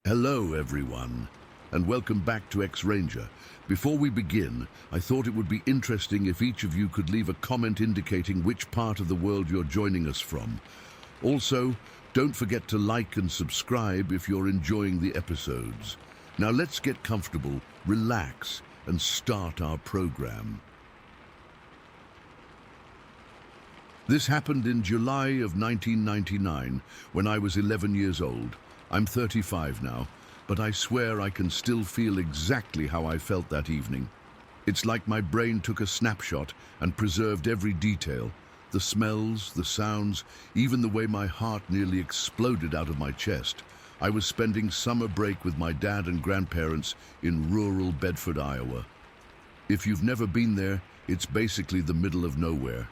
Hello everyone, and welcome back to X-Ranger. Before we begin, I thought it would be interesting if each of you could leave a comment indicating which part of the world you're joining us from. Also, don't forget to like and subscribe if you're enjoying the episodes. Now let's get comfortable, relax, and start our program. This happened in July of 1999 when I was 11 years old. I'm 35 now, but I swear I can still feel exactly how I felt that evening. It's like my brain took a snapshot and preserved every detail. The smells, the sounds, even the way my heart nearly exploded out of my chest. I was spending summer break with my dad and grandparents in rural Bedford, Iowa. If you've never been there, it's basically the middle of nowhere.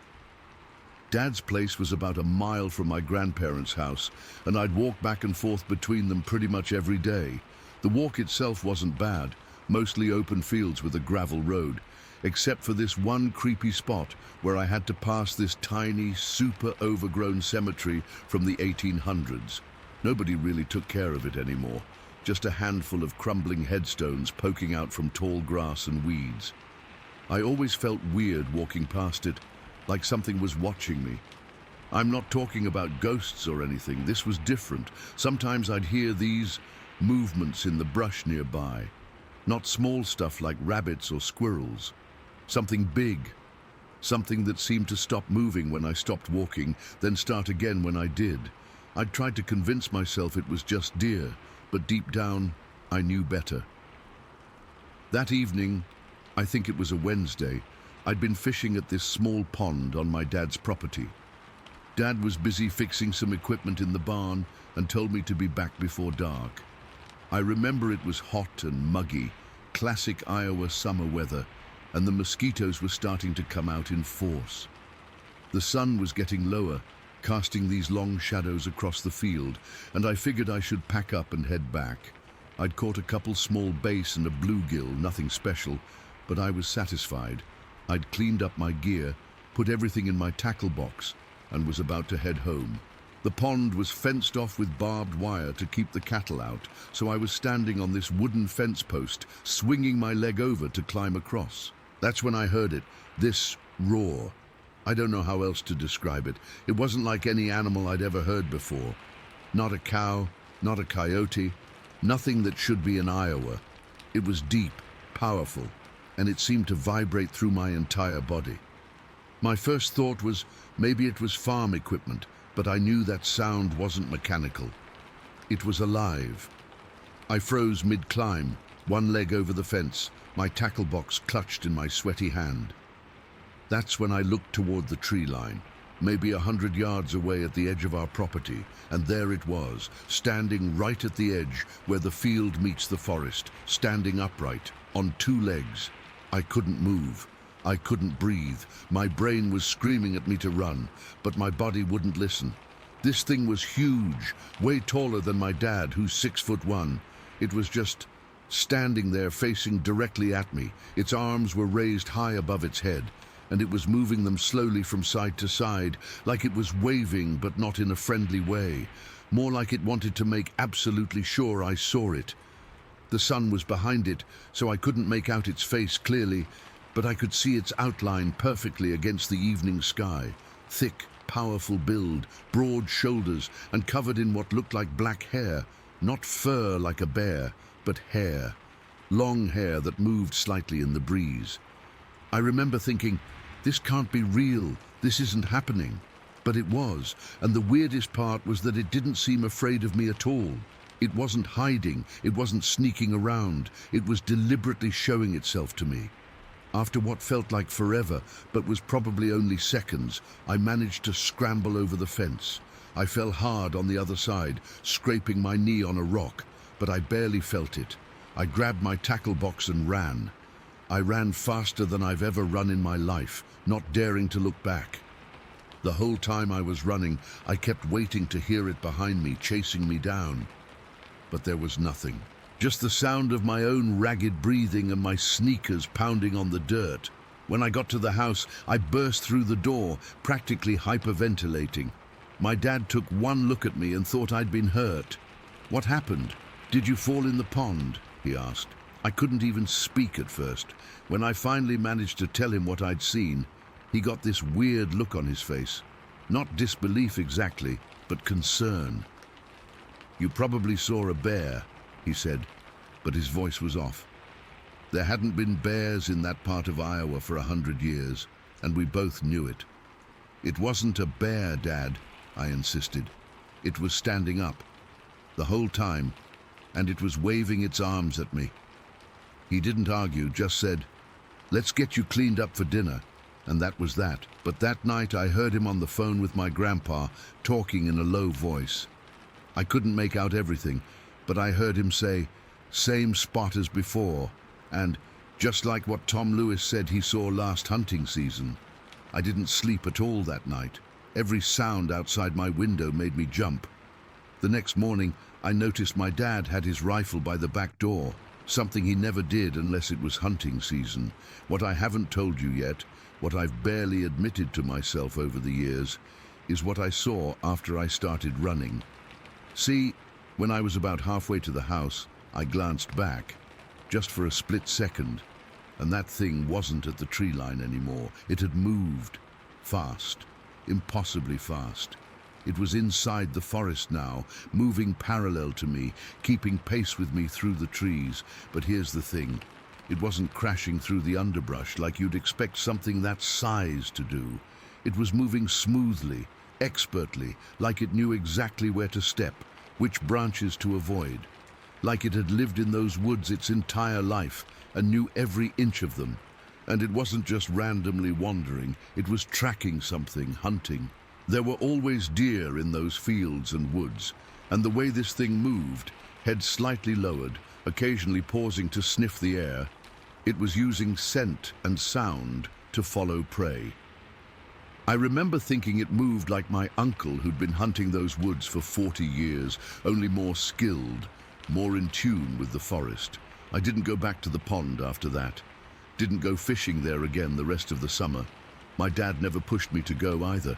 Dad's place was about a mile from my grandparents' house, and I'd walk back and forth between them pretty much every day. The walk itself wasn't bad, mostly open fields with a gravel road, except for this one creepy spot where I had to pass this tiny, super overgrown cemetery from the 1800s. Nobody really took care of it anymore, just a handful of crumbling headstones poking out from tall grass and weeds. I always felt weird walking past it, like something was watching me. I'm not talking about ghosts or anything, this was different. Sometimes I'd hear these movements in the brush nearby. Not small stuff like rabbits or squirrels. Something big. Something that seemed to stop moving when I stopped walking, then start again when I did. I'd tried to convince myself it was just deer, but deep down, I knew better. That evening, I think it was a Wednesday, I'd been fishing at this small pond on my dad's property. Dad was busy fixing some equipment in the barn and told me to be back before dark. I remember it was hot and muggy, classic Iowa summer weather, and the mosquitoes were starting to come out in force. The sun was getting lower, casting these long shadows across the field, and I figured I should pack up and head back. I'd caught a couple small bass and a bluegill, nothing special, but I was satisfied. I'd cleaned up my gear, put everything in my tackle box, and was about to head home. The pond was fenced off with barbed wire to keep the cattle out, so I was standing on this wooden fence post, swinging my leg over to climb across. That's when I heard it, this roar. I don't know how else to describe it. It wasn't like any animal I'd ever heard before. Not a cow, not a coyote, nothing that should be in Iowa. It was deep, powerful, and it seemed to vibrate through my entire body. My first thought was maybe it was farm equipment, but I knew that sound wasn't mechanical. It was alive. I froze mid-climb, one leg over the fence, my tackle box clutched in my sweaty hand. That's when I looked toward the tree line, maybe 100 yards away at the edge of our property, and there it was, standing right at the edge where the field meets the forest, standing upright, on two legs. I couldn't move. I couldn't breathe. My brain was screaming at me to run, but my body wouldn't listen. This thing was huge, way taller than my dad, who's 6'1". It was just standing there facing directly at me. Its arms were raised high above its head, and it was moving them slowly from side to side, like it was waving, but not in a friendly way. More like it wanted to make absolutely sure I saw it. The sun was behind it, so I couldn't make out its face clearly, but I could see its outline perfectly against the evening sky. Thick, powerful build, broad shoulders, and covered in what looked like black hair. Not fur like a bear, but hair. Long hair that moved slightly in the breeze. I remember thinking, this can't be real, this isn't happening. But it was, and the weirdest part was that it didn't seem afraid of me at all. It wasn't hiding, it wasn't sneaking around, it was deliberately showing itself to me. After what felt like forever, but was probably only seconds, I managed to scramble over the fence. I fell hard on the other side, scraping my knee on a rock, but I barely felt it. I grabbed my tackle box and ran. I ran faster than I've ever run in my life, not daring to look back. The whole time I was running, I kept waiting to hear it behind me, chasing me down. But there was nothing. Just the sound of my own ragged breathing and my sneakers pounding on the dirt. When I got to the house, I burst through the door, practically hyperventilating. My dad took one look at me and thought I'd been hurt. What happened? "Did you fall in the pond?" he asked. I couldn't even speak at first. When I finally managed to tell him what I'd seen, he got this weird look on his face. Not disbelief exactly, but concern. "You probably saw a bear," he said, but his voice was off. There hadn't been bears in that part of Iowa for 100 years, and we both knew it. "It wasn't a bear, Dad," I insisted. "It was standing up, the whole time, and it was waving its arms at me." He didn't argue, just said, "Let's get you cleaned up for dinner," and that was that. But that night I heard him on the phone with my grandpa, talking in a low voice. I couldn't make out everything, but I heard him say, "Same spot as before," and "just like what Tom Lewis said he saw last hunting season." I didn't sleep at all that night. Every sound outside my window made me jump. The next morning, I noticed my dad had his rifle by the back door, something he never did unless it was hunting season. What I haven't told you yet, what I've barely admitted to myself over the years, is what I saw after I started running. See, when I was about halfway to the house, I glanced back, just for a split second, and that thing wasn't at the tree line anymore. It had moved, fast, impossibly fast. It was inside the forest now, moving parallel to me, keeping pace with me through the trees. But here's the thing. It wasn't crashing through the underbrush like you'd expect something that size to do. It was moving smoothly, expertly, like it knew exactly where to step, which branches to avoid. Like it had lived in those woods its entire life and knew every inch of them. And it wasn't just randomly wandering, it was tracking something, hunting. There were always deer in those fields and woods, and the way this thing moved, head slightly lowered, occasionally pausing to sniff the air, it was using scent and sound to follow prey. I remember thinking it moved like my uncle who'd been hunting those woods for 40 years, only more skilled, more in tune with the forest. I didn't go back to the pond after that. Didn't go fishing there again the rest of the summer. My dad never pushed me to go either,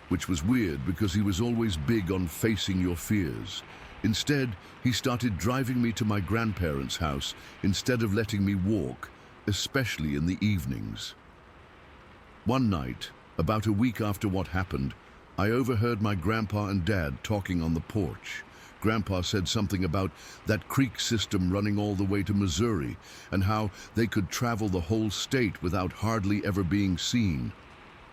which was weird because he was always big on facing your fears. Instead, he started driving me to my grandparents' house instead of letting me walk, especially in the evenings. One night, about a week after what happened, I overheard my grandpa and dad talking on the porch. Grandpa said something about that creek system running all the way to Missouri and how they could travel the whole state without hardly ever being seen.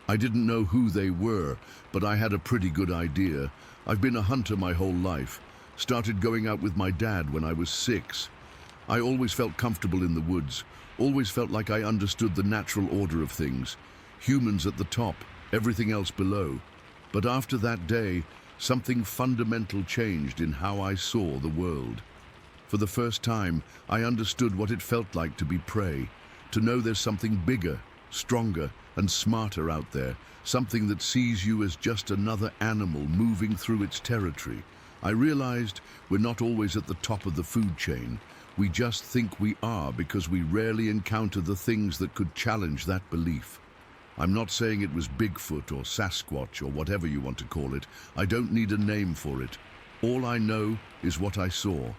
I didn't know who they were, but I had a pretty good idea. I've been a hunter my whole life. Started going out with my dad when I was 6. I always felt comfortable in the woods, always felt like I understood the natural order of things. Humans at the top, everything else below. But after that day, something fundamental changed in how I saw the world. For the first time, I understood what it felt like to be prey, to know there's something bigger, stronger, and smarter out there, something that sees you as just another animal moving through its territory. I realized we're not always at the top of the food chain. We just think we are because we rarely encounter the things that could challenge that belief. I'm not saying it was Bigfoot or Sasquatch or whatever you want to call it. I don't need a name for it. All I know is what I saw.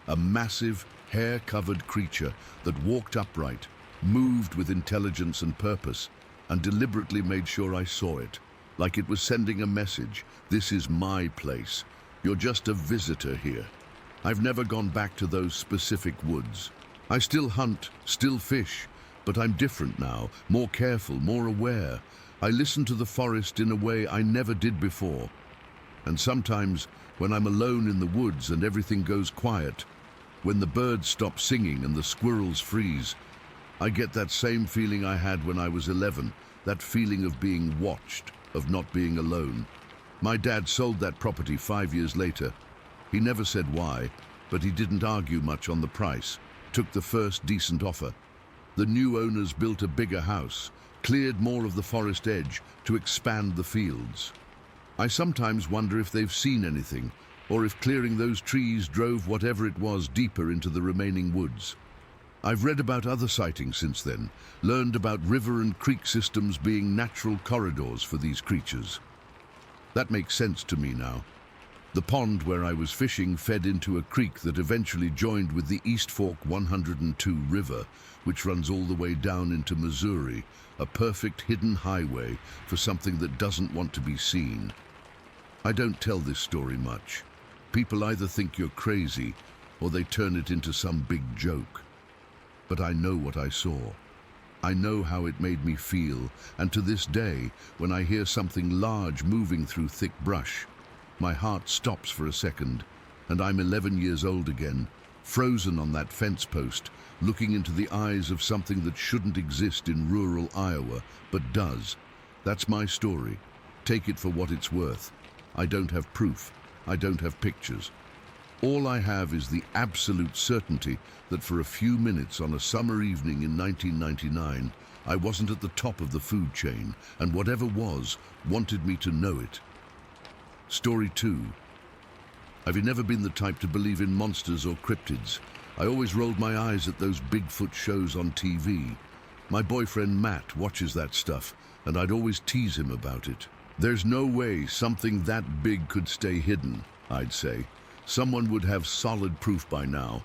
A massive, hair-covered creature that walked upright, moved with intelligence and purpose, and deliberately made sure I saw it, like it was sending a message. This is my place. You're just a visitor here. I've never gone back to those specific woods. I still hunt, still fish, but I'm different now, more careful, more aware. I listen to the forest in a way I never did before. And sometimes, when I'm alone in the woods and everything goes quiet, when the birds stop singing and the squirrels freeze, I get that same feeling I had when I was 11, that feeling of being watched, of not being alone. My dad sold that property 5 years later. He never said why, but he didn't argue much on the price, took the first decent offer. The new owners built a bigger house, cleared more of the forest edge to expand the fields. I sometimes wonder if they've seen anything, or if clearing those trees drove whatever it was deeper into the remaining woods. I've read about other sightings since then, learned about river and creek systems being natural corridors for these creatures. That makes sense to me now. The pond where I was fishing fed into a creek that eventually joined with the East Fork 102 River, which runs all the way down into Missouri, a perfect hidden highway for something that doesn't want to be seen. I don't tell this story much. People either think you're crazy or they turn it into some big joke. But I know what I saw. I know how it made me feel, and to this day, when I hear something large moving through thick brush, my heart stops for a second, and I'm 11 years old again, frozen on that fence post, looking into the eyes of something that shouldn't exist in rural Iowa, but does. That's my story. Take it for what it's worth. I don't have proof. I don't have pictures. All I have is the absolute certainty that for a few minutes on a summer evening in 1999, I wasn't at the top of the food chain, and whatever was, wanted me to know it. Story 2. I've never been the type to believe in monsters or cryptids. I always rolled my eyes at those Bigfoot shows on TV. My boyfriend Matt watches that stuff, and I'd always tease him about it. There's no way something that big could stay hidden, I'd say. Someone would have solid proof by now.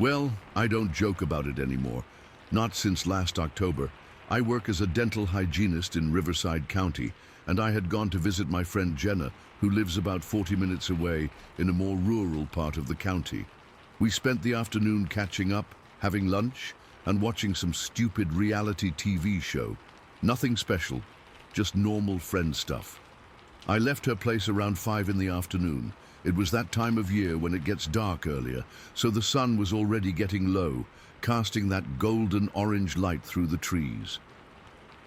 Well, I don't joke about it anymore. Not since last October. I work as a dental hygienist in Riverside County, and I had gone to visit my friend Jenna, who lives about 40 minutes away in a more rural part of the county. We spent the afternoon catching up, having lunch, and watching some stupid reality TV show. Nothing special, just normal friend stuff. I left her place around 5 in the afternoon. It was that time of year when it gets dark earlier, so the sun was already getting low, casting that golden orange light through the trees.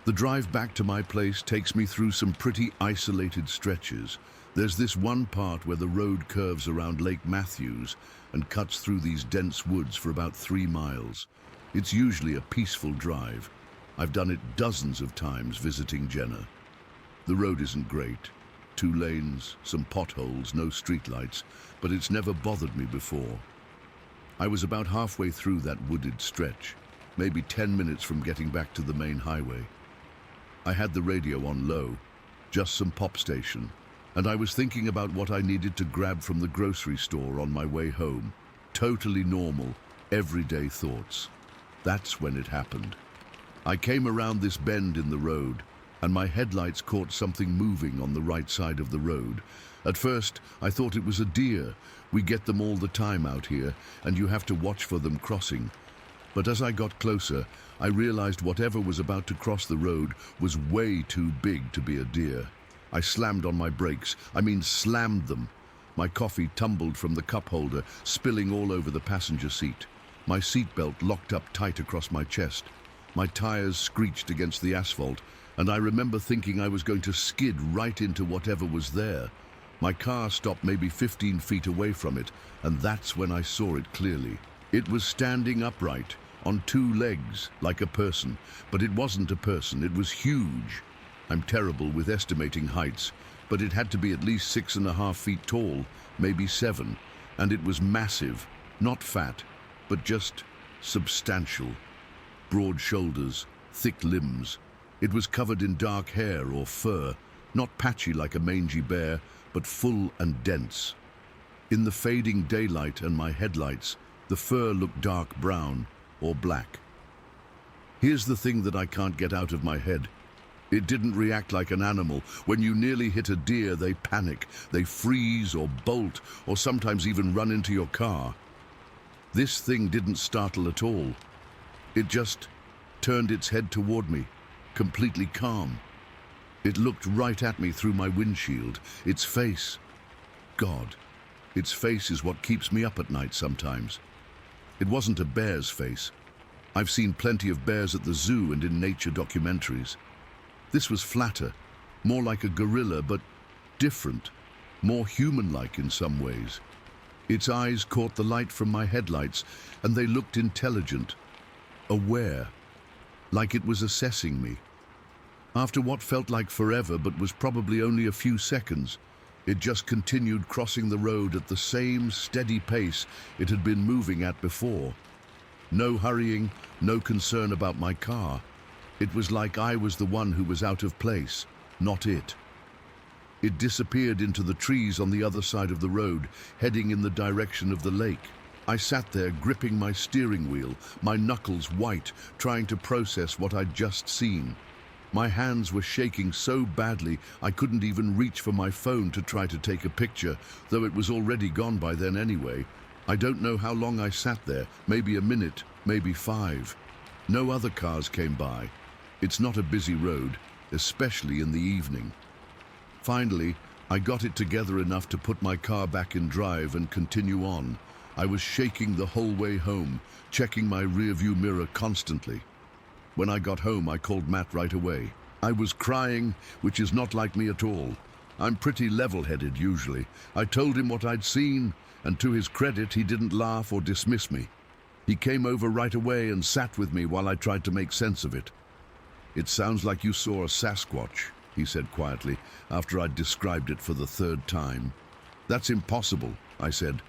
The drive back to my place takes me through some pretty isolated stretches. There's this one part where the road curves around Lake Matthews and cuts through these dense woods for about 3 miles. It's usually a peaceful drive. I've done it dozens of times visiting Jenna. The road isn't great. 2 lanes, some potholes, no streetlights, but it's never bothered me before. I was about halfway through that wooded stretch, maybe 10 minutes from getting back to the main highway. I had the radio on low, just some pop station, and I was thinking about what I needed to grab from the grocery store on my way home. Totally normal, everyday thoughts. That's when it happened. I came around this bend in the road, and my headlights caught something moving on the right side of the road. At first, I thought it was a deer. We get them all the time out here, and you have to watch for them crossing. But as I got closer, I realized whatever was about to cross the road was way too big to be a deer. I slammed on my brakes. Slammed them. My coffee tumbled from the cup holder, spilling all over the passenger seat. My seatbelt locked up tight across my chest. My tires screeched against the asphalt, and I remember thinking I was going to skid right into whatever was there. My car stopped maybe 15 feet away from it, and that's when I saw it clearly. It was standing upright, on 2 legs, like a person, but it wasn't a person, it was huge. I'm terrible with estimating heights, but it had to be at least 6.5 feet tall, maybe 7, and it was massive, not fat, but just substantial. Broad shoulders, thick limbs. It was covered in dark hair or fur, not patchy like a mangy bear, but full and dense. In the fading daylight and my headlights, the fur looked dark brown or black. Here's the thing that I can't get out of my head. It didn't react like an animal. When you nearly hit a deer, they panic. They freeze or bolt, or sometimes even run into your car. This thing didn't startle at all. It just turned its head toward me, completely calm. It looked right at me through my windshield. Its face, God, its face is what keeps me up at night sometimes. It wasn't a bear's face. I've seen plenty of bears at the zoo and in nature documentaries. This was flatter, more like a gorilla, but different, more human-like in some ways. Its eyes caught the light from my headlights, and they looked intelligent, aware, like it was assessing me. After what felt like forever but was probably only a few seconds, it just continued crossing the road at the same steady pace it had been moving at before. No hurrying, no concern about my car. It was like I was the one who was out of place, not it. It disappeared into the trees on the other side of the road, heading in the direction of the lake. I sat there gripping my steering wheel, my knuckles white, trying to process what I'd just seen. My hands were shaking so badly I couldn't even reach for my phone to try to take a picture, though it was already gone by then anyway. I don't know how long I sat there, maybe a minute, maybe 5. No other cars came by. It's not a busy road, especially in the evening. Finally, I got it together enough to put my car back in drive and continue on. I was shaking the whole way home, checking my rearview mirror constantly. When I got home, I called Matt right away. I was crying, which is not like me at all. I'm pretty level-headed usually. I told him what I'd seen, and to his credit, he didn't laugh or dismiss me. He came over right away and sat with me while I tried to make sense of it. "It sounds like you saw a Sasquatch," he said quietly, after I'd described it for the 3rd time. "That's impossible," I said.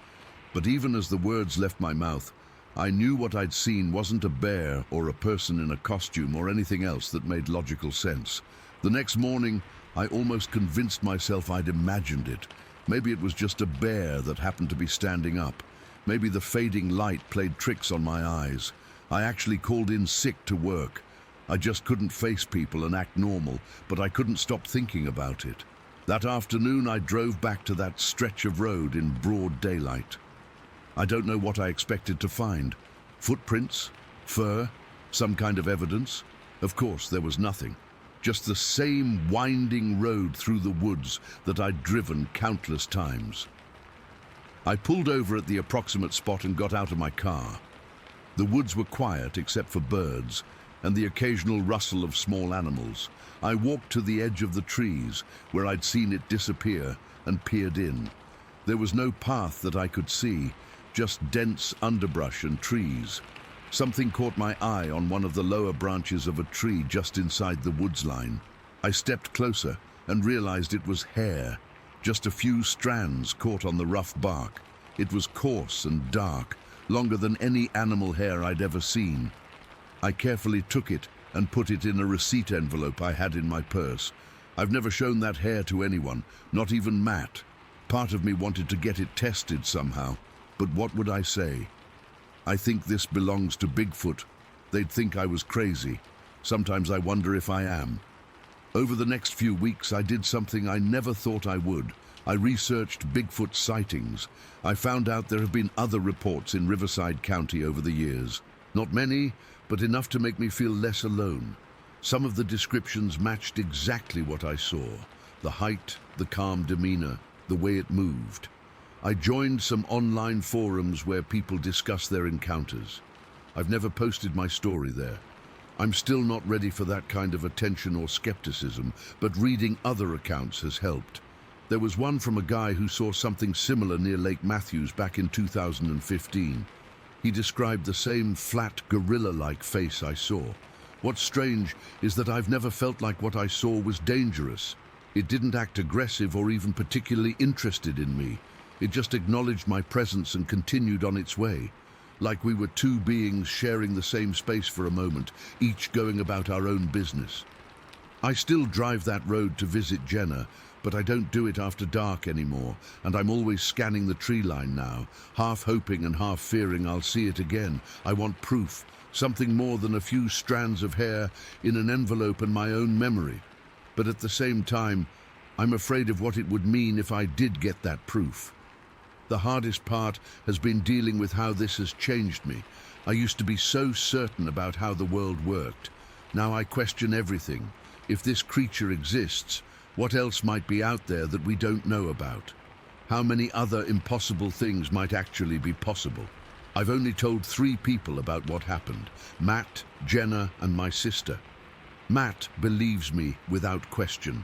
But even as the words left my mouth, I knew what I'd seen wasn't a bear or a person in a costume or anything else that made logical sense. The next morning, I almost convinced myself I'd imagined it. Maybe it was just a bear that happened to be standing up. Maybe the fading light played tricks on my eyes. I actually called in sick to work. I just couldn't face people and act normal, but I couldn't stop thinking about it. That afternoon, I drove back to that stretch of road in broad daylight. I don't know what I expected to find. Footprints? Fur? Some kind of evidence? Of course, there was nothing. Just the same winding road through the woods that I'd driven countless times. I pulled over at the approximate spot and got out of my car. The woods were quiet except for birds and the occasional rustle of small animals. I walked to the edge of the trees where I'd seen it disappear and peered in. There was no path that I could see, just dense underbrush and trees. Something caught my eye on one of the lower branches of a tree just inside the woods line. I stepped closer and realized it was hair, just a few strands caught on the rough bark. It was coarse and dark, longer than any animal hair I'd ever seen. I carefully took it and put it in a receipt envelope I had in my purse. I've never shown that hair to anyone, not even Matt. Part of me wanted to get it tested somehow, but what would I say? "I think this belongs to Bigfoot." They'd think I was crazy. Sometimes I wonder if I am. Over the next few weeks, I did something I never thought I would. I researched Bigfoot sightings. I found out there have been other reports in Riverside County over the years. Not many, but enough to make me feel less alone. Some of the descriptions matched exactly what I saw. The height, the calm demeanor, the way it moved. I joined some online forums where people discuss their encounters. I've never posted my story there. I'm still not ready for that kind of attention or skepticism, but reading other accounts has helped. There was one from a guy who saw something similar near Lake Matthews back in 2015. He described the same flat, gorilla-like face I saw. What's strange is that I've never felt like what I saw was dangerous. It didn't act aggressive or even particularly interested in me. It just acknowledged my presence and continued on its way, like we were two beings sharing the same space for a moment, each going about our own business. I still drive that road to visit Jenna, but I don't do it after dark anymore, and I'm always scanning the tree line now, half hoping and half fearing I'll see it again. I want proof, something more than a few strands of hair in an envelope and my own memory. But at the same time, I'm afraid of what it would mean if I did get that proof. The hardest part has been dealing with how this has changed me. I used to be so certain about how the world worked. Now I question everything. If this creature exists, what else might be out there that we don't know about? How many other impossible things might actually be possible? I've only told 3 people about what happened: Matt, Jenna, and my sister. Matt believes me without question.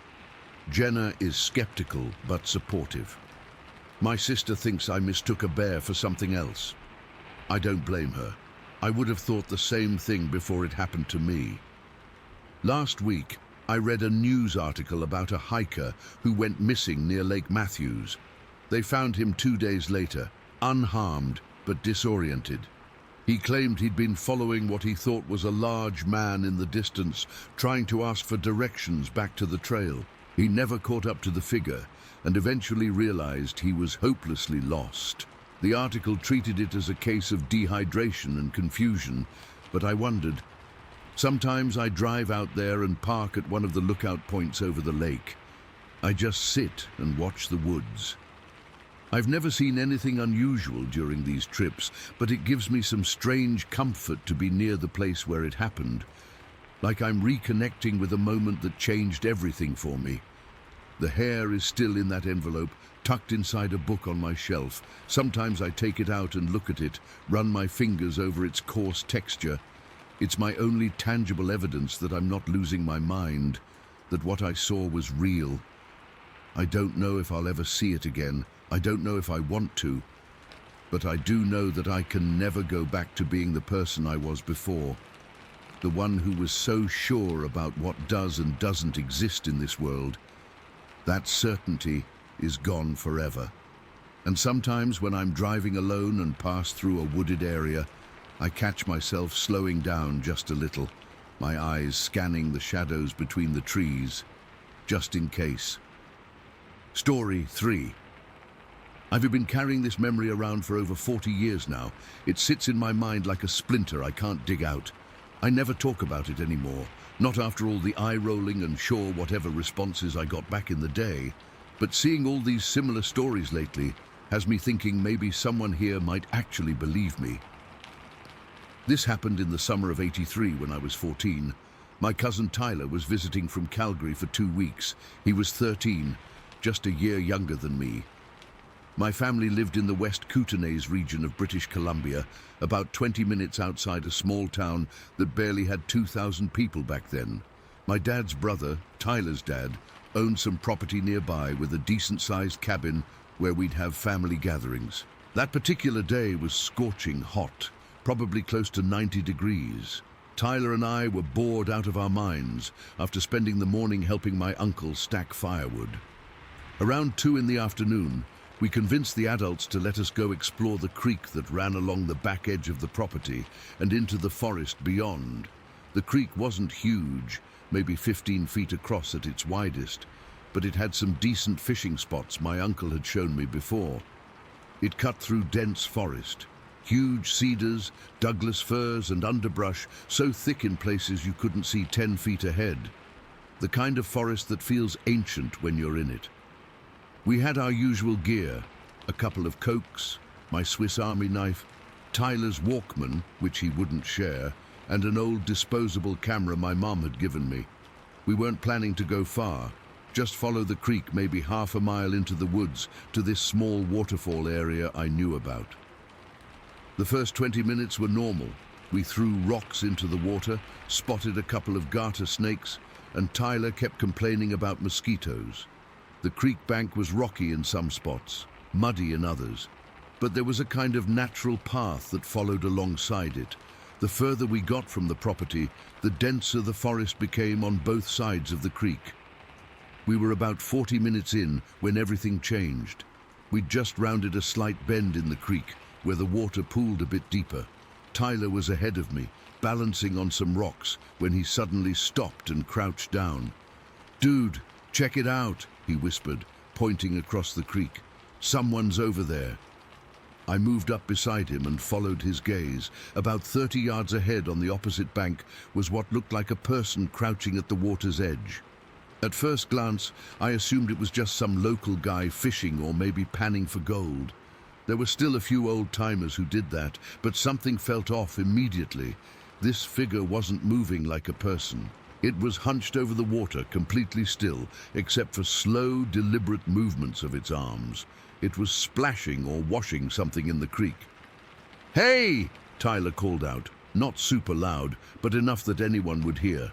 Jenna is skeptical but supportive. My sister thinks I mistook a bear for something else. I don't blame her. I would have thought the same thing before it happened to me. Last week, I read a news article about a hiker who went missing near Lake Matthews. They found him 2 days later, unharmed but disoriented. He claimed he'd been following what he thought was a large man in the distance, trying to ask for directions back to the trail. He never caught up to the figure and eventually realized he was hopelessly lost. The article treated it as a case of dehydration and confusion, but I wondered. Sometimes I drive out there and park at one of the lookout points over the lake. I just sit and watch the woods. I've never seen anything unusual during these trips, but it gives me some strange comfort to be near the place where it happened, like I'm reconnecting with a moment that changed everything for me. The hair is still in that envelope, tucked inside a book on my shelf. Sometimes I take it out and look at it, run my fingers over its coarse texture. It's my only tangible evidence that I'm not losing my mind, that what I saw was real. I don't know if I'll ever see it again. I don't know if I want to. But I do know that I can never go back to being the person I was before. The one who was so sure about what does and doesn't exist in this world. That certainty is gone forever. And sometimes when I'm driving alone and pass through a wooded area, I catch myself slowing down just a little, my eyes scanning the shadows between the trees, just in case. Story 3. I've been carrying this memory around for over 40 years now. It sits in my mind like a splinter I can't dig out. I never talk about it anymore, not after all the eye-rolling and sure whatever responses I got back in the day. But seeing all these similar stories lately has me thinking maybe someone here might actually believe me. This happened in the summer of '83 when I was 14. My cousin Tyler was visiting from Calgary for 2 weeks. He was 13, just a year younger than me. My family lived in the West Kootenays region of British Columbia, about 20 minutes outside a small town that barely had 2,000 people back then. My dad's brother, Tyler's dad, owned some property nearby with a decent-sized cabin where we'd have family gatherings. That particular day was scorching hot, probably close to 90 degrees. Tyler and I were bored out of our minds after spending the morning helping my uncle stack firewood. Around 2 in the afternoon, we convinced the adults to let us go explore the creek that ran along the back edge of the property and into the forest beyond. The creek wasn't huge, maybe 15 feet across at its widest, but it had some decent fishing spots my uncle had shown me before. It cut through dense forest, huge cedars, Douglas firs and underbrush so thick in places you couldn't see 10 feet ahead. The kind of forest that feels ancient when you're in it. We had our usual gear, a couple of Cokes, my Swiss Army knife, Tyler's Walkman, which he wouldn't share, and an old disposable camera my mom had given me. We weren't planning to go far, just follow the creek maybe half a mile into the woods to this small waterfall area I knew about. The first 20 minutes were normal. We threw rocks into the water, spotted a couple of garter snakes, and Tyler kept complaining about mosquitoes. The creek bank was rocky in some spots, muddy in others, but there was a kind of natural path that followed alongside it. The further we got from the property, the denser the forest became on both sides of the creek. We were about 40 minutes in when everything changed. We'd just rounded a slight bend in the creek, where the water pooled a bit deeper. Tyler was ahead of me, balancing on some rocks, when he suddenly stopped and crouched down. "Dude, check it out," he whispered, pointing across the creek. "Someone's over there." I moved up beside him and followed his gaze. About 30 yards ahead on the opposite bank was what looked like a person crouching at the water's edge. At first glance, I assumed it was just some local guy fishing or maybe panning for gold. There were still a few old-timers who did that, but something felt off immediately. This figure wasn't moving like a person. It was hunched over the water, completely still, except for slow, deliberate movements of its arms. It was splashing or washing something in the creek. "Hey!" Tyler called out, not super loud, but enough that anyone would hear.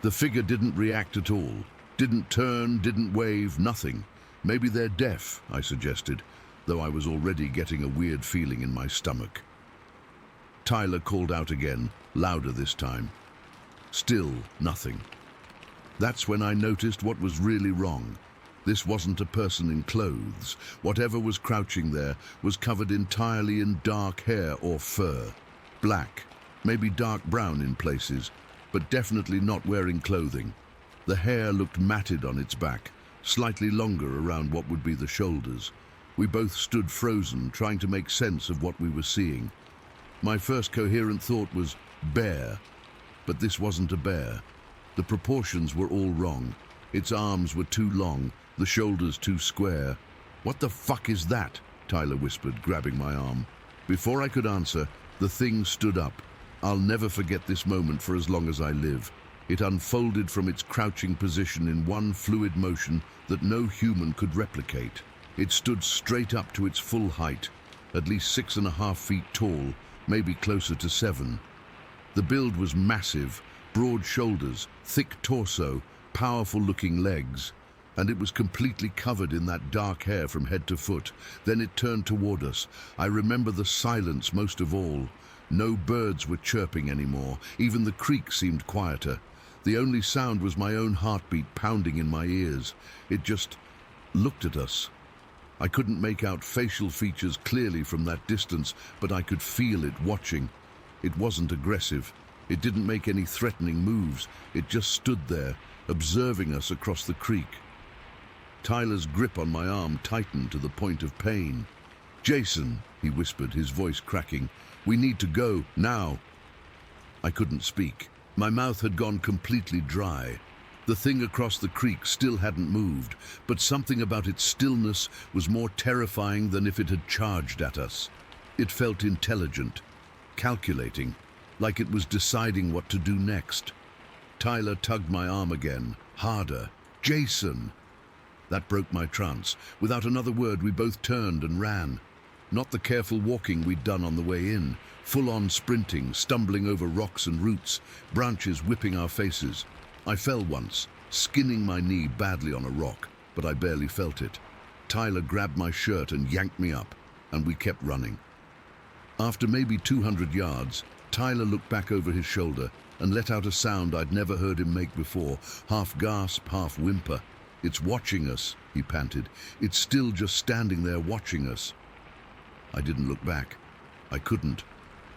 The figure didn't react at all. Didn't turn, didn't wave, nothing. "Maybe they're deaf," I suggested, though I was already getting a weird feeling in my stomach. Tyler called out again, louder this time. Still nothing. That's when I noticed what was really wrong. This wasn't a person in clothes. Whatever was crouching there was covered entirely in dark hair or fur. Black, maybe dark brown in places, but definitely not wearing clothing. The hair looked matted on its back, slightly longer around what would be the shoulders. We both stood frozen, trying to make sense of what we were seeing. My first coherent thought was bear, but this wasn't a bear. The proportions were all wrong. Its arms were too long, the shoulders too square. "What the fuck is that?" Tyler whispered, grabbing my arm. Before I could answer, the thing stood up. I'll never forget this moment for as long as I live. It unfolded from its crouching position in one fluid motion that no human could replicate. It stood straight up to its full height, at least 6.5 feet tall, maybe closer to 7. The build was massive, broad shoulders, thick torso, powerful-looking legs, and it was completely covered in that dark hair from head to foot. Then it turned toward us. I remember the silence most of all. No birds were chirping anymore. Even the creek seemed quieter. The only sound was my own heartbeat pounding in my ears. It just looked at us. I couldn't make out facial features clearly from that distance, but I could feel it watching. It wasn't aggressive. It didn't make any threatening moves. It just stood there, observing us across the creek. Tyler's grip on my arm tightened to the point of pain. "Jason," he whispered, his voice cracking, "we need to go, now." I couldn't speak. My mouth had gone completely dry. The thing across the creek still hadn't moved, but something about its stillness was more terrifying than if it had charged at us. It felt intelligent, calculating, like it was deciding what to do next. Tyler tugged my arm again, harder. "Jason!" That broke my trance. Without another word, we both turned and ran. Not the careful walking we'd done on the way in, full-on sprinting, stumbling over rocks and roots, branches whipping our faces. I fell once, skinning my knee badly on a rock, but I barely felt it. Tyler grabbed my shirt and yanked me up, and we kept running. After maybe 200 yards, Tyler looked back over his shoulder and let out a sound I'd never heard him make before, half gasp, half whimper. "It's watching us," he panted. "It's still just standing there watching us." I didn't look back. I couldn't.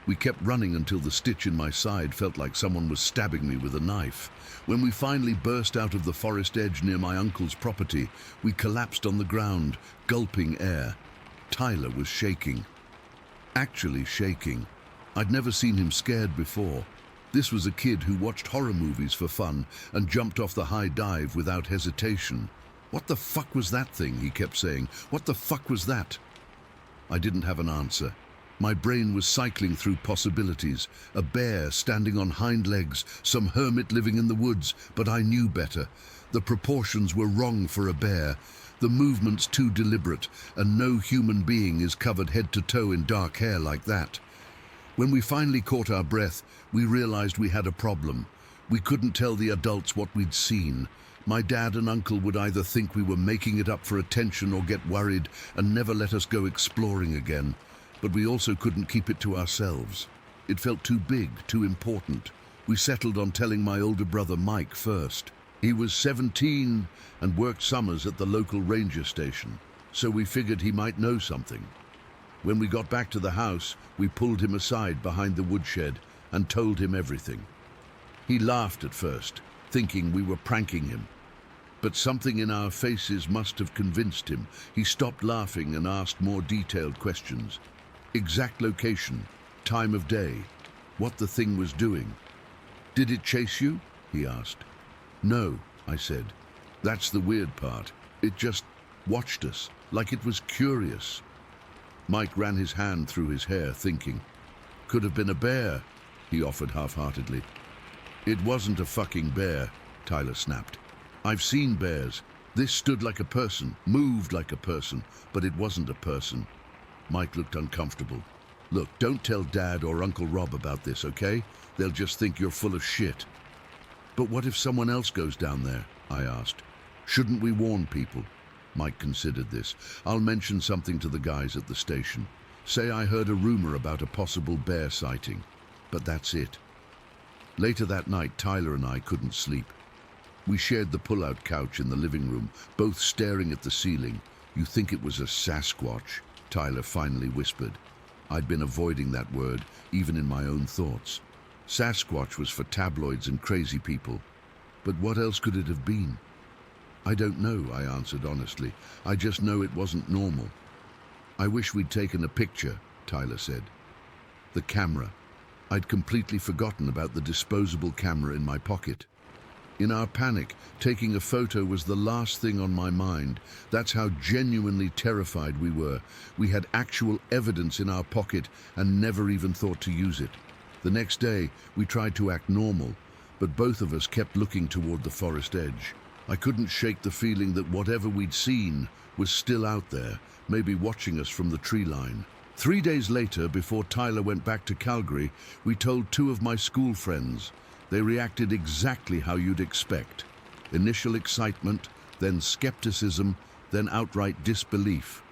We kept running until the stitch in my side felt like someone was stabbing me with a knife. When we finally burst out of the forest edge near my uncle's property, we collapsed on the ground, gulping air. Tyler was shaking. Actually shaking. I'd never seen him scared before. This was a kid who watched horror movies for fun and jumped off the high dive without hesitation. "What the fuck was that thing?" he kept saying. "What the fuck was that?" I didn't have an answer. My brain was cycling through possibilities. A bear standing on hind legs, some hermit living in the woods, but I knew better. The proportions were wrong for a bear, the movements too deliberate, and no human being is covered head to toe in dark hair like that. When we finally caught our breath, we realized we had a problem. We couldn't tell the adults what we'd seen. My dad and uncle would either think we were making it up for attention or get worried and never let us go exploring again. But we also couldn't keep it to ourselves. It felt too big, too important. We settled on telling my older brother Mike first. He was 17 and worked summers at the local ranger station, so we figured he might know something. When we got back to the house, we pulled him aside behind the woodshed and told him everything. He laughed at first, thinking we were pranking him. But something in our faces must have convinced him. He stopped laughing and asked more detailed questions. Exact location, time of day, what the thing was doing. "Did it chase you?" he asked. "No," I said. "That's the weird part. It just watched us, like it was curious." Mike ran his hand through his hair, thinking. "Could have been a bear," he offered half-heartedly. "It wasn't a fucking bear," Tyler snapped. "I've seen bears. This stood like a person, moved like a person, but it wasn't a person." Mike looked uncomfortable. "Look, don't tell Dad or Uncle Rob about this, okay? They'll just think you're full of shit." "But what if someone else goes down there?" I asked. "Shouldn't we warn people?" Mike considered this. "I'll mention something to the guys at the station. Say I heard a rumor about a possible bear sighting. But that's it." Later that night, Tyler and I couldn't sleep. We shared the pull-out couch in the living room, both staring at the ceiling. "You think it was a Sasquatch?" Tyler finally whispered. I'd been avoiding that word, even in my own thoughts. Sasquatch was for tabloids and crazy people. But what else could it have been? I don't know, I answered honestly. I just know it wasn't normal. I wish we'd taken a picture, Tyler said. The camera. I'd completely forgotten about the disposable camera in my pocket. In our panic, taking a photo was the last thing on my mind. That's how genuinely terrified we were. We had actual evidence in our pocket and never even thought to use it. The next day, we tried to act normal, but both of us kept looking toward the forest edge. I couldn't shake the feeling that whatever we'd seen was still out there, maybe watching us from the tree line. 3 days later, before Tyler went back to Calgary, we told 2 of my school friends. They reacted exactly how you'd expect. Initial excitement, then skepticism, then outright disbelief.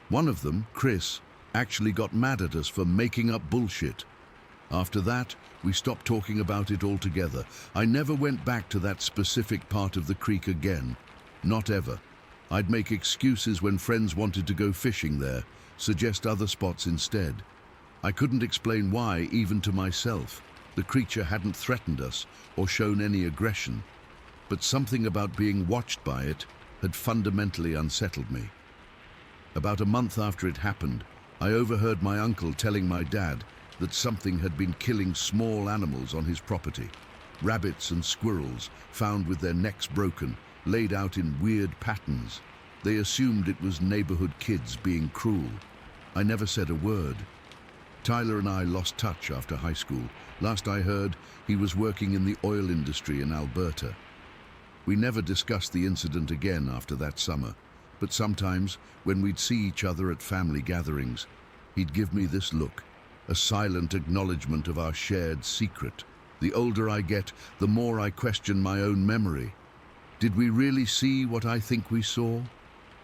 One of them, Chris, actually got mad at us for making up bullshit. After that, we stopped talking about it altogether. I never went back to that specific part of the creek again. Not ever. I'd make excuses when friends wanted to go fishing there, suggest other spots instead. I couldn't explain why, even to myself. The creature hadn't threatened us or shown any aggression, but something about being watched by it had fundamentally unsettled me. About a month after it happened, I overheard my uncle telling my dad that something had been killing small animals on his property. Rabbits and squirrels, found with their necks broken, laid out in weird patterns. They assumed it was neighborhood kids being cruel. I never said a word. Tyler and I lost touch after high school. Last I heard, he was working in the oil industry in Alberta. We never discussed the incident again after that summer, but sometimes, when we'd see each other at family gatherings, he'd give me this look, a silent acknowledgement of our shared secret. The older I get, the more I question my own memory. Did we really see what I think we saw?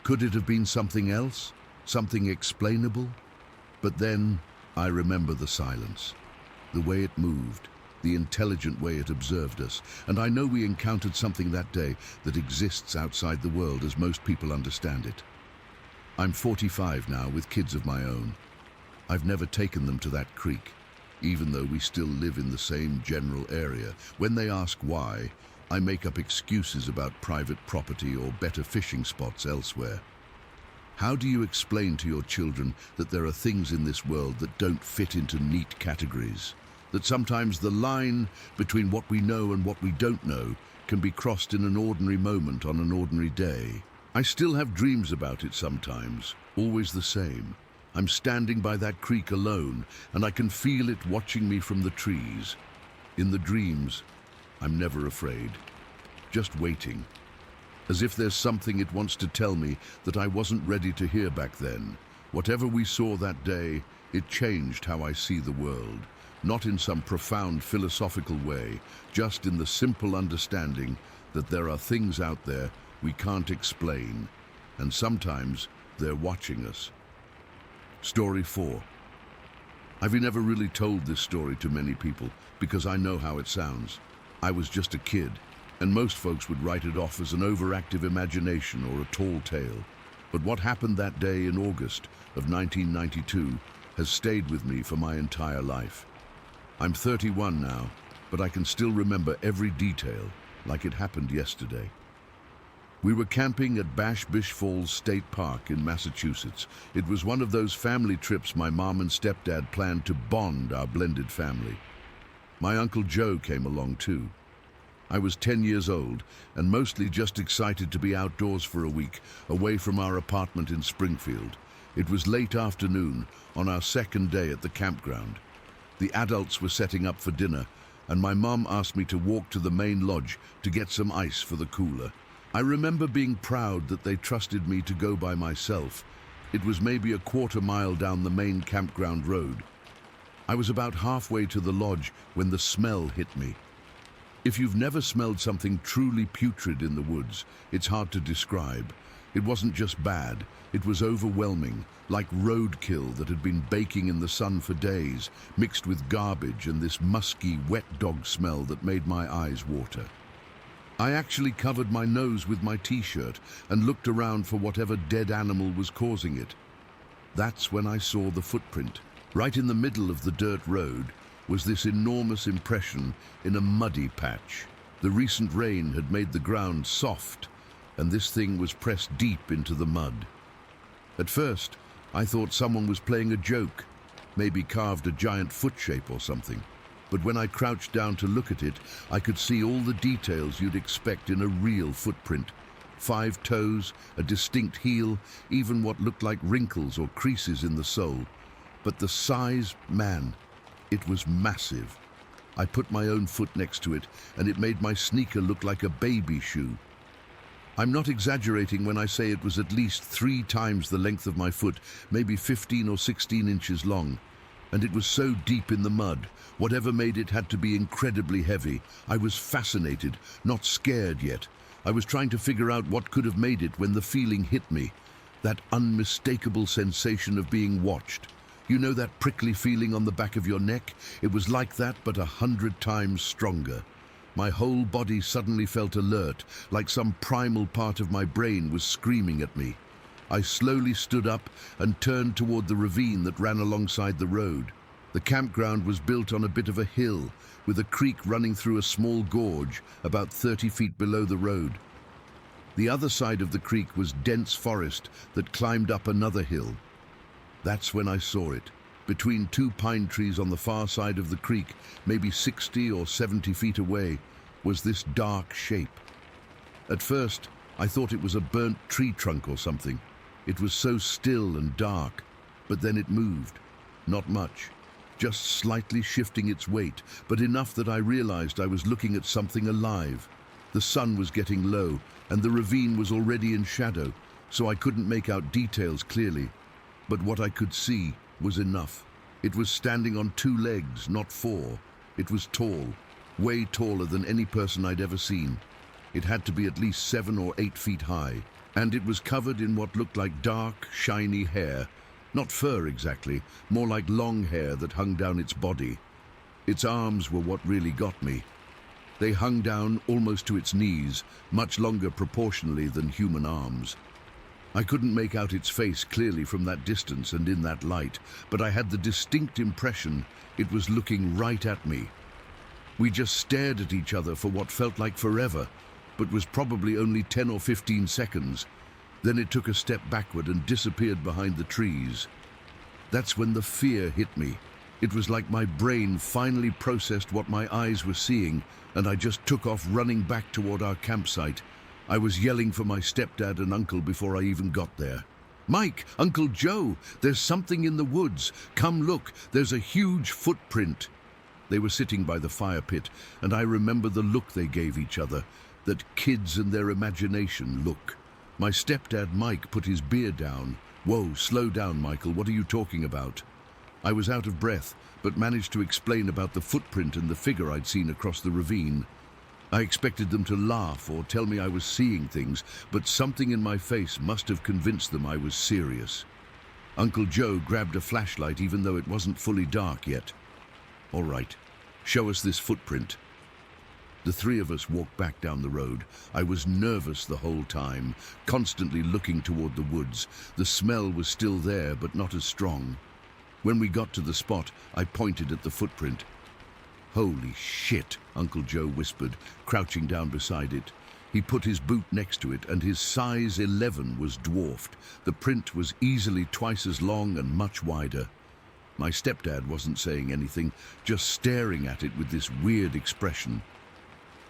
Could it have been something else? Something explainable? But then, I remember the silence, the way it moved, the intelligent way it observed us, and I know we encountered something that day that exists outside the world as most people understand it. I'm 45 now with kids of my own. I've never taken them to that creek, even though we still live in the same general area. When they ask why, I make up excuses about private property or better fishing spots elsewhere. How do you explain to your children that there are things in this world that don't fit into neat categories? That sometimes the line between what we know and what we don't know can be crossed in an ordinary moment on an ordinary day? I still have dreams about it sometimes, always the same. I'm standing by that creek alone, and I can feel it watching me from the trees. In the dreams, I'm never afraid, just waiting. As if there's something it wants to tell me that I wasn't ready to hear back then. Whatever we saw that day, it changed how I see the world. Not in some profound philosophical way, just in the simple understanding that there are things out there we can't explain, and sometimes they're watching us. Story 4. I've never really told this story to many people because I know how it sounds. I was just a kid, and most folks would write it off as an overactive imagination or a tall tale. But what happened that day in August of 1992 has stayed with me for my entire life. I'm 31 now, but I can still remember every detail like it happened yesterday. We were camping at Bash Bish Falls State Park in Massachusetts. It was one of those family trips my mom and stepdad planned to bond our blended family. My Uncle Joe came along too. I was 10 years old and mostly just excited to be outdoors for a week, away from our apartment in Springfield. It was late afternoon on our second day at the campground. The adults were setting up for dinner, and my mom asked me to walk to the main lodge to get some ice for the cooler. I remember being proud that they trusted me to go by myself. It was maybe a quarter-mile down the main campground road. I was about halfway to the lodge when the smell hit me. If you've never smelled something truly putrid in the woods, it's hard to describe. It wasn't just bad, it was overwhelming, like roadkill that had been baking in the sun for days, mixed with garbage and this musky, wet dog smell that made my eyes water. I actually covered my nose with my t-shirt and looked around for whatever dead animal was causing it. That's when I saw the footprint. Right in the middle of the dirt road was this enormous impression in a muddy patch. The recent rain had made the ground soft, and this thing was pressed deep into the mud. At first, I thought someone was playing a joke, maybe carved a giant foot shape or something. But when I crouched down to look at it, I could see all the details you'd expect in a real footprint. 5 toes, a distinct heel, even what looked like wrinkles or creases in the sole. But the size, man, it was massive. I put my own foot next to it, and it made my sneaker look like a baby shoe. I'm not exaggerating when I say it was at least 3 times the length of my foot, maybe 15 or 16 inches long. And it was so deep in the mud, whatever made it had to be incredibly heavy. I was fascinated, not scared yet. I was trying to figure out what could have made it when the feeling hit me. That unmistakable sensation of being watched. You know that prickly feeling on the back of your neck? It was like that, but 100 times stronger. My whole body suddenly felt alert, like some primal part of my brain was screaming at me. I slowly stood up and turned toward the ravine that ran alongside the road. The campground was built on a bit of a hill, with a creek running through a small gorge about 30 feet below the road. The other side of the creek was dense forest that climbed up another hill. That's when I saw it. Between 2 pine trees on the far side of the creek, maybe 60 or 70 feet away, was this dark shape. At first, I thought it was a burnt tree trunk or something. It was so still and dark, but then it moved. Not much, just slightly shifting its weight, but enough that I realized I was looking at something alive. The sun was getting low, and the ravine was already in shadow, so I couldn't make out details clearly. But what I could see was enough. It was standing on 2 legs, not 4. It was tall, way taller than any person I'd ever seen. It had to be at least 7 or 8 feet high, and it was covered in what looked like dark, shiny hair. Not fur exactly, more like long hair that hung down its body. Its arms were what really got me. They hung down almost to its knees, much longer proportionally than human arms. I couldn't make out its face clearly from that distance and in that light, but I had the distinct impression it was looking right at me. We just stared at each other for what felt like forever, but was probably only 10 or 15 seconds. Then it took a step backward and disappeared behind the trees. That's when the fear hit me. It was like my brain finally processed what my eyes were seeing, and I just took off running back toward our campsite. I was yelling for my stepdad and uncle before I even got there. "Mike, Uncle Joe, there's something in the woods. Come look, there's a huge footprint." They were sitting by the fire pit, and I remember the look they gave each other, that kids and their imagination look. My stepdad Mike put his beer down. "Whoa, slow down, Michael, what are you talking about?" I was out of breath, but managed to explain about the footprint and the figure I'd seen across the ravine. I expected them to laugh or tell me I was seeing things, but something in my face must have convinced them I was serious. Uncle Joe grabbed a flashlight even though it wasn't fully dark yet. "All right, show us this footprint." The 3 of us walked back down the road. I was nervous the whole time, constantly looking toward the woods. The smell was still there, but not as strong. When we got to the spot, I pointed at the footprint. "Holy shit," Uncle Joe whispered, crouching down beside it. He put his boot next to it, and his size 11 was dwarfed. The print was easily twice as long and much wider. My stepdad wasn't saying anything, just staring at it with this weird expression.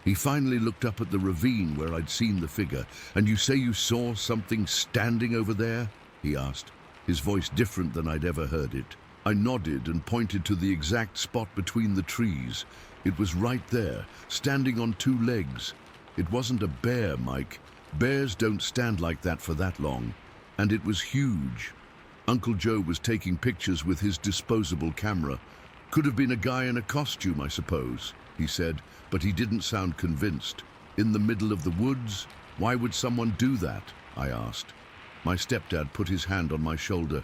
He finally looked up at the ravine where I'd seen the figure. "And you say you saw something standing over there?" he asked, his voice different than I'd ever heard it. I nodded and pointed to the exact spot between the trees. It was right there, standing on 2 legs. It wasn't a bear, Mike. Bears don't stand like that for that long. And it was huge. Uncle Joe was taking pictures with his disposable camera. "Could have been a guy in a costume, I suppose," he said, but he didn't sound convinced. "In the middle of the woods? Why would someone do that?" I asked. My stepdad put his hand on my shoulder.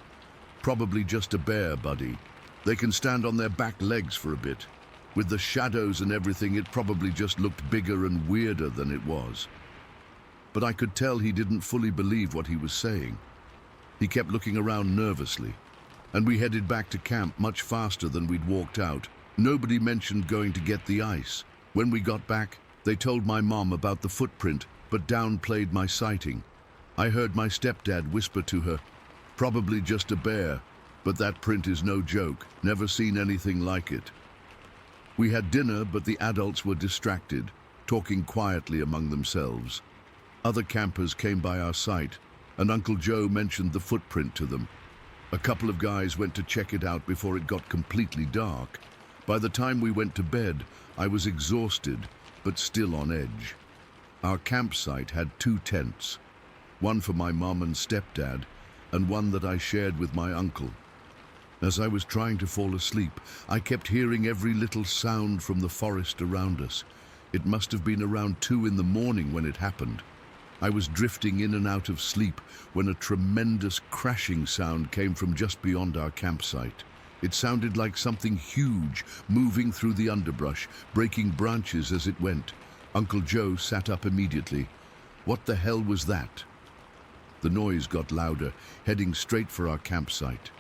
"Probably just a bear, buddy. They can stand on their back legs for a bit. With the shadows and everything, it probably just looked bigger and weirder than it was." But I could tell he didn't fully believe what he was saying. He kept looking around nervously, and we headed back to camp much faster than we'd walked out. Nobody mentioned going to get the ice. When we got back, They told my mom about the footprint, but downplayed my sighting. I heard my stepdad whisper to her, "Probably just a bear, but that print is no joke. Never seen anything like it." We had dinner, but the adults were distracted, talking quietly among themselves. Other campers came by our site, and Uncle Joe mentioned the footprint to them. A couple of guys went to check it out before it got completely dark. By the time we went to bed, I was exhausted, but still on edge. Our campsite had 2 tents, one for my mom and stepdad, and one that I shared with my uncle. As I was trying to fall asleep, I kept hearing every little sound from the forest around us. It must have been around 2 in the morning when it happened. I was drifting in and out of sleep when a tremendous crashing sound came from just beyond our campsite. It sounded like something huge moving through the underbrush, breaking branches as it went. Uncle Joe sat up immediately. "What the hell was that?" The noise got louder, heading straight for our campsite.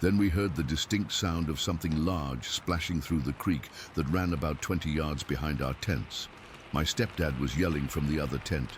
Then we heard the distinct sound of something large splashing through the creek that ran about 20 yards behind our tents. My stepdad was yelling from the other tent.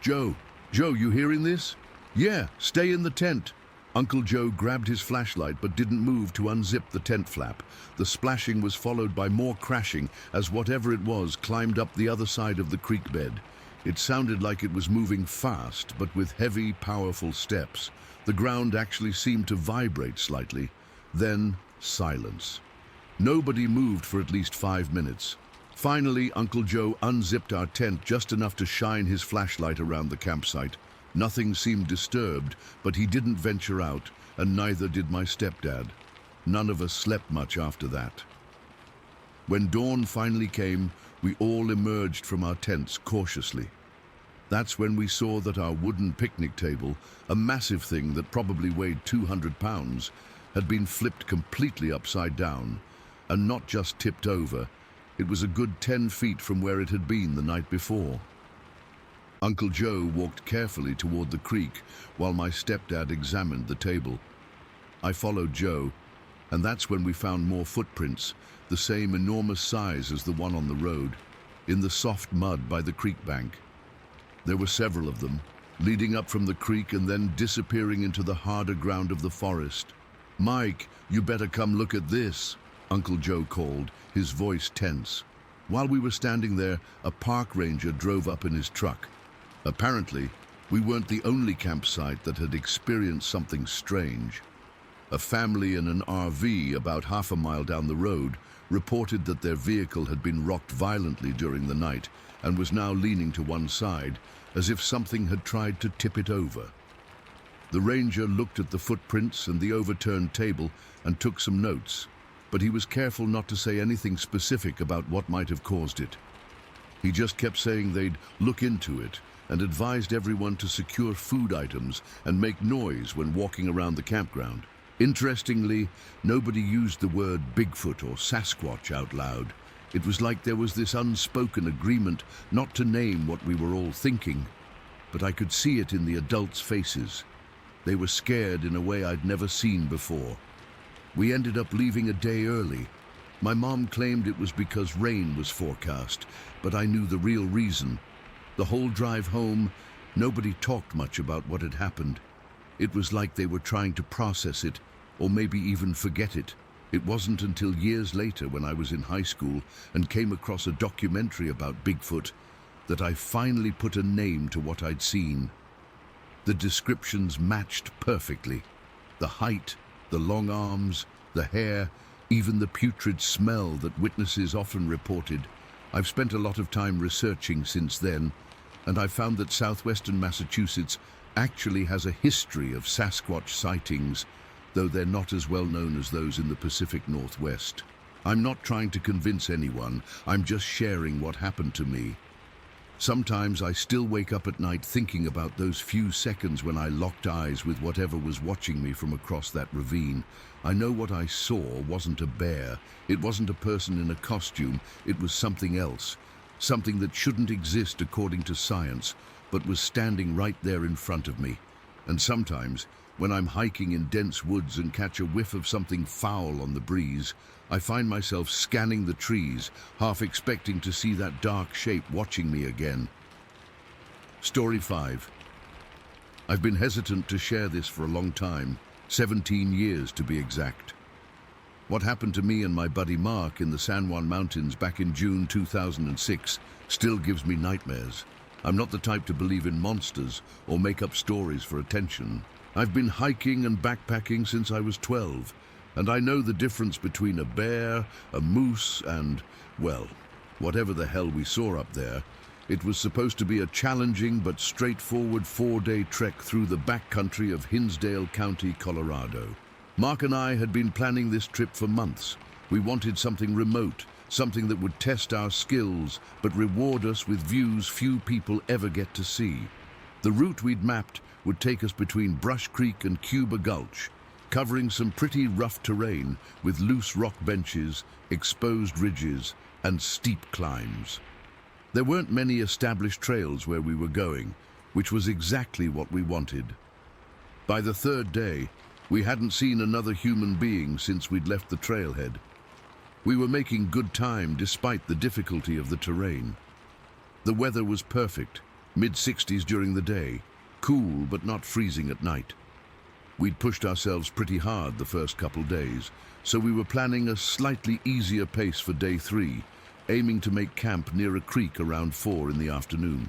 Joe, you hearing this?" "Yeah, stay in the tent." Uncle Joe grabbed his flashlight but didn't move to unzip the tent flap. The splashing was followed by more crashing as whatever it was climbed up the other side of the creek bed. It sounded like it was moving fast, but with heavy, powerful steps. The ground actually seemed to vibrate slightly. Then, silence. Nobody moved for at least 5 minutes. Finally, Uncle Joe unzipped our tent just enough to shine his flashlight around the campsite. Nothing seemed disturbed, but he didn't venture out, and neither did my stepdad. None of us slept much after that. When dawn finally came, we all emerged from our tents cautiously. That's when we saw that our wooden picnic table, a massive thing that probably weighed 200 pounds, had been flipped completely upside down, and not just tipped over. It was a good 10 feet from where it had been the night before. Uncle Joe walked carefully toward the creek while my stepdad examined the table. I followed Joe, and that's when we found more footprints, the same enormous size as the one on the road, in the soft mud by the creek bank. There were several of them, leading up from the creek and then disappearing into the harder ground of the forest. "Mike, you better come look at this," Uncle Joe called, his voice tense. While we were standing there, a park ranger drove up in his truck. Apparently, we weren't the only campsite that had experienced something strange. A family in an RV about half a mile down the road reported that their vehicle had been rocked violently during the night and was now leaning to one side, as if something had tried to tip it over. The ranger looked at the footprints and the overturned table and took some notes, but he was careful not to say anything specific about what might have caused it. He just kept saying they'd look into it and advised everyone to secure food items and make noise when walking around the campground. Interestingly, nobody used the word Bigfoot or Sasquatch out loud. It was like there was this unspoken agreement not to name what we were all thinking, but I could see it in the adults' faces. They were scared in a way I'd never seen before. We ended up leaving a day early. My mom claimed it was because rain was forecast, but I knew the real reason. The whole drive home, nobody talked much about what had happened. It was like they were trying to process it, or maybe even forget it. It wasn't until years later, when I was in high school and came across a documentary about Bigfoot, that I finally put a name to what I'd seen. The descriptions matched perfectly. The height, the long arms, the hair, even the putrid smell that witnesses often reported. I've spent a lot of time researching since then, and I found that southwestern Massachusetts actually has a history of Sasquatch sightings, though they're not as well known as those in the Pacific Northwest. I'm not trying to convince anyone, I'm just sharing what happened to me. Sometimes I still wake up at night thinking about those few seconds when I locked eyes with whatever was watching me from across that ravine. I know what I saw wasn't a bear, it wasn't a person in a costume, it was something else. Something that shouldn't exist according to science, but was standing right there in front of me. And sometimes, When I'm hiking in dense woods and catch a whiff of something foul on the breeze, I find myself scanning the trees, half expecting to see that dark shape watching me again. Story 5. I've been hesitant to share this for a long time, 17 years to be exact. What happened to me and my buddy Mark in the San Juan Mountains back in June 2006 still gives me nightmares. I'm not the type to believe in monsters or make up stories for attention. I've been hiking and backpacking since I was 12, and I know the difference between a bear, a moose, and, well, whatever the hell we saw up there. It was supposed to be a challenging but straightforward 4-day trek through the backcountry of Hinsdale County, Colorado. Mark and I had been planning this trip for months. We wanted something remote, something that would test our skills but reward us with views few people ever get to see. The route we'd mapped would take us between Brush Creek and Cuba Gulch, covering some pretty rough terrain with loose rock benches, exposed ridges, and steep climbs. There weren't many established trails where we were going, which was exactly what we wanted. By the 3rd day, we hadn't seen another human being since we'd left the trailhead. We were making good time despite the difficulty of the terrain. The weather was perfect, mid-60s during the day, cool but not freezing at night. We'd pushed ourselves pretty hard the first couple days, so we were planning a slightly easier pace for day 3, aiming to make camp near a creek around 4 in the afternoon.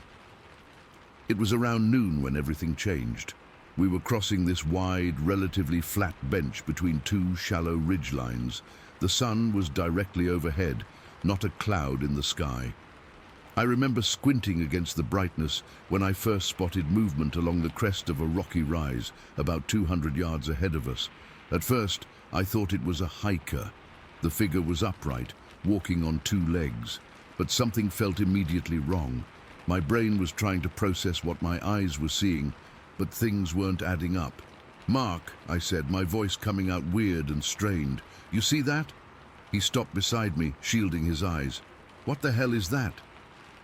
It was around noon when everything changed. We were crossing this wide, relatively flat bench between 2 shallow ridge lines. The sun was directly overhead, not a cloud in the sky. I remember squinting against the brightness when I first spotted movement along the crest of a rocky rise about 200 yards ahead of us. At first, I thought it was a hiker. The figure was upright, walking on 2 legs, but something felt immediately wrong. My brain was trying to process what my eyes were seeing, but things weren't adding up. "Mark," I said, my voice coming out weird and strained. "You see that?" He stopped beside me, shielding his eyes. "What the hell is that?"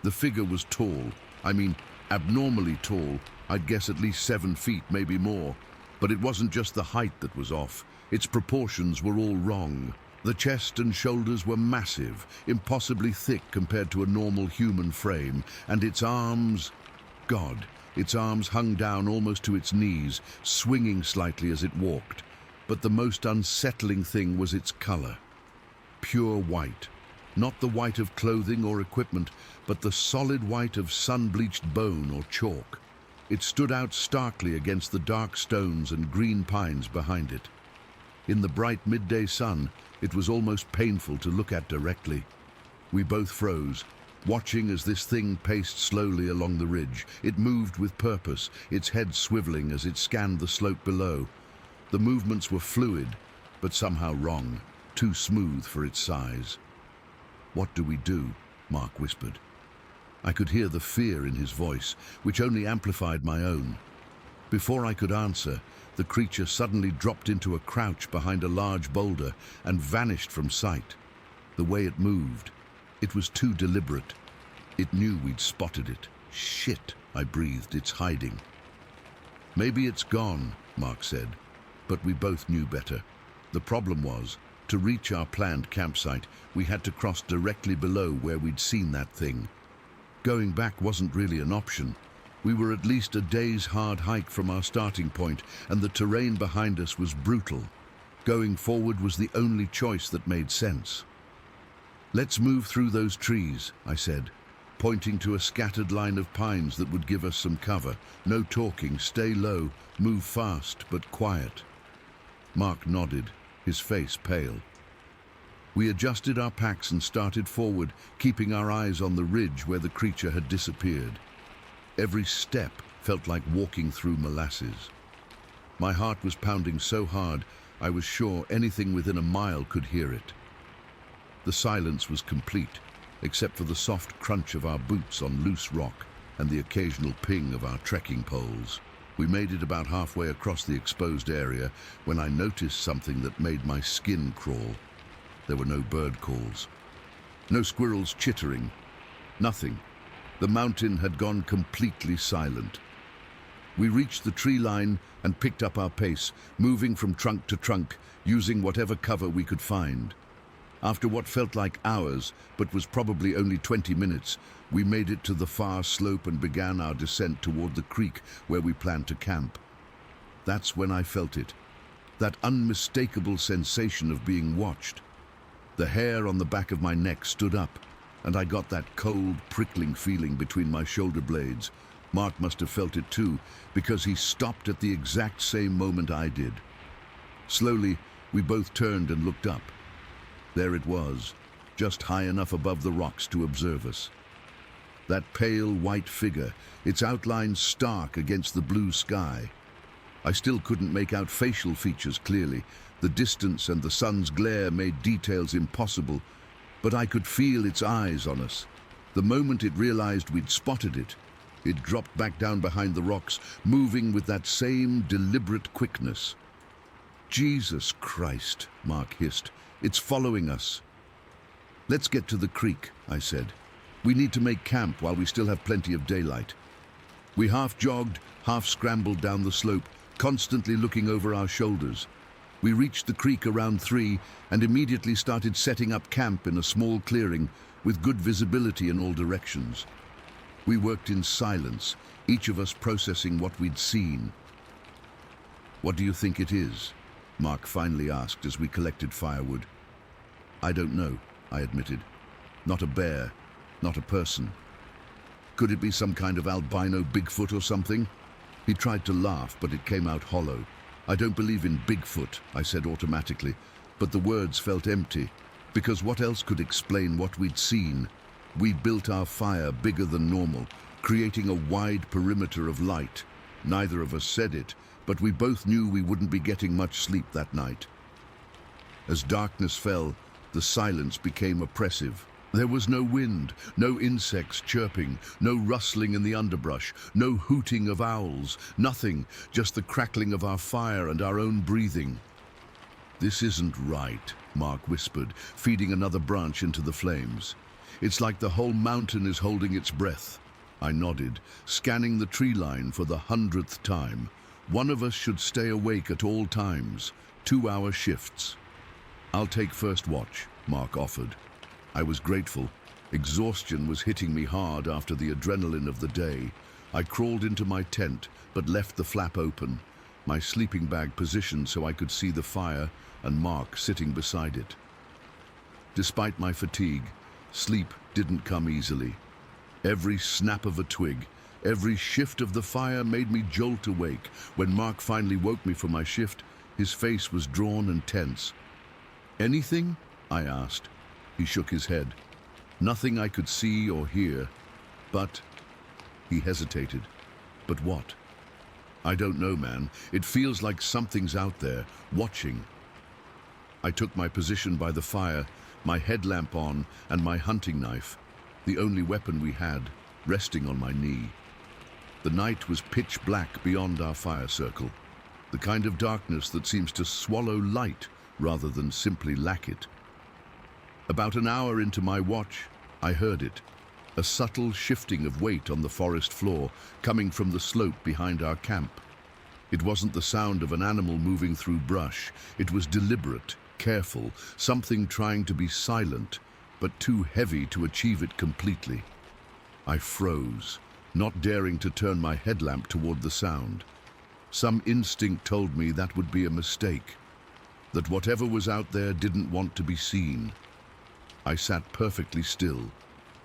The figure was tall. I mean, abnormally tall. I'd guess at least 7 feet, maybe more. But it wasn't just the height that was off. Its proportions were all wrong. The chest and shoulders were massive, impossibly thick compared to a normal human frame, and its arms... God, its arms hung down almost to its knees, swinging slightly as it walked. But the most unsettling thing was its color. Pure white. Not the white of clothing or equipment, but the solid white of sun-bleached bone or chalk. It stood out starkly against the dark stones and green pines behind it. In the bright midday sun, it was almost painful to look at directly. We both froze, watching as this thing paced slowly along the ridge. It moved with purpose, its head swiveling as it scanned the slope below. The movements were fluid, but somehow wrong, too smooth for its size. "What do we do?" Mark whispered. I could hear the fear in his voice, which only amplified my own. Before I could answer, the creature suddenly dropped into a crouch behind a large boulder and vanished from sight. The way it moved, it was too deliberate. It knew we'd spotted it. "Shit," I breathed, "it's hiding." "Maybe it's gone," Mark said, but we both knew better. The problem was, to reach our planned campsite, we had to cross directly below where we'd seen that thing. Going back wasn't really an option. We were at least a day's hard hike from our starting point, and the terrain behind us was brutal. Going forward was the only choice that made sense. "Let's move through those trees," I said, pointing to a scattered line of pines that would give us some cover. "No talking, stay low, move fast, but quiet." Mark nodded, his face pale. We adjusted our packs and started forward, keeping our eyes on the ridge where the creature had disappeared. Every step felt like walking through molasses. My heart was pounding so hard, I was sure anything within a mile could hear it. The silence was complete, except for the soft crunch of our boots on loose rock and the occasional ping of our trekking poles. We made it about halfway across the exposed area when I noticed something that made my skin crawl. There were no bird calls, no squirrels chittering, nothing. The mountain had gone completely silent. We reached the tree line and picked up our pace, moving from trunk to trunk, using whatever cover we could find. After what felt like hours, but was probably only 20 minutes, we made it to the far slope and began our descent toward the creek where we planned to camp. That's when I felt it, that unmistakable sensation of being watched. The hair on the back of my neck stood up, and I got that cold, prickling feeling between my shoulder blades. Mark must have felt it too, because he stopped at the exact same moment I did. Slowly, we both turned and looked up. There it was, just high enough above the rocks to observe us. That pale white figure, its outline stark against the blue sky. I still couldn't make out facial features clearly. The distance and the sun's glare made details impossible, but I could feel its eyes on us. The moment it realized we'd spotted it, it dropped back down behind the rocks, moving with that same deliberate quickness. "Jesus Christ," Mark hissed. "It's following us." "Let's get to the creek," I said. "We need to make camp while we still have plenty of daylight." We half jogged, half scrambled down the slope, constantly looking over our shoulders. We reached the creek around 3 and immediately started setting up camp in a small clearing with good visibility in all directions. We worked in silence, each of us processing what we'd seen. "What do you think it is?" Mark finally asked as we collected firewood. "I don't know," I admitted. "Not a bear, not a person. Could it be some kind of albino Bigfoot or something?" He tried to laugh, but it came out hollow. "I don't believe in Bigfoot," I said automatically, but the words felt empty, because what else could explain what we'd seen? We built our fire bigger than normal, creating a wide perimeter of light. Neither of us said it, but we both knew we wouldn't be getting much sleep that night. As darkness fell, the silence became oppressive. There was no wind, no insects chirping, no rustling in the underbrush, no hooting of owls, nothing, just the crackling of our fire and our own breathing. "This isn't right," Mark whispered, feeding another branch into the flames. "It's like the whole mountain is holding its breath." I nodded, scanning the tree line for the 100th time. One of us should stay awake at all times, 2-hour shifts. "I'll take first watch," Mark offered. I was grateful. Exhaustion was hitting me hard after the adrenaline of the day. I crawled into my tent, but left the flap open, my sleeping bag positioned so I could see the fire and Mark sitting beside it. Despite my fatigue, sleep didn't come easily. Every snap of a twig, every shift of the fire made me jolt awake. When Mark finally woke me from my shift, his face was drawn and tense. "Anything?" I asked. He shook his head. "Nothing I could see or hear, but..." He hesitated. "But what?" "I don't know, man. It feels like something's out there, watching." I took my position by the fire, my headlamp on and my hunting knife, the only weapon we had, resting on my knee. The night was pitch black beyond our fire circle, the kind of darkness that seems to swallow light rather than simply lack it. About an hour into my watch, I heard it, a subtle shifting of weight on the forest floor coming from the slope behind our camp. It wasn't the sound of an animal moving through brush. It was deliberate, careful, something trying to be silent, but too heavy to achieve it completely. I froze, not daring to turn my headlamp toward the sound. Some instinct told me that would be a mistake, that whatever was out there didn't want to be seen. I sat perfectly still,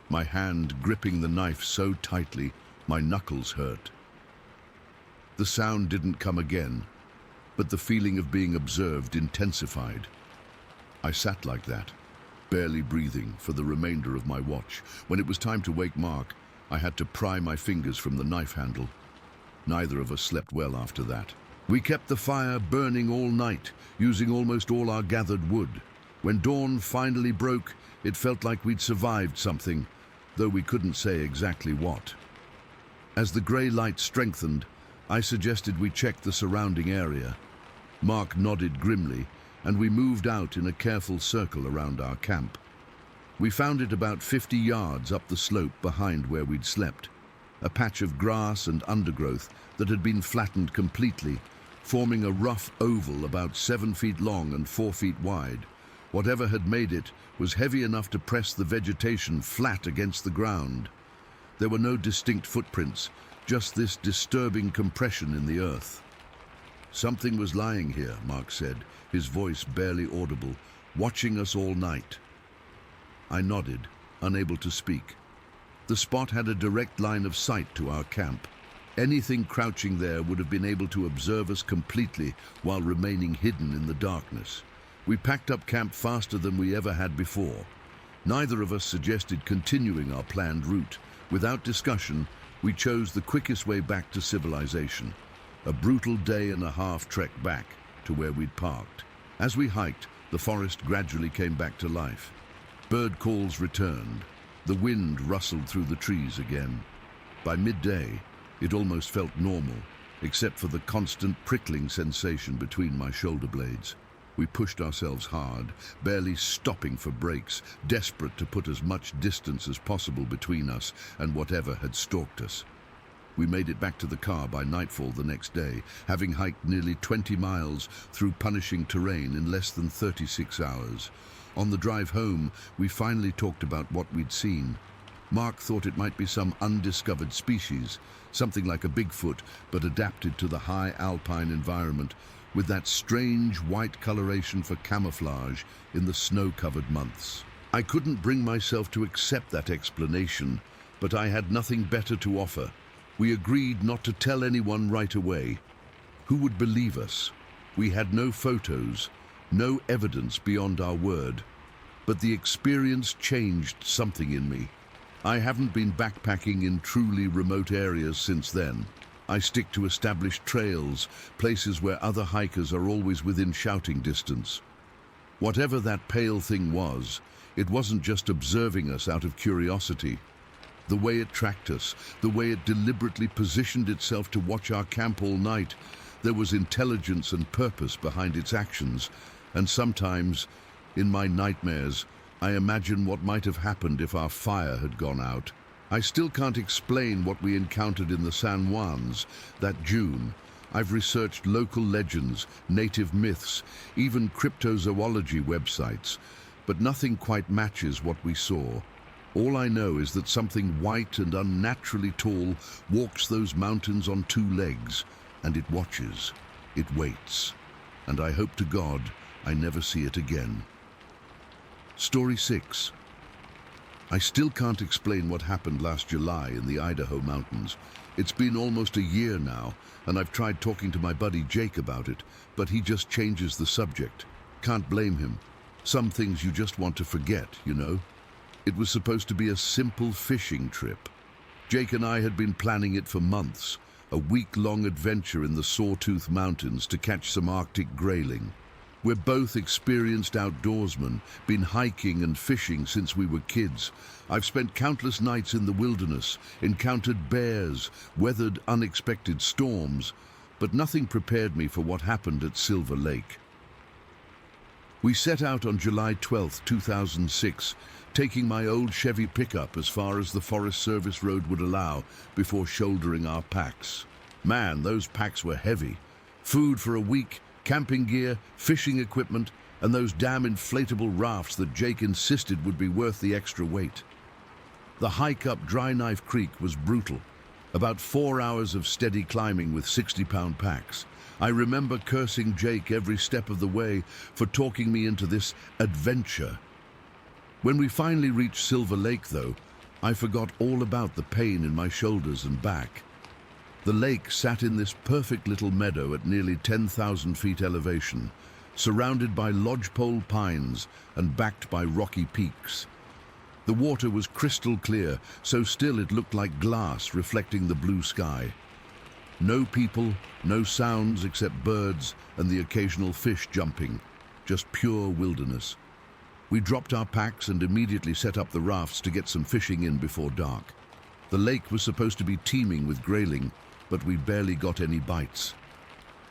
my hand gripping the knife so tightly my knuckles hurt. The sound didn't come again, but the feeling of being observed intensified. I sat like that, barely breathing, for the remainder of my watch. When it was time to wake Mark, I had to pry my fingers from the knife handle. Neither of us slept well after that. We kept the fire burning all night, using almost all our gathered wood. When dawn finally broke, it felt like we'd survived something, though we couldn't say exactly what. As the grey light strengthened, I suggested we check the surrounding area. Mark nodded grimly, and we moved out in a careful circle around our camp. We found it about 50 yards up the slope behind where we'd slept. a patch of grass and undergrowth that had been flattened completely, forming a rough oval about 7 feet long and 4 feet wide. Whatever had made it was heavy enough to press the vegetation flat against the ground. There were no distinct footprints, just this disturbing compression in the earth. "Something was lying here," Mark said, his voice barely audible, "watching us all night." I nodded, unable to speak. The spot had a direct line of sight to our camp. Anything crouching there would have been able to observe us completely while remaining hidden in the darkness. We packed up camp faster than we ever had before. Neither of us suggested continuing our planned route. Without discussion, we chose the quickest way back to civilization, a brutal day-and-a-half trek back to where we'd parked. As we hiked, the forest gradually came back to life. Bird calls returned. The wind rustled through the trees again. By midday, it almost felt normal, except for the constant prickling sensation between my shoulder blades. We pushed ourselves hard, barely stopping for breaks, desperate to put as much distance as possible between us and whatever had stalked us. We made it back to the car by nightfall the next day, having hiked nearly 20 miles through punishing terrain in less than 36 hours. On the drive home, we finally talked about what we'd seen. Mark thought it might be some undiscovered species, something like a Bigfoot, but adapted to the high alpine environment, with that strange white coloration for camouflage in the snow-covered months. I couldn't bring myself to accept that explanation, but I had nothing better to offer. We agreed not to tell anyone right away. Who would believe us? We had no photos, no evidence beyond our word. But the experience changed something in me. I haven't been backpacking in truly remote areas since then. I stick to established trails, places where other hikers are always within shouting distance. Whatever that pale thing was, it wasn't just observing us out of curiosity. The way it tracked us, the way it deliberately positioned itself to watch our camp all night, there was intelligence and purpose behind its actions. And sometimes, in my nightmares, I imagine what might have happened if our fire had gone out. I still can't explain what we encountered in the San Juans that June. I've researched local legends, native myths, even cryptozoology websites, but nothing quite matches what we saw. All I know is that something white and unnaturally tall walks those mountains on 2 legs, and it watches, it waits, and I hope to God I never see it again. Story 6. I still can't explain what happened last July in the Idaho mountains. It's been almost a year now, and I've tried talking to my buddy Jake about it, but he just changes the subject. Can't blame him. Some things you just want to forget, you know? It was supposed to be a simple fishing trip. Jake and I had been planning it for months, a week-long adventure in the Sawtooth Mountains to catch some Arctic grayling. We're both experienced outdoorsmen, been hiking and fishing since we were kids. I've spent countless nights in the wilderness, encountered bears, weathered unexpected storms, but nothing prepared me for what happened at Silver Lake. We set out on July 12, 2006, taking my old Chevy pickup as far as the Forest Service road would allow before shouldering our packs. Man, those packs were heavy. Food for a week, camping gear, fishing equipment, and those damn inflatable rafts that Jake insisted would be worth the extra weight. The hike up Dry Knife Creek was brutal. About 4 hours of steady climbing with 60-pound packs. I remember cursing Jake every step of the way for talking me into this adventure. When we finally reached Silver Lake, though, I forgot all about the pain in my shoulders and back. The lake sat in this perfect little meadow at nearly 10,000 feet elevation, surrounded by lodgepole pines and backed by rocky peaks. The water was crystal clear, so still it looked like glass reflecting the blue sky. No people, no sounds except birds and the occasional fish jumping, just pure wilderness. We dropped our packs and immediately set up the rafts to get some fishing in before dark. The lake was supposed to be teeming with grayling, but we barely got any bites.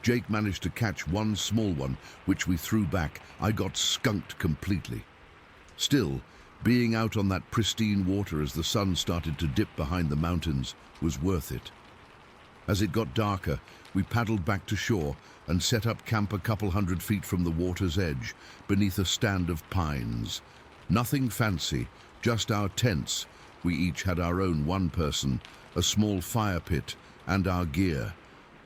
Jake managed to catch one small one, which we threw back. I got skunked completely. Still, Being out on that pristine water as the sun started to dip behind the mountains was worth it. As it got darker, we paddled back to shore and set up camp a couple 100 feet from the water's edge, beneath a stand of pines. Nothing fancy, just our tents. We each had our own one-person, a small fire pit, and our gear.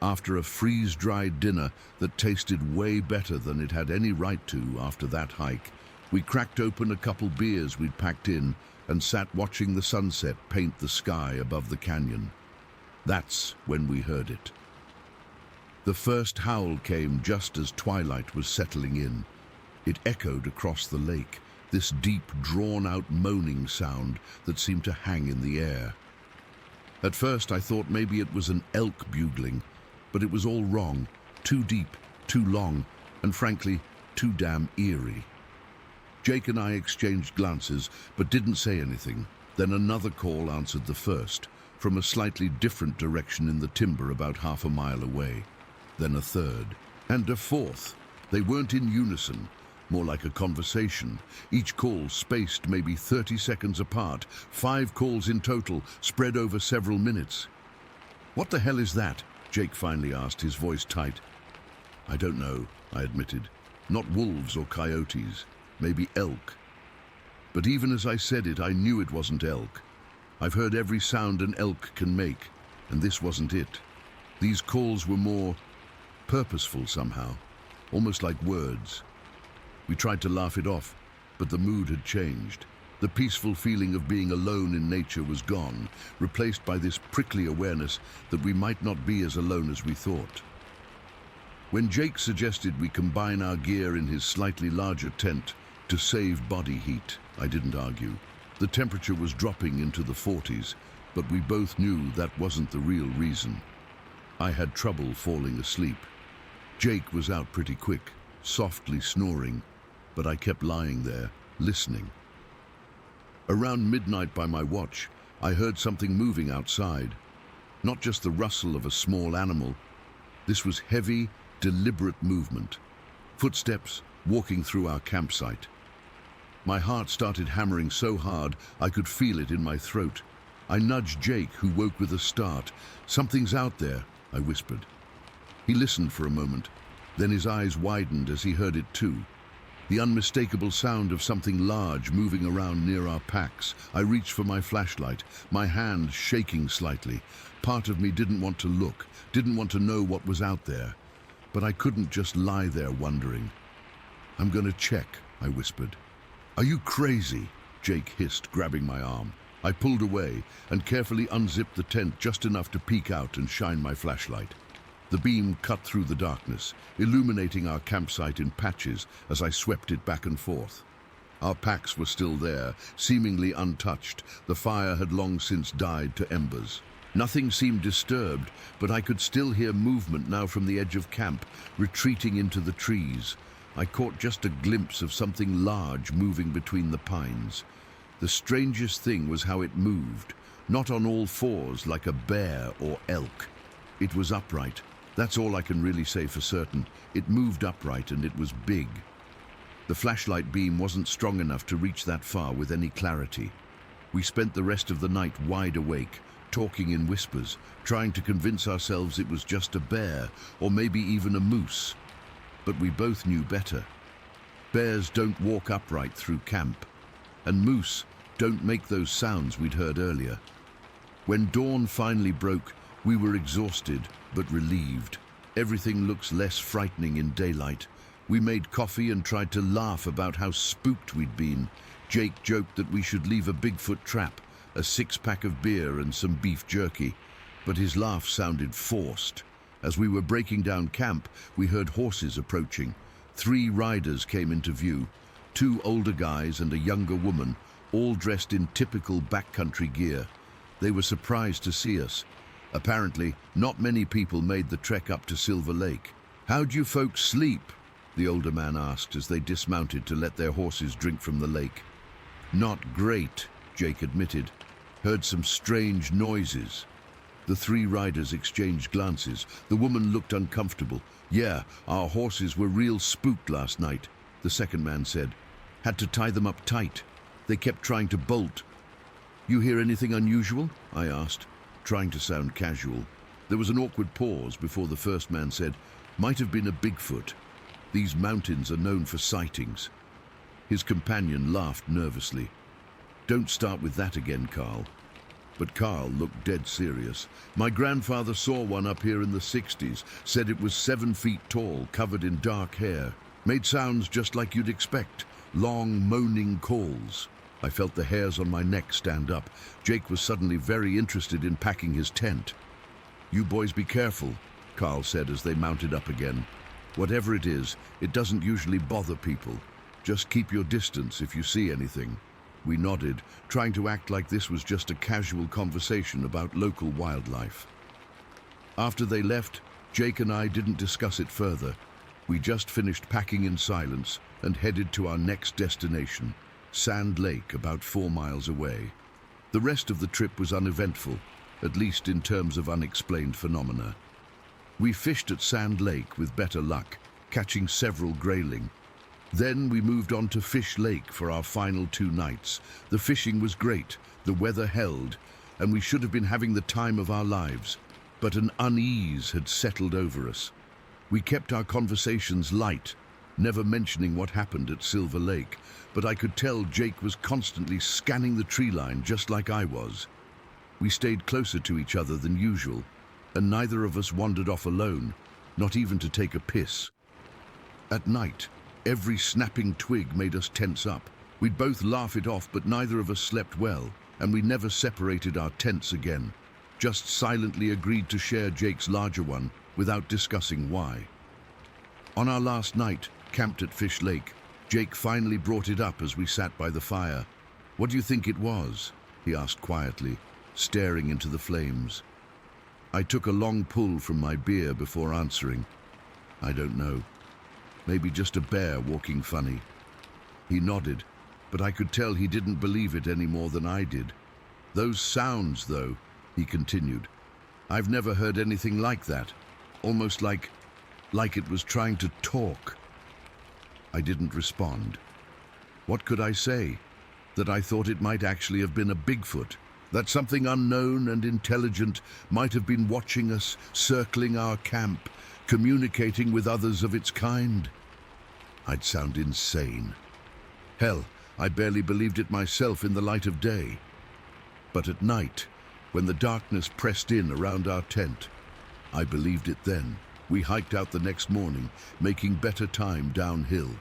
After a freeze-dried dinner that tasted way better than it had any right to after that hike, we cracked open a couple beers we'd packed in and sat watching the sunset paint the sky above the canyon. That's when we heard it. The first howl came just as twilight was settling in. It echoed across the lake, this deep, drawn-out moaning sound that seemed to hang in the air. At first I thought maybe it was an elk bugling, but it was all wrong, too deep, too long, and frankly, too damn eerie. Jake and I exchanged glances, but didn't say anything. Then another call answered the first, from a slightly different direction in the timber about half a mile away. Then a third, and a fourth. They weren't in unison, more like a conversation. Each call spaced maybe 30 seconds apart, 5 calls in total, spread over several minutes. "What the hell is that?" Jake finally asked, his voice tight. "I don't know," I admitted. "Not wolves or coyotes, maybe elk." But even as I said it, I knew it wasn't elk. I've heard every sound an elk can make, and this wasn't it. These calls were more purposeful somehow, almost like words. We tried to laugh it off, but the mood had changed. The peaceful feeling of being alone in nature was gone, replaced by this prickly awareness that we might not be as alone as we thought. When Jake suggested we combine our gear in his slightly larger tent to save body heat, I didn't argue. The temperature was dropping into the 40s, but we both knew that wasn't the real reason. I had trouble falling asleep. Jake was out pretty quick, softly snoring, but I kept lying there, listening. Around midnight by my watch, I heard something moving outside. Not just the rustle of a small animal. This was heavy, deliberate movement. Footsteps walking through our campsite. My heart started hammering so hard I could feel it in my throat. I nudged Jake, who woke with a start. "Something's out there," I whispered. He listened for a moment, then his eyes widened as he heard it too. The unmistakable sound of something large moving around near our packs. I reached for my flashlight, my hand shaking slightly. Part of me didn't want to look, didn't want to know what was out there. But I couldn't just lie there wondering. "I'm gonna check," I whispered. "Are you crazy?" Jake hissed, grabbing my arm. I pulled away and carefully unzipped the tent just enough to peek out and shine my flashlight. The beam cut through the darkness, illuminating our campsite in patches as I swept it back and forth. Our packs were still there, seemingly untouched. The fire had long since died to embers. Nothing seemed disturbed, but I could still hear movement now from the edge of camp, retreating into the trees. I caught just a glimpse of something large moving between the pines. The strangest thing was how it moved, not on all fours like a bear or elk. It was upright. That's all I can really say for certain. It moved upright and it was big. The flashlight beam wasn't strong enough to reach that far with any clarity. We spent the rest of the night wide awake, talking in whispers, trying to convince ourselves it was just a bear, or maybe even a moose. But we both knew better. Bears don't walk upright through camp, and moose don't make those sounds we'd heard earlier. When dawn finally broke, we were exhausted, but relieved. Everything looks less frightening in daylight. We made coffee and tried to laugh about how spooked we'd been. Jake joked that we should leave a Bigfoot trap, a 6-pack of beer and some beef jerky, but his laugh sounded forced. As we were breaking down camp, we heard horses approaching. 3 riders came into view, 2 older guys and a younger woman, all dressed in typical backcountry gear. They were surprised to see us. Apparently, not many people made the trek up to Silver Lake. "How'd you folks sleep?" the older man asked as they dismounted to let their horses drink from the lake. "Not great," Jake admitted. "Heard some strange noises." The 3 riders exchanged glances. The woman looked uncomfortable. "Yeah, our horses were real spooked last night," the second man said. "Had to tie them up tight. They kept trying to bolt. "You hear anything unusual?" I asked, trying to sound casual. There was an awkward pause before the first man said, "Might have been a Bigfoot. These mountains are known for sightings." His companion laughed nervously. "Don't start with that again, Carl." But Carl looked dead serious. "My grandfather saw one up here in the 60s, said it was 7 feet tall, covered in dark hair. Made sounds just like you'd expect, long moaning calls." I felt the hairs on my neck stand up. Jake was suddenly very interested in packing his tent. "You boys be careful," Carl said as they mounted up again. "Whatever it is, it doesn't usually bother people. Just keep your distance if you see anything." We nodded, trying to act like this was just a casual conversation about local wildlife. After they left, Jake and I didn't discuss it further. We just finished packing in silence and headed to our next destination, Sand Lake, about 4 miles away. The rest of the trip was uneventful, at least in terms of unexplained phenomena. We fished at Sand Lake with better luck, catching several grayling. Then we moved on to Fish Lake for our final 2 nights. The fishing was great, the weather held, and we should have been having the time of our lives. But an unease had settled over us. We kept our conversations light, never mentioning what happened at Silver Lake, but I could tell Jake was constantly scanning the tree line just like I was. We stayed closer to each other than usual, and neither of us wandered off alone, not even to take a piss. At night, every snapping twig made us tense up. We'd both laugh it off, but neither of us slept well, and we never separated our tents again, just silently agreed to share Jake's larger one without discussing why. On our last night, camped at Fish Lake, Jake finally brought it up as we sat by the fire. "What do you think it was?" he asked quietly, staring into the flames. I took a long pull from my beer before answering. "I don't know. Maybe just a bear walking funny." He nodded, but I could tell he didn't believe it any more than I did. "Those sounds, though," he continued. "I've never heard anything like that. Almost like it was trying to talk." I didn't respond. What could I say? That I thought it might actually have been a Bigfoot? That something unknown and intelligent might have been watching us, circling our camp, communicating with others of its kind? I'd sound insane. Hell, I barely believed it myself in the light of day. But at night, when the darkness pressed in around our tent, I believed it then. We hiked out the next morning, making better time downhill.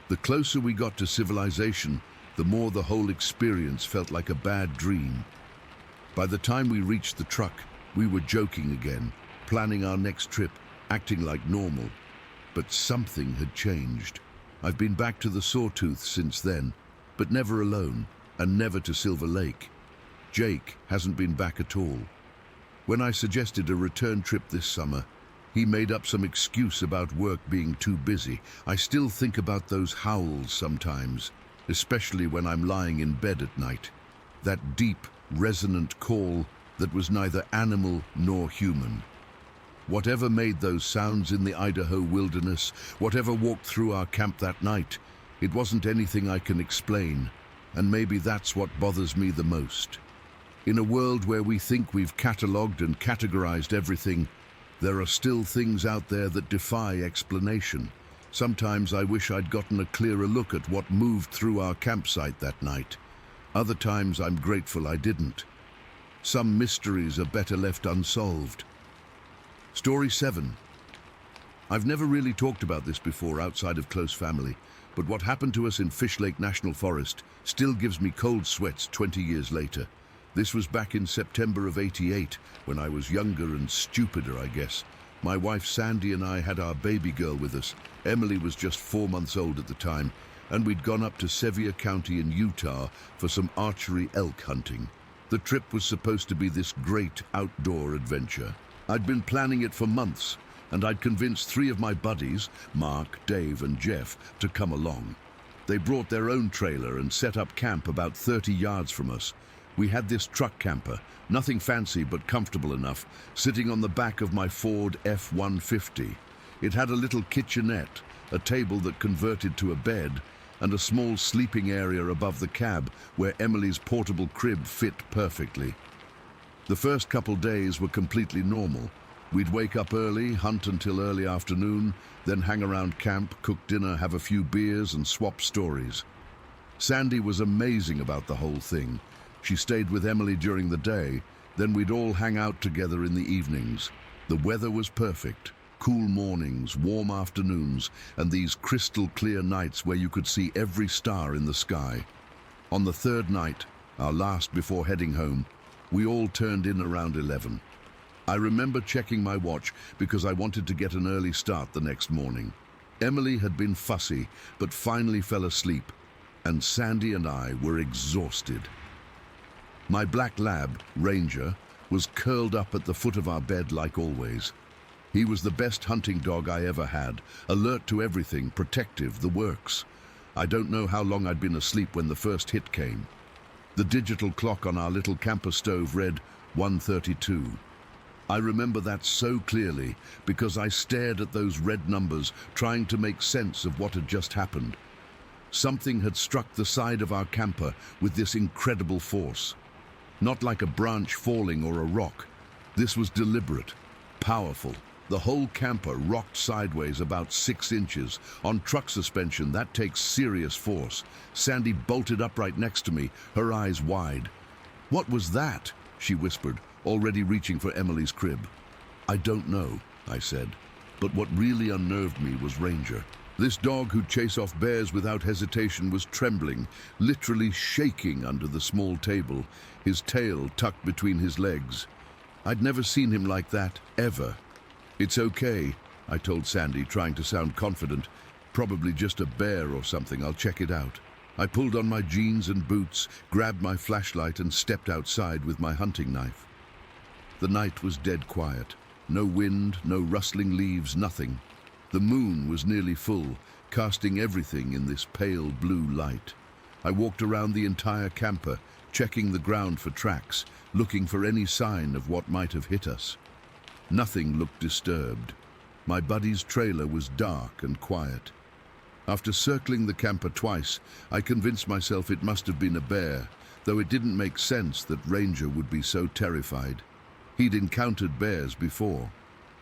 The closer we got to civilization, the more the whole experience felt like a bad dream. By the time we reached the truck, we were joking again, planning our next trip, acting like normal. But something had changed. I've been back to the Sawtooth since then, but never alone, and never to Silver Lake. Jake hasn't been back at all. When I suggested a return trip this summer, he made up some excuse about work being too busy. I still think about those howls sometimes, especially when I'm lying in bed at night. That deep, resonant call that was neither animal nor human. Whatever made those sounds in the Idaho wilderness, whatever walked through our camp that night, it wasn't anything I can explain, and maybe that's what bothers me the most. In a world where we think we've catalogued and categorized everything, there are still things out there that defy explanation. Sometimes I wish I'd gotten a clearer look at what moved through our campsite that night. Other times I'm grateful I didn't. Some mysteries are better left unsolved. Story 7. I've never really talked about this before outside of close family, but what happened to us in Fish Lake National Forest still gives me cold sweats 20 years later. This was back in September of '88, when I was younger and stupider, I guess. My wife Sandy and I had our baby girl with us. Emily was just 4 months old at the time, and we'd gone up to Sevier County in Utah for some archery elk hunting. The trip was supposed to be this great outdoor adventure. I'd been planning it for months, and I'd convinced 3 of my buddies, Mark, Dave, and Jeff, to come along. They brought their own trailer and set up camp about 30 yards from us. We had this truck camper, nothing fancy but comfortable enough, sitting on the back of my Ford F-150. It had a little kitchenette, a table that converted to a bed, and a small sleeping area above the cab where Emily's portable crib fit perfectly. The first couple days were completely normal. We'd wake up early, hunt until early afternoon, then hang around camp, cook dinner, have a few beers, and swap stories. Sandy was amazing about the whole thing. She stayed with Emily during the day, then we'd all hang out together in the evenings. The weather was perfect. Cool mornings, warm afternoons, and these crystal clear nights where you could see every star in the sky. On the third night, our last before heading home, we all turned in around 11. I remember checking my watch because I wanted to get an early start the next morning. Emily had been fussy, but finally fell asleep, and Sandy and I were exhausted. My black lab, Ranger, was curled up at the foot of our bed like always. He was the best hunting dog I ever had, alert to everything, protective, the works. I don't know how long I'd been asleep when the first hit came. The digital clock on our little camper stove read 1:32. I remember that so clearly because I stared at those red numbers, trying to make sense of what had just happened. Something had struck the side of our camper with this incredible force. Not like a branch falling or a rock. This was deliberate, powerful. The whole camper rocked sideways about 6 inches. On truck suspension, that takes serious force. Sandy bolted upright next to me, her eyes wide. "What was that?" she whispered, already reaching for Emily's crib. "I don't know," I said. But what really unnerved me was Ranger. This dog who'd chase off bears without hesitation was trembling, literally shaking under the small table, his tail tucked between his legs. I'd never seen him like that, ever. "It's okay," I told Sandy, trying to sound confident. "Probably just a bear or something. I'll check it out." I pulled on my jeans and boots, grabbed my flashlight and stepped outside with my hunting knife. The night was dead quiet. No wind, no rustling leaves, nothing. The moon was nearly full, casting everything in this pale blue light. I walked around the entire camper, checking the ground for tracks, looking for any sign of what might have hit us. Nothing looked disturbed. My buddy's trailer was dark and quiet. After circling the camper twice, I convinced myself it must have been a bear, though it didn't make sense that Ranger would be so terrified. He'd encountered bears before.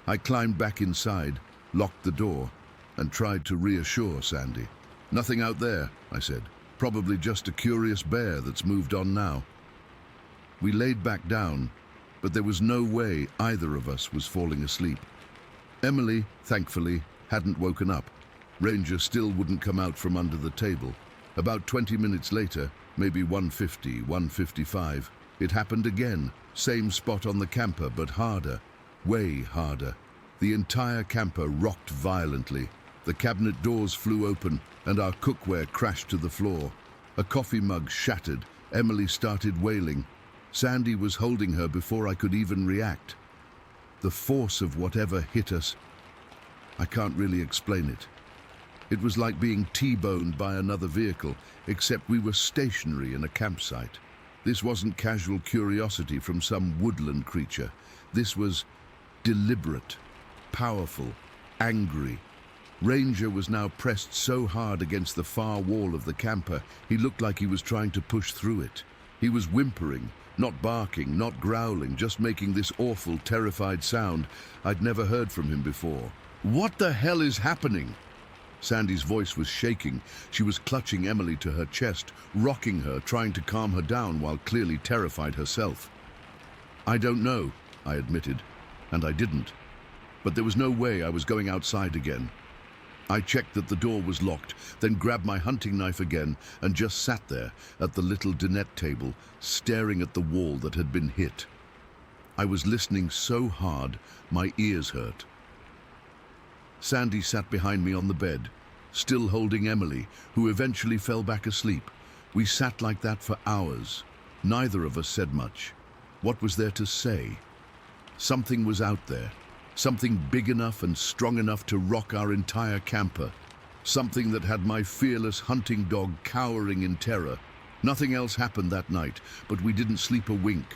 I climbed back inside, locked the door, and tried to reassure Sandy. "Nothing out there," I said. "Probably just a curious bear that's moved on now." We laid back down, but there was no way either of us was falling asleep. Emily, thankfully, hadn't woken up. Ranger still wouldn't come out from under the table. About 20 minutes later, maybe 1:50, 1:55, it happened again. Same spot on the camper, but harder, way harder. The entire camper rocked violently. The cabinet doors flew open, and our cookware crashed to the floor. A coffee mug shattered. Emily started wailing. Sandy was holding her before I could even react. The force of whatever hit us, I can't really explain it. It was like being T-boned by another vehicle, except we were stationary in a campsite. This wasn't casual curiosity from some woodland creature. This was deliberate, powerful, angry. Ranger was now pressed so hard against the far wall of the camper, he looked like he was trying to push through it. He was whimpering, not barking, not growling, just making this awful, terrified sound I'd never heard from him before. "What the hell is happening?" Sandy's voice was shaking. She was clutching Emily to her chest, rocking her, trying to calm her down while clearly terrified herself. "I don't know," I admitted, and I didn't. But there was no way I was going outside again. I checked that the door was locked, then grabbed my hunting knife again and just sat there at the little dinette table, staring at the wall that had been hit. I was listening so hard, my ears hurt. Sandy sat behind me on the bed, still holding Emily, who eventually fell back asleep. We sat like that for hours. Neither of us said much. What was there to say? Something was out there. Something big enough and strong enough to rock our entire camper. Something that had my fearless hunting dog cowering in terror. Nothing else happened that night, but we didn't sleep a wink.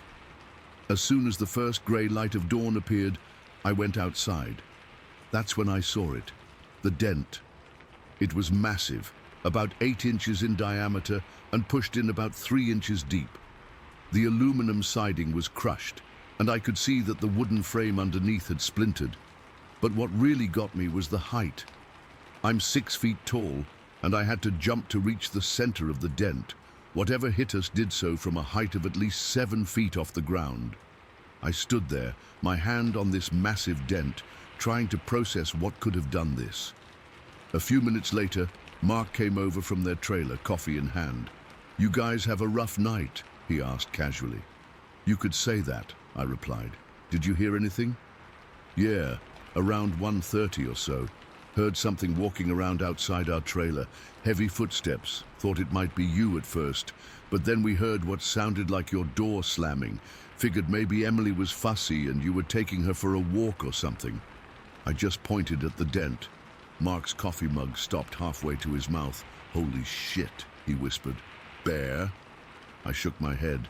As soon as the first grey light of dawn appeared, I went outside. That's when I saw it. The dent. It was massive, about 8 inches in diameter and pushed in about 3 inches deep. The aluminum siding was crushed, and I could see that the wooden frame underneath had splintered. But what really got me was the height. I'm 6 feet tall, and I had to jump to reach the center of the dent. Whatever hit us did so from a height of at least 7 feet off the ground. I stood there, my hand on this massive dent, trying to process what could have done this. A few minutes later, Mark came over from their trailer, coffee in hand. "You guys have a rough night?" he asked casually. "You could say that," I replied. "Did you hear anything?" "Yeah, around 1:30 or so. Heard something walking around outside our trailer. Heavy footsteps. Thought it might be you at first, but then we heard what sounded like your door slamming. Figured maybe Emily was fussy and you were taking her for a walk or something." I just pointed at the dent. Mark's coffee mug stopped halfway to his mouth. "Holy shit," he whispered. "Bear?" I shook my head.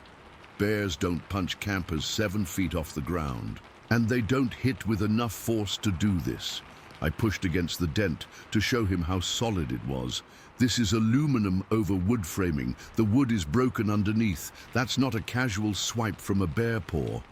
Bears don't punch campers 7 feet off the ground, and they don't hit with enough force to do this. I pushed against the dent to show him how solid it was. "This is aluminum over wood framing. The wood is broken underneath. That's not a casual swipe from a bear paw."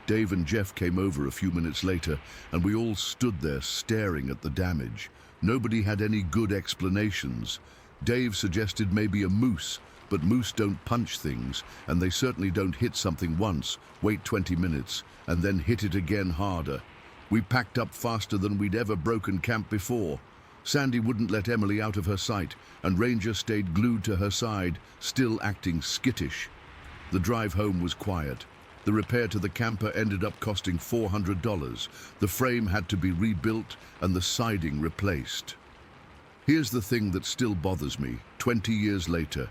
Dave and Jeff came over a few minutes later, and we all stood there staring at the damage. Nobody had any good explanations. Dave suggested maybe a moose, but moose don't punch things, and they certainly don't hit something once, wait 20 minutes, and then hit it again harder. We packed up faster than we'd ever broken camp before. Sandy wouldn't let Emily out of her sight, and Ranger stayed glued to her side, still acting skittish. The drive home was quiet. The repair to the camper ended up costing $400. The frame had to be rebuilt and the siding replaced. Here's the thing that still bothers me, 20 years later.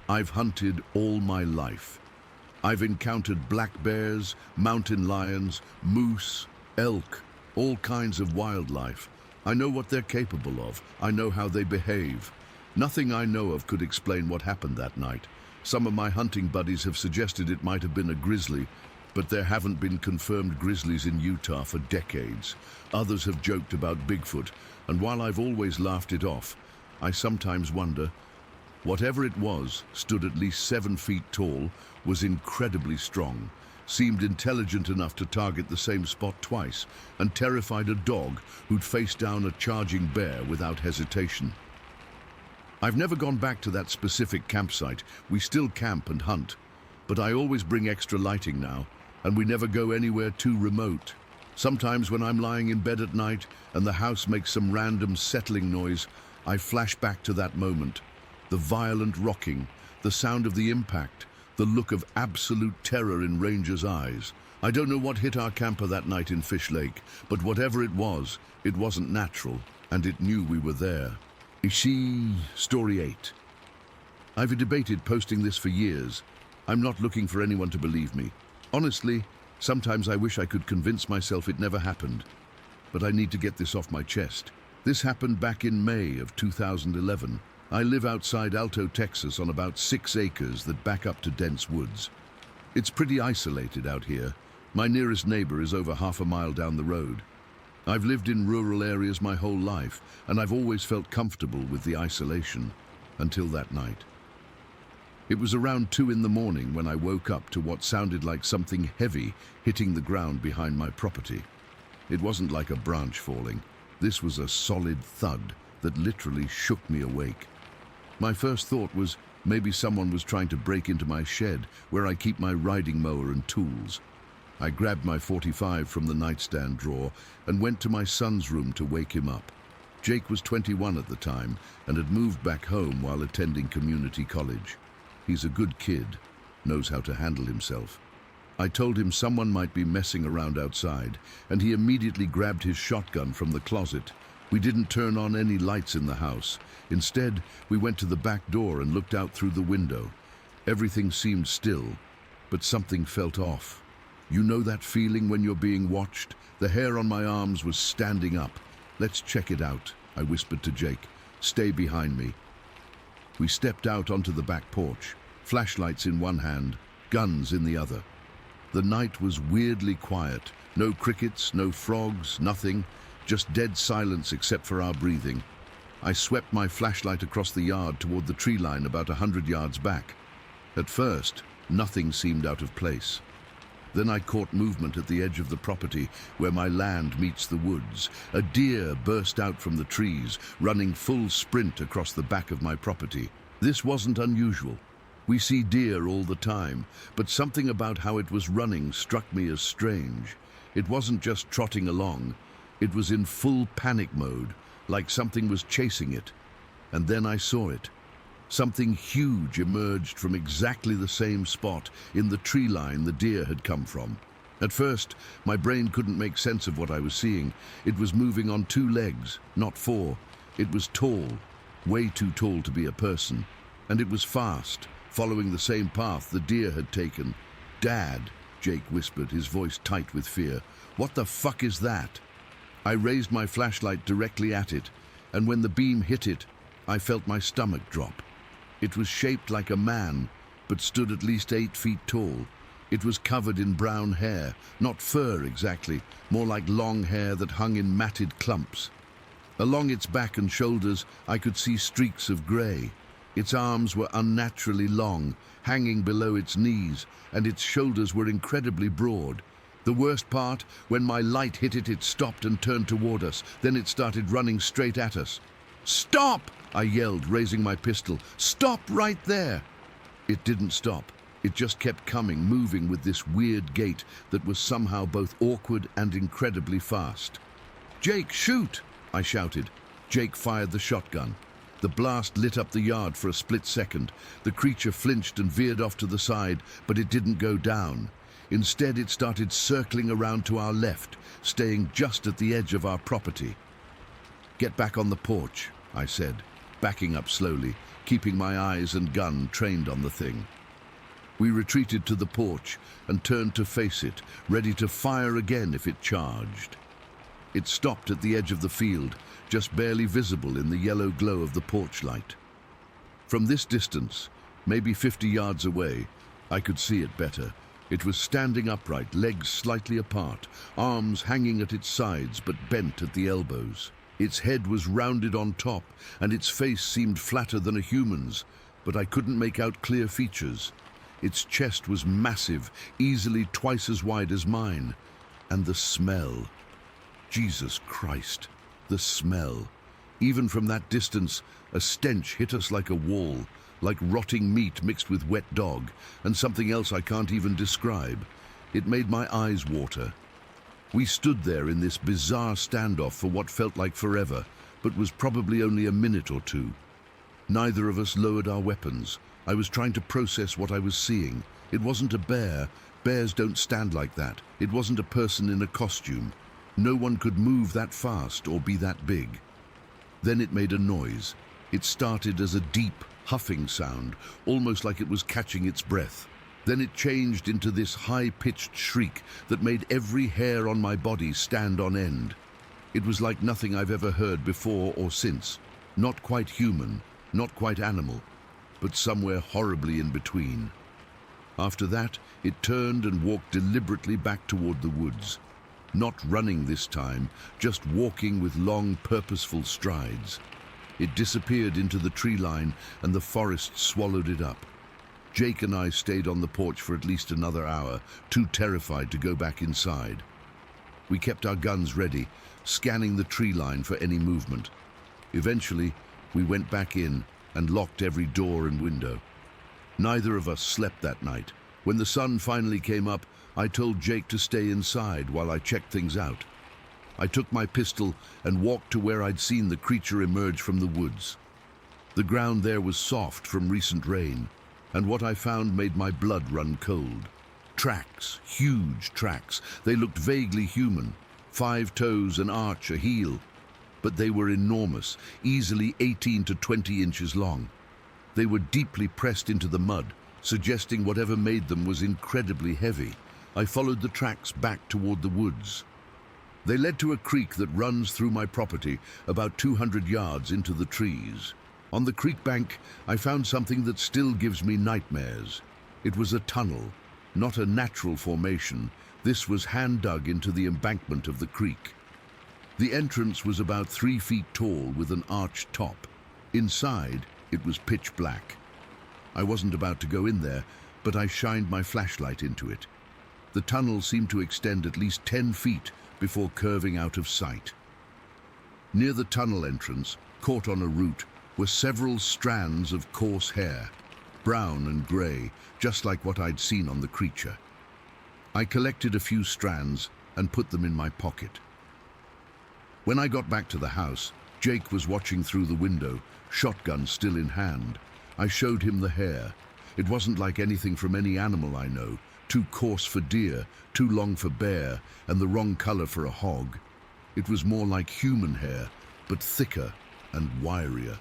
I've hunted all my life. I've encountered black bears, mountain lions, moose, elk, all kinds of wildlife. I know what they're capable of. I know how they behave. Nothing I know of could explain what happened that night. Some of my hunting buddies have suggested it might have been a grizzly, but there haven't been confirmed grizzlies in Utah for decades. Others have joked about Bigfoot, and while I've always laughed it off, I sometimes wonder, whatever it was, stood at least 7 feet tall, was incredibly strong, seemed intelligent enough to target the same spot twice, and terrified a dog who'd face down a charging bear without hesitation. I've never gone back to that specific campsite. We still camp and hunt, but I always bring extra lighting now, and we never go anywhere too remote. Sometimes when I'm lying in bed at night and the house makes some random settling noise, I flash back to that moment. The violent rocking, the sound of the impact, the look of absolute terror in Ranger's eyes. I don't know what hit our camper that night in Fish Lake, but whatever it wasn't natural, and it knew we were there. Story 8. I've debated posting this for years. I'm not looking for anyone to believe me. Honestly, sometimes I wish I could convince myself it never happened. But I need to get this off my chest. This happened back in May of 2011. I live outside Alto, Texas, on about 6 acres that back up to dense woods. It's pretty isolated out here. My nearest neighbor is over half a mile down the road. I've lived in rural areas my whole life, and I've always felt comfortable with the isolation, until that night. It was around 2 in the morning when I woke up to what sounded like something heavy hitting the ground behind my property. It wasn't like a branch falling. This was a solid thud that literally shook me awake. My first thought was maybe someone was trying to break into my shed where I keep my riding mower and tools. I grabbed my .45 from the nightstand drawer and went to my son's room to wake him up. Jake was 21 at the time and had moved back home while attending community college. He's a good kid, knows how to handle himself. I told him someone might be messing around outside, and he immediately grabbed his shotgun from the closet. We didn't turn on any lights in the house. Instead, we went to the back door and looked out through the window. Everything seemed still, but something felt off. You know that feeling when you're being watched? The hair on my arms was standing up. "Let's check it out," I whispered to Jake. "Stay behind me." We stepped out onto the back porch, flashlights in one hand, guns in the other. The night was weirdly quiet. No crickets, no frogs, nothing. Just dead silence except for our breathing. I swept my flashlight across the yard toward the tree line about 100 yards back. At first, nothing seemed out of place. Then I caught movement at the edge of the property where my land meets the woods. A deer burst out from the trees, running full sprint across the back of my property. This wasn't unusual. We see deer all the time, but something about how it was running struck me as strange. It wasn't just trotting along. It was in full panic mode, like something was chasing it. And then I saw it. Something huge emerged from exactly the same spot in the tree line the deer had come from. At first, my brain couldn't make sense of what I was seeing. It was moving on 2 legs, not 4. It was tall, way too tall to be a person. And it was fast, following the same path the deer had taken. "Dad," Jake whispered, his voice tight with fear. "What the fuck is that?" I raised my flashlight directly at it, and when the beam hit it, I felt my stomach drop. It was shaped like a man, but stood at least 8 feet tall. It was covered in brown hair, not fur exactly, more like long hair that hung in matted clumps. Along its back and shoulders, I could see streaks of grey. Its arms were unnaturally long, hanging below its knees, and its shoulders were incredibly broad. The worst part, when my light hit it, it stopped and turned toward us. Then it started running straight at us. "Stop!" I yelled, raising my pistol. "Stop right there!" It didn't stop. It just kept coming, moving with this weird gait that was somehow both awkward and incredibly fast. "Jake, shoot!" I shouted. Jake fired the shotgun. The blast lit up the yard for a split second. The creature flinched and veered off to the side, but it didn't go down. Instead, it started circling around to our left, staying just at the edge of our property. "Get back on the porch," I said, backing up slowly, keeping my eyes and gun trained on the thing. We retreated to the porch and turned to face it, ready to fire again if it charged. It stopped at the edge of the field, just barely visible in the yellow glow of the porch light. From this distance, maybe 50 yards away, I could see it better. It was standing upright, legs slightly apart, arms hanging at its sides but bent at the elbows. Its head was rounded on top, and its face seemed flatter than a human's, but I couldn't make out clear features. Its chest was massive, easily twice as wide as mine. And the smell. Jesus Christ, the smell. Even from that distance, a stench hit us like a wall, like rotting meat mixed with wet dog, and something else I can't even describe. It made my eyes water. We stood there in this bizarre standoff for what felt like forever, but was probably only a minute or 2. Neither of us lowered our weapons. I was trying to process what I was seeing. It wasn't a bear. Bears don't stand like that. It wasn't a person in a costume. No one could move that fast or be that big. Then it made a noise. It started as a deep, huffing sound, almost like it was catching its breath. Then it changed into this high-pitched shriek that made every hair on my body stand on end. It was like nothing I've ever heard before or since. Not quite human, not quite animal, but somewhere horribly in between. After that, it turned and walked deliberately back toward the woods. Not running this time, just walking with long, purposeful strides. It disappeared into the tree line, and the forest swallowed it up. Jake and I stayed on the porch for at least another hour, too terrified to go back inside. We kept our guns ready, scanning the tree line for any movement. Eventually, we went back in and locked every door and window. Neither of us slept that night. When the sun finally came up, I told Jake to stay inside while I checked things out. I took my pistol and walked to where I'd seen the creature emerge from the woods. The ground there was soft from recent rain, and what I found made my blood run cold. Tracks, huge tracks. They looked vaguely human. 5 toes, an arch, a heel. But they were enormous, easily 18 to 20 inches long. They were deeply pressed into the mud, suggesting whatever made them was incredibly heavy. I followed the tracks back toward the woods. They led to a creek that runs through my property, about 200 yards into the trees. On the creek bank, I found something that still gives me nightmares. It was a tunnel, not a natural formation. This was hand-dug into the embankment of the creek. The entrance was about 3 feet tall with an arched top. Inside, it was pitch black. I wasn't about to go in there, but I shined my flashlight into it. The tunnel seemed to extend at least 10 feet before curving out of sight. Near the tunnel entrance, caught on a root, were several strands of coarse hair, brown and grey, just like what I'd seen on the creature. I collected a few strands and put them in my pocket. When I got back to the house, Jake was watching through the window, shotgun still in hand. I showed him the hair. It wasn't like anything from any animal I know, too coarse for deer, too long for bear, and the wrong color for a hog. It was more like human hair, but thicker and wirier.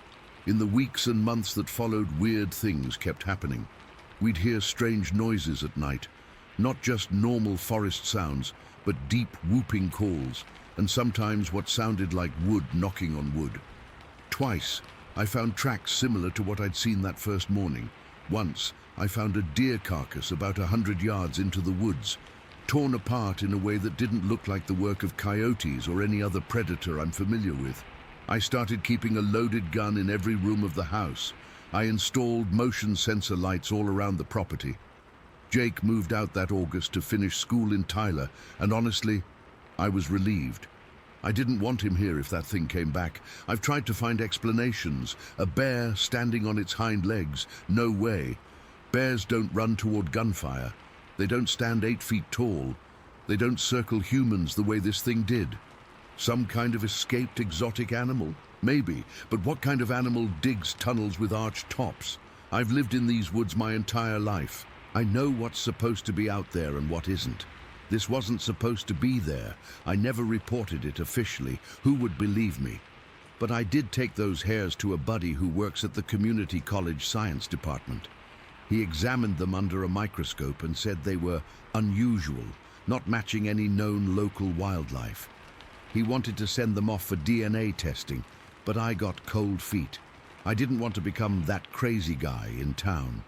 In the weeks and months that followed, weird things kept happening. We'd hear strange noises at night, not just normal forest sounds, but deep whooping calls, and sometimes what sounded like wood knocking on wood. Twice, I found tracks similar to what I'd seen that first morning. Once, I found a deer carcass about 100 yards into the woods, torn apart in a way that didn't look like the work of coyotes or any other predator I'm familiar with. I started keeping a loaded gun in every room of the house. I installed motion sensor lights all around the property. Jake moved out that August to finish school in Tyler, and honestly, I was relieved. I didn't want him here if that thing came back. I've tried to find explanations. A bear standing on its hind legs? No way. Bears don't run toward gunfire. They don't stand 8 feet tall. They don't circle humans the way this thing did. Some kind of escaped exotic animal? Maybe, but what kind of animal digs tunnels with arched tops? I've lived in these woods my entire life. I know what's supposed to be out there and what isn't. This wasn't supposed to be there. I never reported it officially. Who would believe me? But I did take those hairs to a buddy who works at the community college science department. He examined them under a microscope and said they were unusual, not matching any known local wildlife. He wanted to send them off for DNA testing, but I got cold feet. I didn't want to become that crazy guy in town.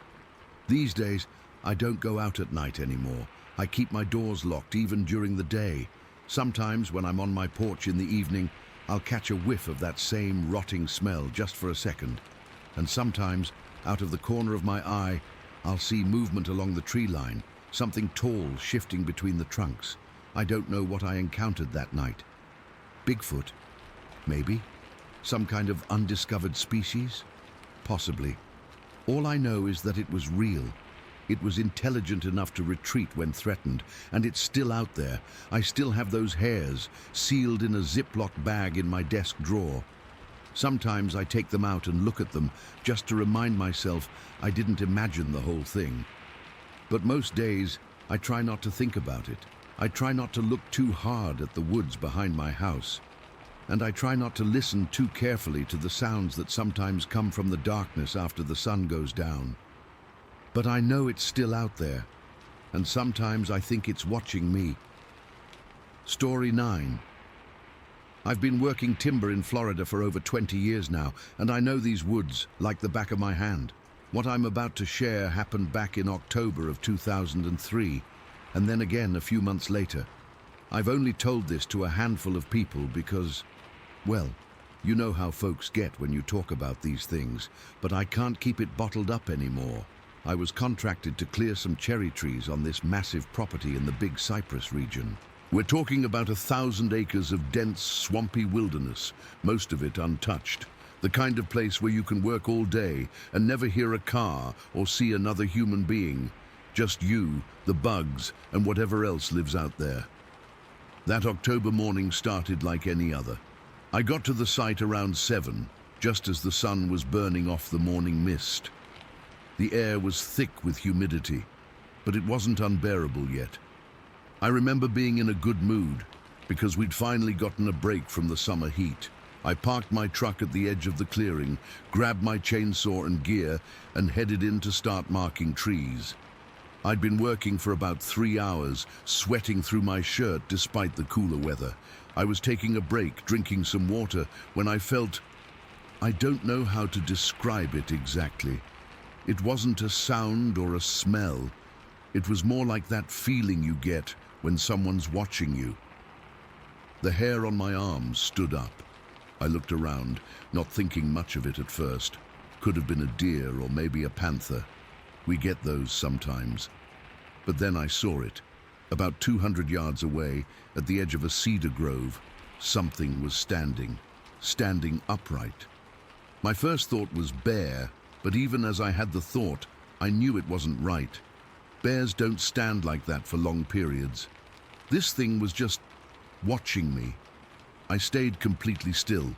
These days, I don't go out at night anymore. I keep my doors locked even during the day. Sometimes when I'm on my porch in the evening, I'll catch a whiff of that same rotting smell just for a second. And sometimes, out of the corner of my eye, I'll see movement along the tree line, something tall shifting between the trunks. I don't know what I encountered that night. Bigfoot? Maybe? Some kind of undiscovered species? Possibly. All I know is that it was real. It was intelligent enough to retreat when threatened, and it's still out there. I still have those hairs, sealed in a Ziploc bag in my desk drawer. Sometimes I take them out and look at them, just to remind myself I didn't imagine the whole thing. But most days, I try not to think about it. I try not to look too hard at the woods behind my house. And I try not to listen too carefully to the sounds that sometimes come from the darkness after the sun goes down. But I know it's still out there, and sometimes I think it's watching me. Story 9. I've been working timber in Florida for over 20 years now, and I know these woods like the back of my hand. What I'm about to share happened back in October of 2003, and then again a few months later. I've only told this to a handful of people because, well, you know how folks get when you talk about these things, but I can't keep it bottled up anymore. I was contracted to clear some cherry trees on this massive property in the Big Cypress region. We're talking about 1,000 acres of dense, swampy wilderness, most of it untouched. The kind of place where you can work all day and never hear a car or see another human being. Just you, the bugs, and whatever else lives out there. That October morning started like any other. I got to the site around 7, just as the sun was burning off the morning mist. The air was thick with humidity, but it wasn't unbearable yet. I remember being in a good mood, because we'd finally gotten a break from the summer heat. I parked my truck at the edge of the clearing, grabbed my chainsaw and gear, and headed in to start marking trees. I'd been working for about 3 hours, sweating through my shirt despite the cooler weather. I was taking a break, drinking some water, when I felt... I don't know how to describe it exactly. It wasn't a sound or a smell. It was more like that feeling you get when someone's watching you. The hair on my arms stood up. I looked around, not thinking much of it at first. Could have been a deer or maybe a panther. We get those sometimes. But then I saw it. About 200 yards away, at the edge of a cedar grove, something was standing upright. My first thought was bear, but even as I had the thought, I knew it wasn't right. Bears don't stand like that for long periods. This thing was just watching me. I stayed completely still.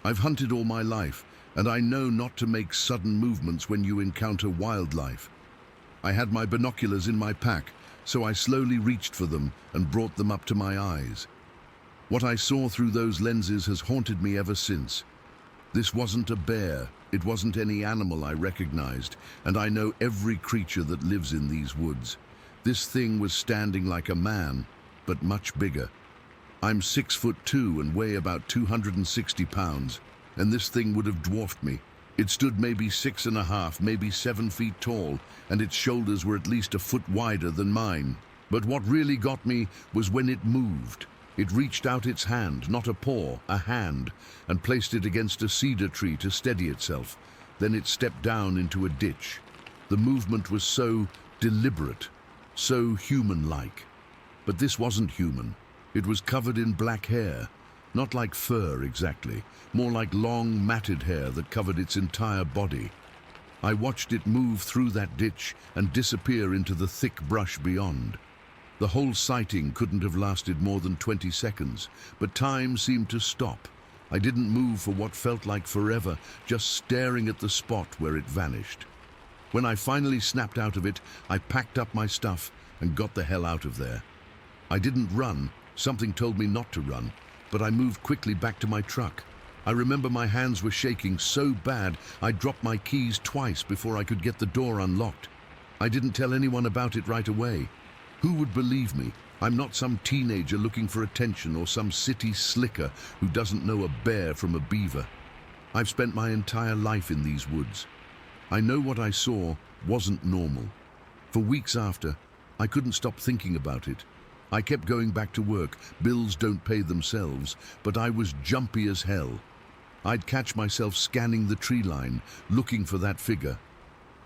I've hunted all my life, and I know not to make sudden movements when you encounter wildlife. I had my binoculars in my pack, so I slowly reached for them and brought them up to my eyes. What I saw through those lenses has haunted me ever since. This wasn't a bear, it wasn't any animal I recognized, and I know every creature that lives in these woods. This thing was standing like a man, but much bigger. I'm 6'2" and weigh about 260 pounds, and this thing would have dwarfed me. It stood maybe 6.5, maybe 7 feet tall, and its shoulders were at least a foot wider than mine. But what really got me was when it moved. It reached out its hand, not a paw, a hand, and placed it against a cedar tree to steady itself. Then it stepped down into a ditch. The movement was so deliberate, so human-like. But this wasn't human. It was covered in black hair, not like fur exactly, more like long, matted hair that covered its entire body. I watched it move through that ditch and disappear into the thick brush beyond. The whole sighting couldn't have lasted more than 20 seconds, but time seemed to stop. I didn't move for what felt like forever, just staring at the spot where it vanished. When I finally snapped out of it, I packed up my stuff and got the hell out of there. I didn't run, something told me not to run, but I moved quickly back to my truck. I remember my hands were shaking so bad I dropped my keys twice before I could get the door unlocked. I didn't tell anyone about it right away. Who would believe me? I'm not some teenager looking for attention or some city slicker who doesn't know a bear from a beaver. I've spent my entire life in these woods. I know what I saw wasn't normal. For weeks after, I couldn't stop thinking about it. I kept going back to work. Bills don't pay themselves, but I was jumpy as hell. I'd catch myself scanning the tree line, looking for that figure.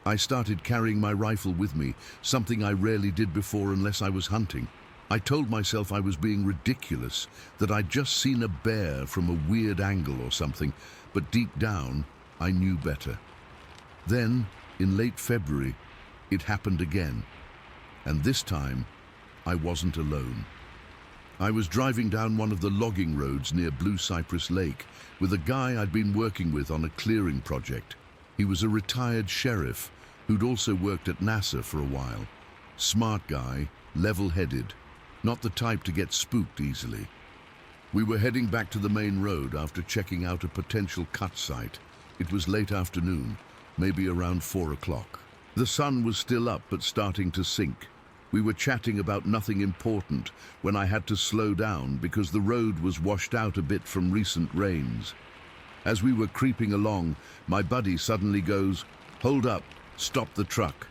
I started carrying my rifle with me, something I rarely did before unless I was hunting. I told myself I was being ridiculous, that I'd just seen a bear from a weird angle or something, but deep down, I knew better. Then, in late February, it happened again. And this time, I wasn't alone. I was driving down one of the logging roads near Blue Cypress Lake with a guy I'd been working with on a clearing project. He was a retired sheriff who'd also worked at NASA for a while. Smart guy, level-headed, not the type to get spooked easily. We were heading back to the main road after checking out a potential cut site. It was late afternoon, maybe around 4 o'clock. The sun was still up but starting to sink. We were chatting about nothing important when I had to slow down because the road was washed out a bit from recent rains. As we were creeping along, my buddy suddenly goes, "Hold up, stop the truck."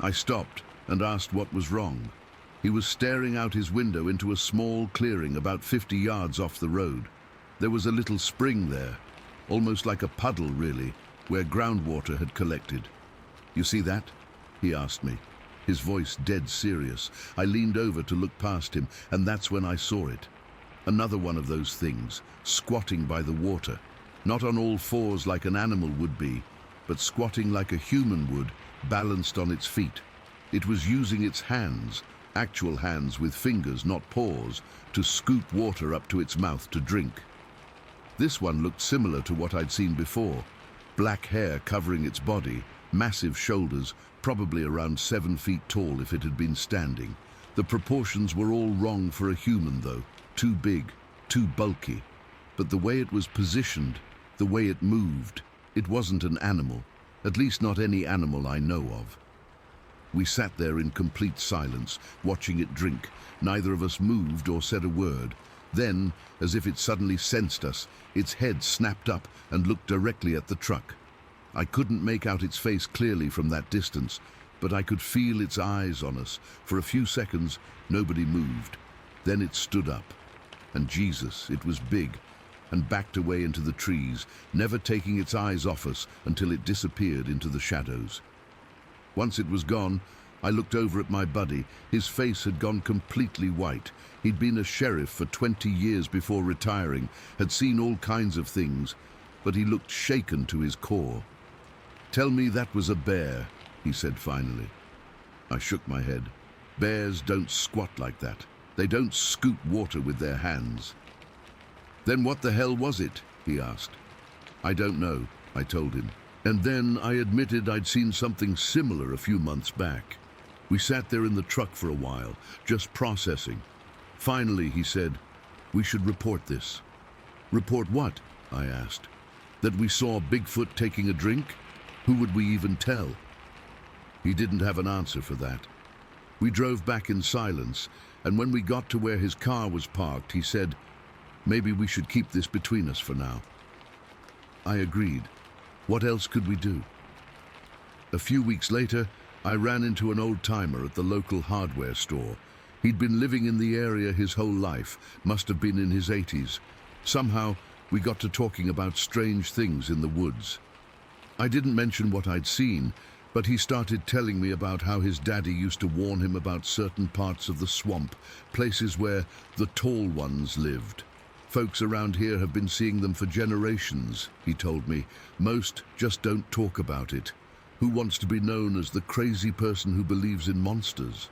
I stopped and asked what was wrong. He was staring out his window into a small clearing about 50 yards off the road. There was a little spring there, almost like a puddle really, where groundwater had collected. "You see that?" he asked me, his voice dead serious. I leaned over to look past him, and that's when I saw it. Another one of those things, squatting by the water. Not on all fours like an animal would be, but squatting like a human would, balanced on its feet. It was using its hands, actual hands with fingers, not paws, to scoop water up to its mouth to drink. This one looked similar to what I'd seen before. Black hair covering its body, massive shoulders, probably around 7 feet tall if it had been standing. The proportions were all wrong for a human though, too big, too bulky. But the way it was positioned, the way it moved, it wasn't an animal, at least not any animal I know of. We sat there in complete silence, watching it drink. Neither of us moved or said a word. Then, as if it suddenly sensed us, its head snapped up and looked directly at the truck. I couldn't make out its face clearly from that distance, but I could feel its eyes on us. For a few seconds, nobody moved. Then it stood up. And Jesus, it was big, and backed away into the trees, never taking its eyes off us until it disappeared into the shadows. Once it was gone, I looked over at my buddy. His face had gone completely white. He'd been a sheriff for 20 years before retiring, had seen all kinds of things, but he looked shaken to his core. "Tell me that was a bear," he said finally. I shook my head. Bears don't squat like that. They don't scoop water with their hands. "Then what the hell was it?" he asked. "I don't know," I told him. And then I admitted I'd seen something similar a few months back. We sat there in the truck for a while, just processing. Finally, he said, "We should report this." "Report what?" I asked. "That we saw Bigfoot taking a drink? Who would we even tell?" He didn't have an answer for that. We drove back in silence, and when we got to where his car was parked, he said, "Maybe we should keep this between us for now." I agreed. What else could we do? A few weeks later, I ran into an old-timer at the local hardware store. He'd been living in the area his whole life, must have been in his 80s. Somehow, we got to talking about strange things in the woods. I didn't mention what I'd seen, but he started telling me about how his daddy used to warn him about certain parts of the swamp, places where the tall ones lived. "Folks around here have been seeing them for generations," he told me. "Most just don't talk about it. Who wants to be known as the crazy person who believes in monsters?"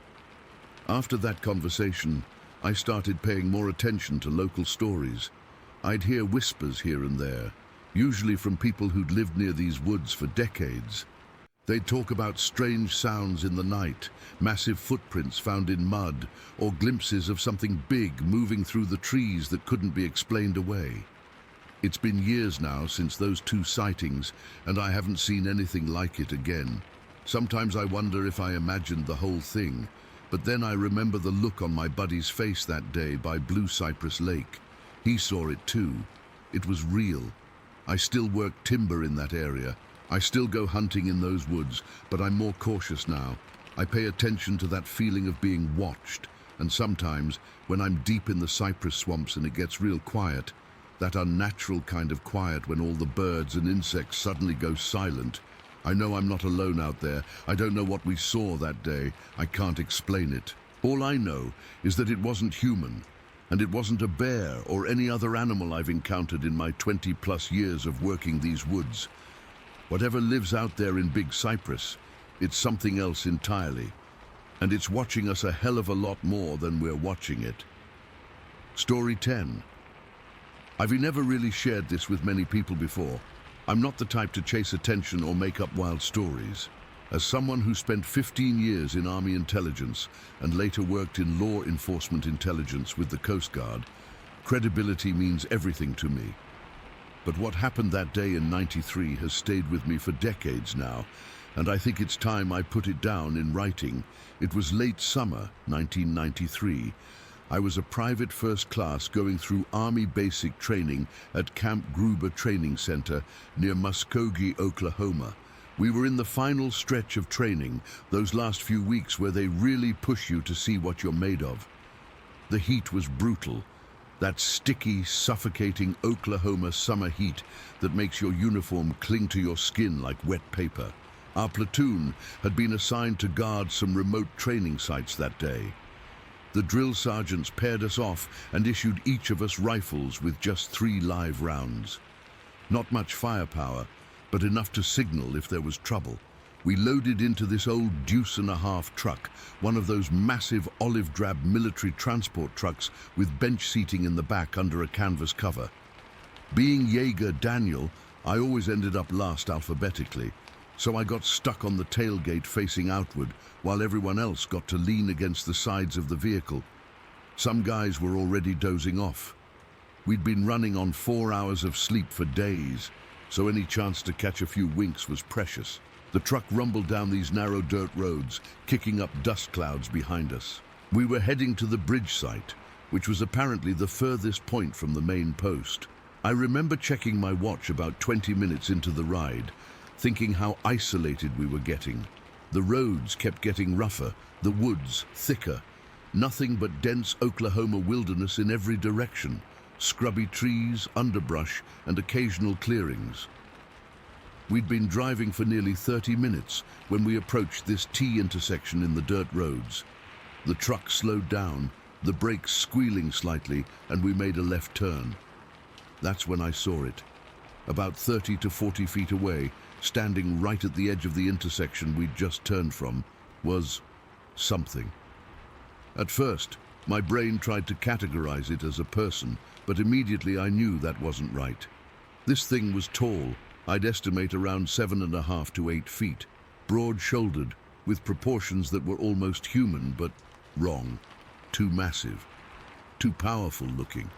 After that conversation, I started paying more attention to local stories. I'd hear whispers here and there, usually from people who'd lived near these woods for decades. They'd talk about strange sounds in the night, massive footprints found in mud, or glimpses of something big moving through the trees that couldn't be explained away. It's been years now since those 2 sightings, and I haven't seen anything like it again. Sometimes I wonder if I imagined the whole thing, but then I remember the look on my buddy's face that day by Blue Cypress Lake. He saw it too. It was real. I still work timber in that area. I still go hunting in those woods, but I'm more cautious now. I pay attention to that feeling of being watched, and sometimes, when I'm deep in the cypress swamps and it gets real quiet, that unnatural kind of quiet when all the birds and insects suddenly go silent, I know I'm not alone out there. I don't know what we saw that day. I can't explain it. All I know is that it wasn't human, and it wasn't a bear or any other animal I've encountered in my 20-plus years of working these woods. Whatever lives out there in Big Cypress, it's something else entirely. And it's watching us a hell of a lot more than we're watching it. Story 10. I've never really shared this with many people before. I'm not the type to chase attention or make up wild stories. As someone who spent 15 years in Army intelligence and later worked in law enforcement intelligence with the Coast Guard, credibility means everything to me. But what happened that day in '93 has stayed with me for decades now, and I think it's time I put it down in writing. It was late summer, 1993. I was a private first class going through Army basic training at Camp Gruber Training Center near Muskogee, Oklahoma. We were in the final stretch of training, those last few weeks where they really push you to see what you're made of. The heat was brutal. That sticky, suffocating Oklahoma summer heat that makes your uniform cling to your skin like wet paper. Our platoon had been assigned to guard some remote training sites that day. The drill sergeants paired us off and issued each of us rifles with just 3 live rounds. Not much firepower, but enough to signal if there was trouble. We loaded into this old deuce-and-a-half truck, one of those massive olive-drab military transport trucks with bench seating in the back under a canvas cover. Being Jaeger Daniel, I always ended up last alphabetically, so I got stuck on the tailgate facing outward while everyone else got to lean against the sides of the vehicle. Some guys were already dozing off. We'd been running on 4 hours of sleep for days, so any chance to catch a few winks was precious. The truck rumbled down these narrow dirt roads, kicking up dust clouds behind us. We were heading to the bridge site, which was apparently the furthest point from the main post. I remember checking my watch about 20 minutes into the ride, thinking how isolated we were getting. The roads kept getting rougher, the woods thicker. Nothing but dense Oklahoma wilderness in every direction, scrubby trees, underbrush, and occasional clearings. We'd been driving for nearly 30 minutes when we approached this T intersection in the dirt roads. The truck slowed down, the brakes squealing slightly, and we made a left turn. That's when I saw it. About 30 to 40 feet away, standing right at the edge of the intersection we'd just turned from, was something. At first, my brain tried to categorize it as a person, but immediately I knew that wasn't right. This thing was tall. I'd estimate around 7.5 to 8 feet, broad-shouldered, with proportions that were almost human, but wrong. Too massive, too powerful looking.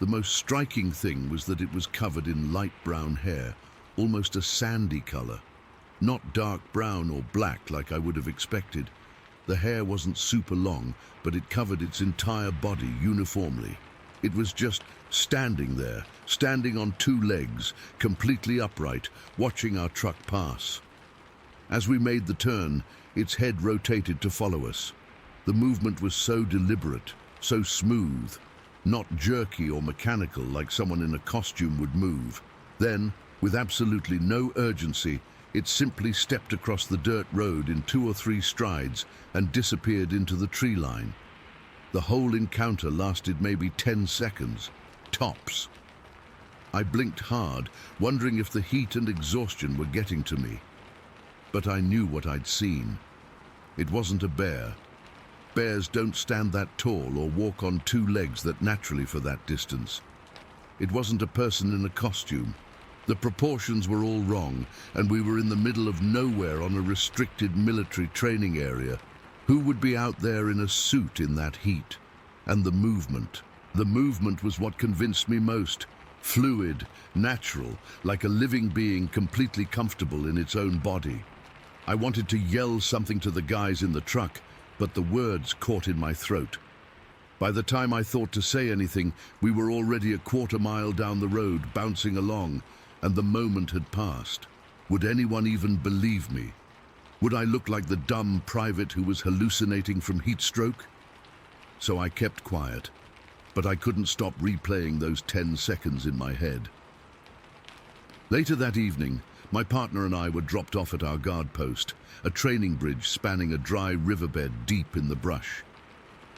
The most striking thing was that it was covered in light brown hair, almost a sandy color. Not dark brown or black like I would have expected. The hair wasn't super long, but it covered its entire body uniformly. It was just standing there, standing on two legs, completely upright, watching our truck pass. As we made the turn, its head rotated to follow us. The movement was so deliberate, so smooth, not jerky or mechanical like someone in a costume would move. Then, with absolutely no urgency, it simply stepped across the dirt road in 2 or 3 strides and disappeared into the tree line. The whole encounter lasted maybe 10 seconds, tops. I blinked hard, wondering if the heat and exhaustion were getting to me. But I knew what I'd seen. It wasn't a bear. Bears don't stand that tall or walk on 2 legs that naturally for that distance. It wasn't a person in a costume. The proportions were all wrong, and we were in the middle of nowhere on a restricted military training area. Who would be out there in a suit in that heat? And the movement. The movement was what convinced me most. Fluid, natural, like a living being completely comfortable in its own body. I wanted to yell something to the guys in the truck, but the words caught in my throat. By the time I thought to say anything, we were already a quarter mile down the road, bouncing along, and the moment had passed. Would anyone even believe me? Would I look like the dumb private who was hallucinating from heat stroke? So I kept quiet, but I couldn't stop replaying those 10 seconds in my head. Later that evening, my partner and I were dropped off at our guard post, a training bridge spanning a dry riverbed deep in the brush.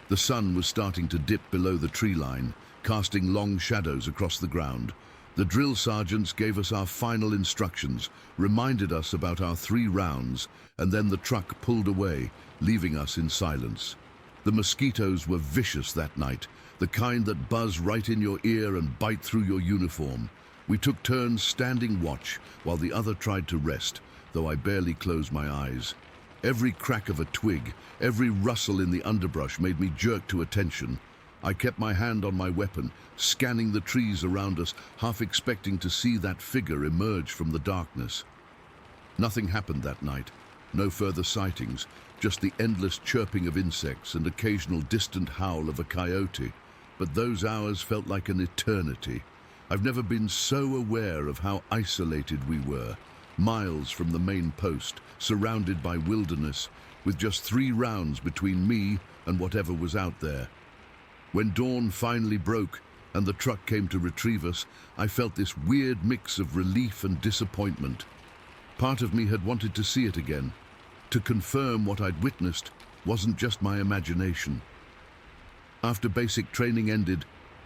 The sun was starting to dip below the tree line, casting long shadows across the ground. The drill sergeants gave us our final instructions, reminded us about our 3 rounds, and then the truck pulled away, leaving us in silence. The mosquitoes were vicious that night, the kind that buzz right in your ear and bite through your uniform. We took turns standing watch while the other tried to rest, though I barely closed my eyes. Every crack of a twig, every rustle in the underbrush made me jerk to attention. I kept my hand on my weapon, scanning the trees around us, half expecting to see that figure emerge from the darkness. Nothing happened that night. No further sightings, just the endless chirping of insects and occasional distant howl of a coyote. But those hours felt like an eternity. I've never been so aware of how isolated we were, miles from the main post, surrounded by wilderness, with just 3 rounds between me and whatever was out there. When dawn finally broke and the truck came to retrieve us, I felt this weird mix of relief and disappointment. Part of me had wanted to see it again, to confirm what I'd witnessed wasn't just my imagination. After basic training ended,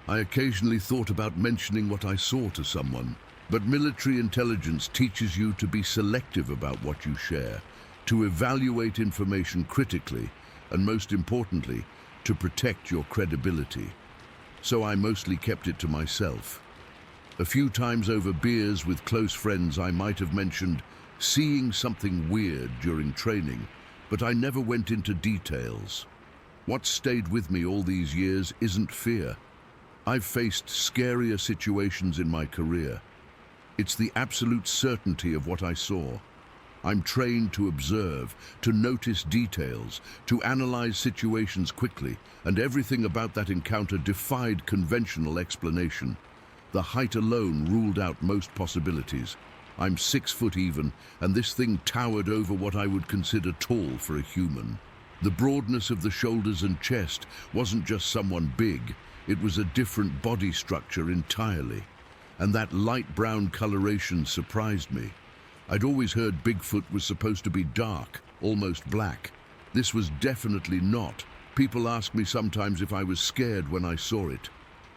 I occasionally thought about mentioning what I saw to someone, but military intelligence teaches you to be selective about what you share, to evaluate information critically, and most importantly, to protect your credibility. So I mostly kept it to myself. A few times over beers with close friends I might have mentioned seeing something weird during training, but I never went into details. What stayed with me all these years isn't fear. I've faced scarier situations in my career. It's the absolute certainty of what I saw. I'm trained to observe, to notice details, to analyze situations quickly, and everything about that encounter defied conventional explanation. The height alone ruled out most possibilities. I'm 6 foot even, and this thing towered over what I would consider tall for a human. The broadness of the shoulders and chest wasn't just someone big, it was a different body structure entirely. And that light brown coloration surprised me. I'd always heard Bigfoot was supposed to be dark, almost black. This was definitely not. People ask me sometimes if I was scared when I saw it.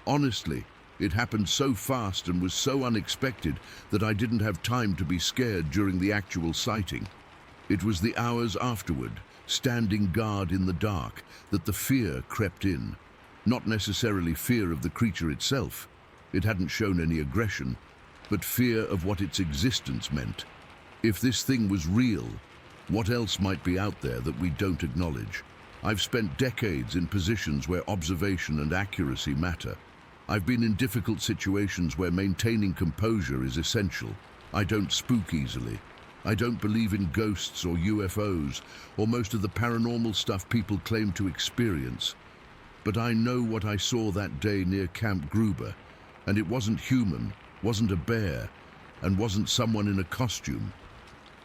Honestly, it happened so fast and was so unexpected that I didn't have time to be scared during the actual sighting. It was the hours afterward, standing guard in the dark, that the fear crept in. Not necessarily fear of the creature itself. It hadn't shown any aggression, but fear of what its existence meant. If this thing was real, what else might be out there that we don't acknowledge? I've spent decades in positions where observation and accuracy matter. I've been in difficult situations where maintaining composure is essential. I don't spook easily. I don't believe in ghosts or UFOs, or most of the paranormal stuff people claim to experience. But I know what I saw that day near Camp Gruber, and it wasn't human, wasn't a bear, and wasn't someone in a costume.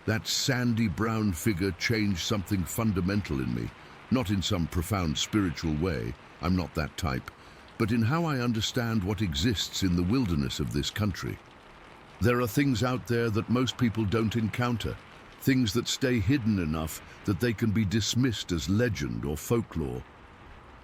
That sandy brown figure changed something fundamental in me, not in some profound spiritual way, I'm not that type, but in how I understand what exists in the wilderness of this country. There are things out there that most people don't encounter, things that stay hidden enough that they can be dismissed as legend or folklore.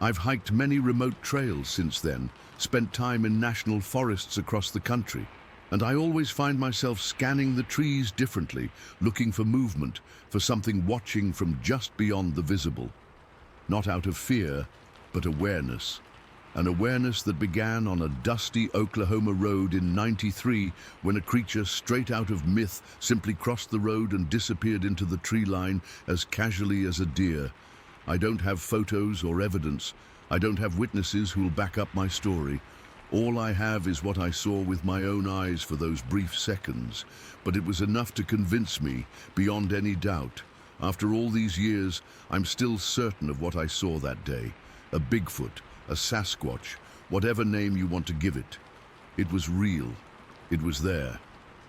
I've hiked many remote trails since then, spent time in national forests across the country, and I always find myself scanning the trees differently, looking for movement, for something watching from just beyond the visible. Not out of fear, but awareness. An awareness that began on a dusty Oklahoma road in '93 when a creature straight out of myth simply crossed the road and disappeared into the tree line as casually as a deer. I don't have photos or evidence. I don't have witnesses who'll back up my story. All I have is what I saw with my own eyes for those brief seconds, but it was enough to convince me, beyond any doubt. After all these years, I'm still certain of what I saw that day. A Bigfoot, a Sasquatch, whatever name you want to give it. It was real. It was there.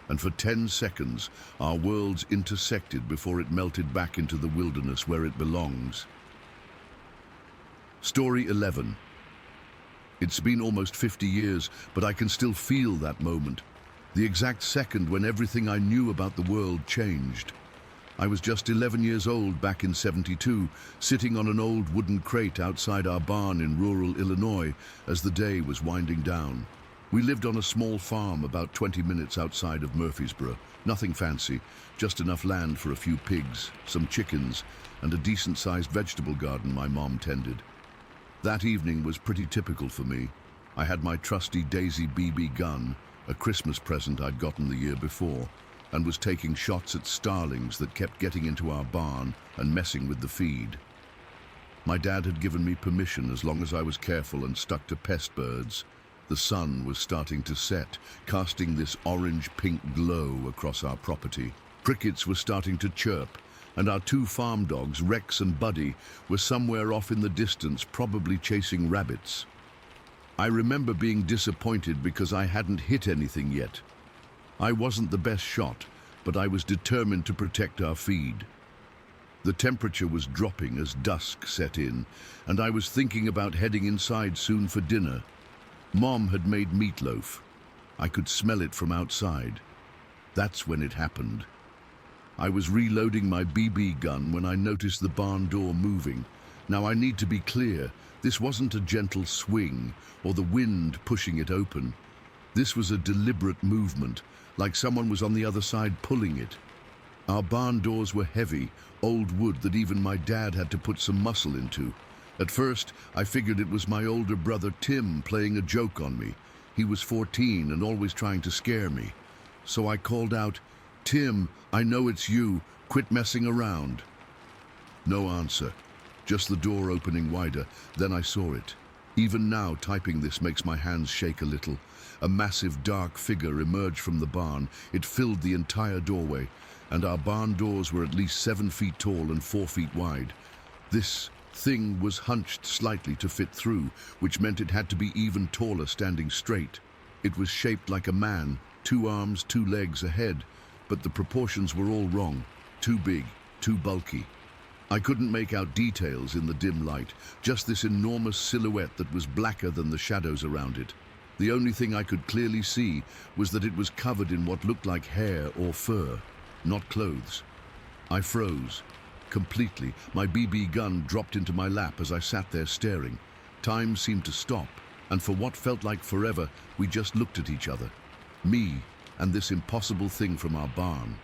And for 10 seconds, our worlds intersected before it melted back into the wilderness where it belongs. Story 11. It's been almost 50 years, but I can still feel that moment. The exact second when everything I knew about the world changed. I was just 11 years old back in '72, sitting on an old wooden crate outside our barn in rural Illinois as the day was winding down. We lived on a small farm about 20 minutes outside of Murfreesboro. Nothing fancy, just enough land for a few pigs, some chickens, and a decent-sized vegetable garden my mom tended. That evening was pretty typical for me. I had my trusty Daisy BB gun, a Christmas present I'd gotten the year before, and was taking shots at starlings that kept getting into our barn and messing with the feed. My dad had given me permission as long as I was careful and stuck to pest birds. The sun was starting to set, casting this orange-pink glow across our property. Crickets were starting to chirp, and our 2 farm dogs, Rex and Buddy, were somewhere off in the distance, probably chasing rabbits. I remember being disappointed because I hadn't hit anything yet. I wasn't the best shot, but I was determined to protect our feed. The temperature was dropping as dusk set in, and I was thinking about heading inside soon for dinner. Mom had made meatloaf. I could smell it from outside. That's when it happened. I was reloading my BB gun when I noticed the barn door moving. Now I need to be clear, this wasn't a gentle swing or the wind pushing it open. This was a deliberate movement, like someone was on the other side pulling it. Our barn doors were heavy, old wood that even my dad had to put some muscle into. At first, I figured it was my older brother Tim playing a joke on me. He was 14 and always trying to scare me. So I called out, "Tim, I know it's you. Quit messing around." No answer, just the door opening wider. Then I saw it. Even now, typing this makes my hands shake a little. A massive dark figure emerged from the barn. It filled the entire doorway, and our barn doors were at least 7 feet tall and 4 feet wide. This thing was hunched slightly to fit through, which meant it had to be even taller standing straight. It was shaped like a man, 2 arms, 2 legs, a head, but the proportions were all wrong. Too big, too bulky. I couldn't make out details in the dim light, just this enormous silhouette that was blacker than the shadows around it. The only thing I could clearly see was that it was covered in what looked like hair or fur, not clothes. I froze. Completely, my BB gun dropped into my lap as I sat there staring. Time seemed to stop, and for what felt like forever, we just looked at each other. Me and this impossible thing from our barn.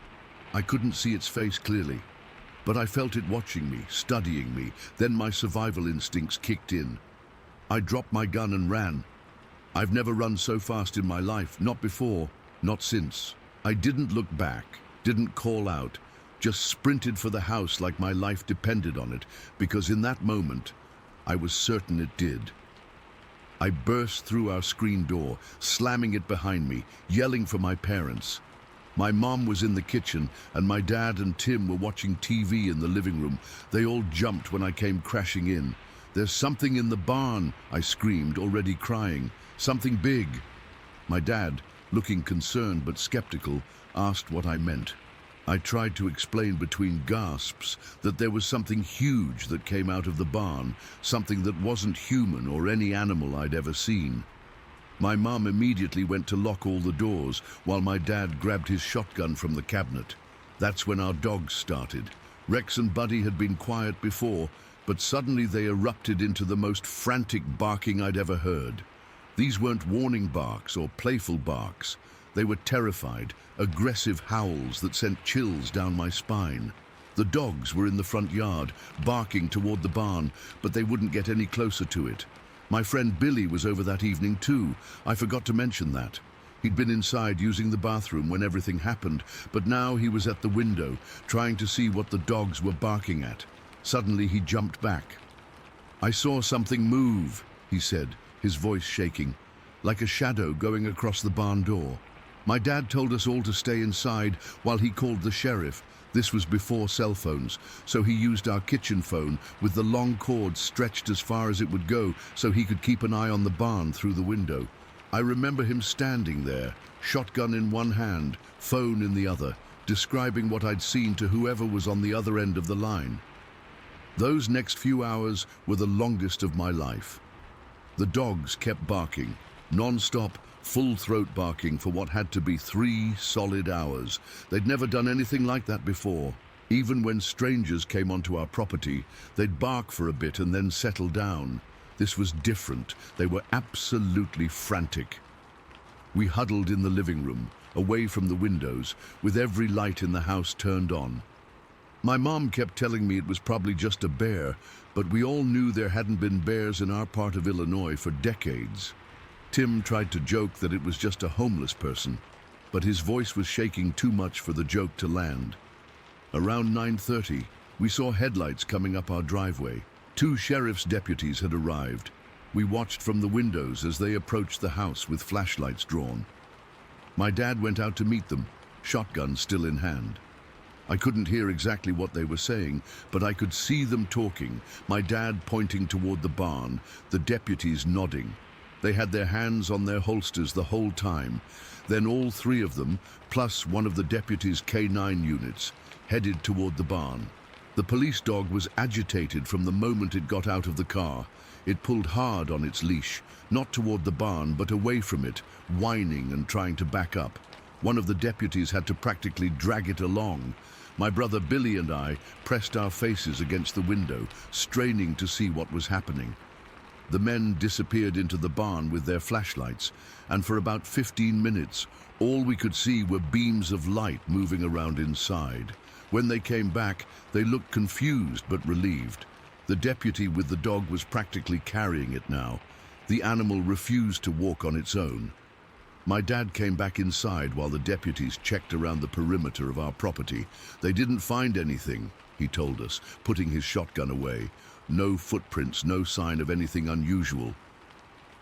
I couldn't see its face clearly, but I felt it watching me, studying me. Then my survival instincts kicked in. I dropped my gun and ran. I've never run so fast in my life, not before, not since. I didn't look back, didn't call out, just sprinted for the house like my life depended on it, because in that moment, I was certain it did. I burst through our screen door, slamming it behind me, yelling for my parents. My mom was in the kitchen, and my dad and Tim were watching TV in the living room. They all jumped when I came crashing in. "There's something in the barn," I screamed, already crying. "Something big." My dad, looking concerned but skeptical, asked what I meant. I tried to explain between gasps that there was something huge that came out of the barn, something that wasn't human or any animal I'd ever seen. My mom immediately went to lock all the doors while my dad grabbed his shotgun from the cabinet. That's when our dogs started. Rex and Buddy had been quiet before, but suddenly they erupted into the most frantic barking I'd ever heard. These weren't warning barks or playful barks. They were terrified, aggressive howls that sent chills down my spine. The dogs were in the front yard, barking toward the barn, but they wouldn't get any closer to it. My friend Billy was over that evening too. I forgot to mention that. He'd been inside using the bathroom when everything happened, but now he was at the window, trying to see what the dogs were barking at. Suddenly he jumped back. "I saw something move," he said, his voice shaking, "like a shadow going across the barn door." My dad told us all to stay inside while he called the sheriff. This was before cell phones, so he used our kitchen phone with the long cord stretched as far as it would go so he could keep an eye on the barn through the window. I remember him standing there, shotgun in one hand, phone in the other, describing what I'd seen to whoever was on the other end of the line. Those next few hours were the longest of my life. The dogs kept barking, non-stop, full-throat barking for what had to be 3 solid hours. They'd never done anything like that before. Even when strangers came onto our property, they'd bark for a bit and then settle down. This was different. They were absolutely frantic. We huddled in the living room, away from the windows, with every light in the house turned on. My mom kept telling me it was probably just a bear, but we all knew there hadn't been bears in our part of Illinois for decades. Tim tried to joke that it was just a homeless person, but his voice was shaking too much for the joke to land. Around 9:30, we saw headlights coming up our driveway. 2 sheriff's deputies had arrived. We watched from the windows as they approached the house with flashlights drawn. My dad went out to meet them, shotgun still in hand. I couldn't hear exactly what they were saying, but I could see them talking, my dad pointing toward the barn, the deputies nodding. They had their hands on their holsters the whole time. Then all 3 of them, plus one of the deputies' K9 units, headed toward the barn. The police dog was agitated from the moment it got out of the car. It pulled hard on its leash, not toward the barn, but away from it, whining and trying to back up. One of the deputies had to practically drag it along. My brother Billy and I pressed our faces against the window, straining to see what was happening. The men disappeared into the barn with their flashlights, and for about 15 minutes, all we could see were beams of light moving around inside. When they came back, they looked confused but relieved. The deputy with the dog was practically carrying it now. The animal refused to walk on its own. My dad came back inside while the deputies checked around the perimeter of our property. They didn't find anything, he told us, putting his shotgun away. No footprints, no sign of anything unusual.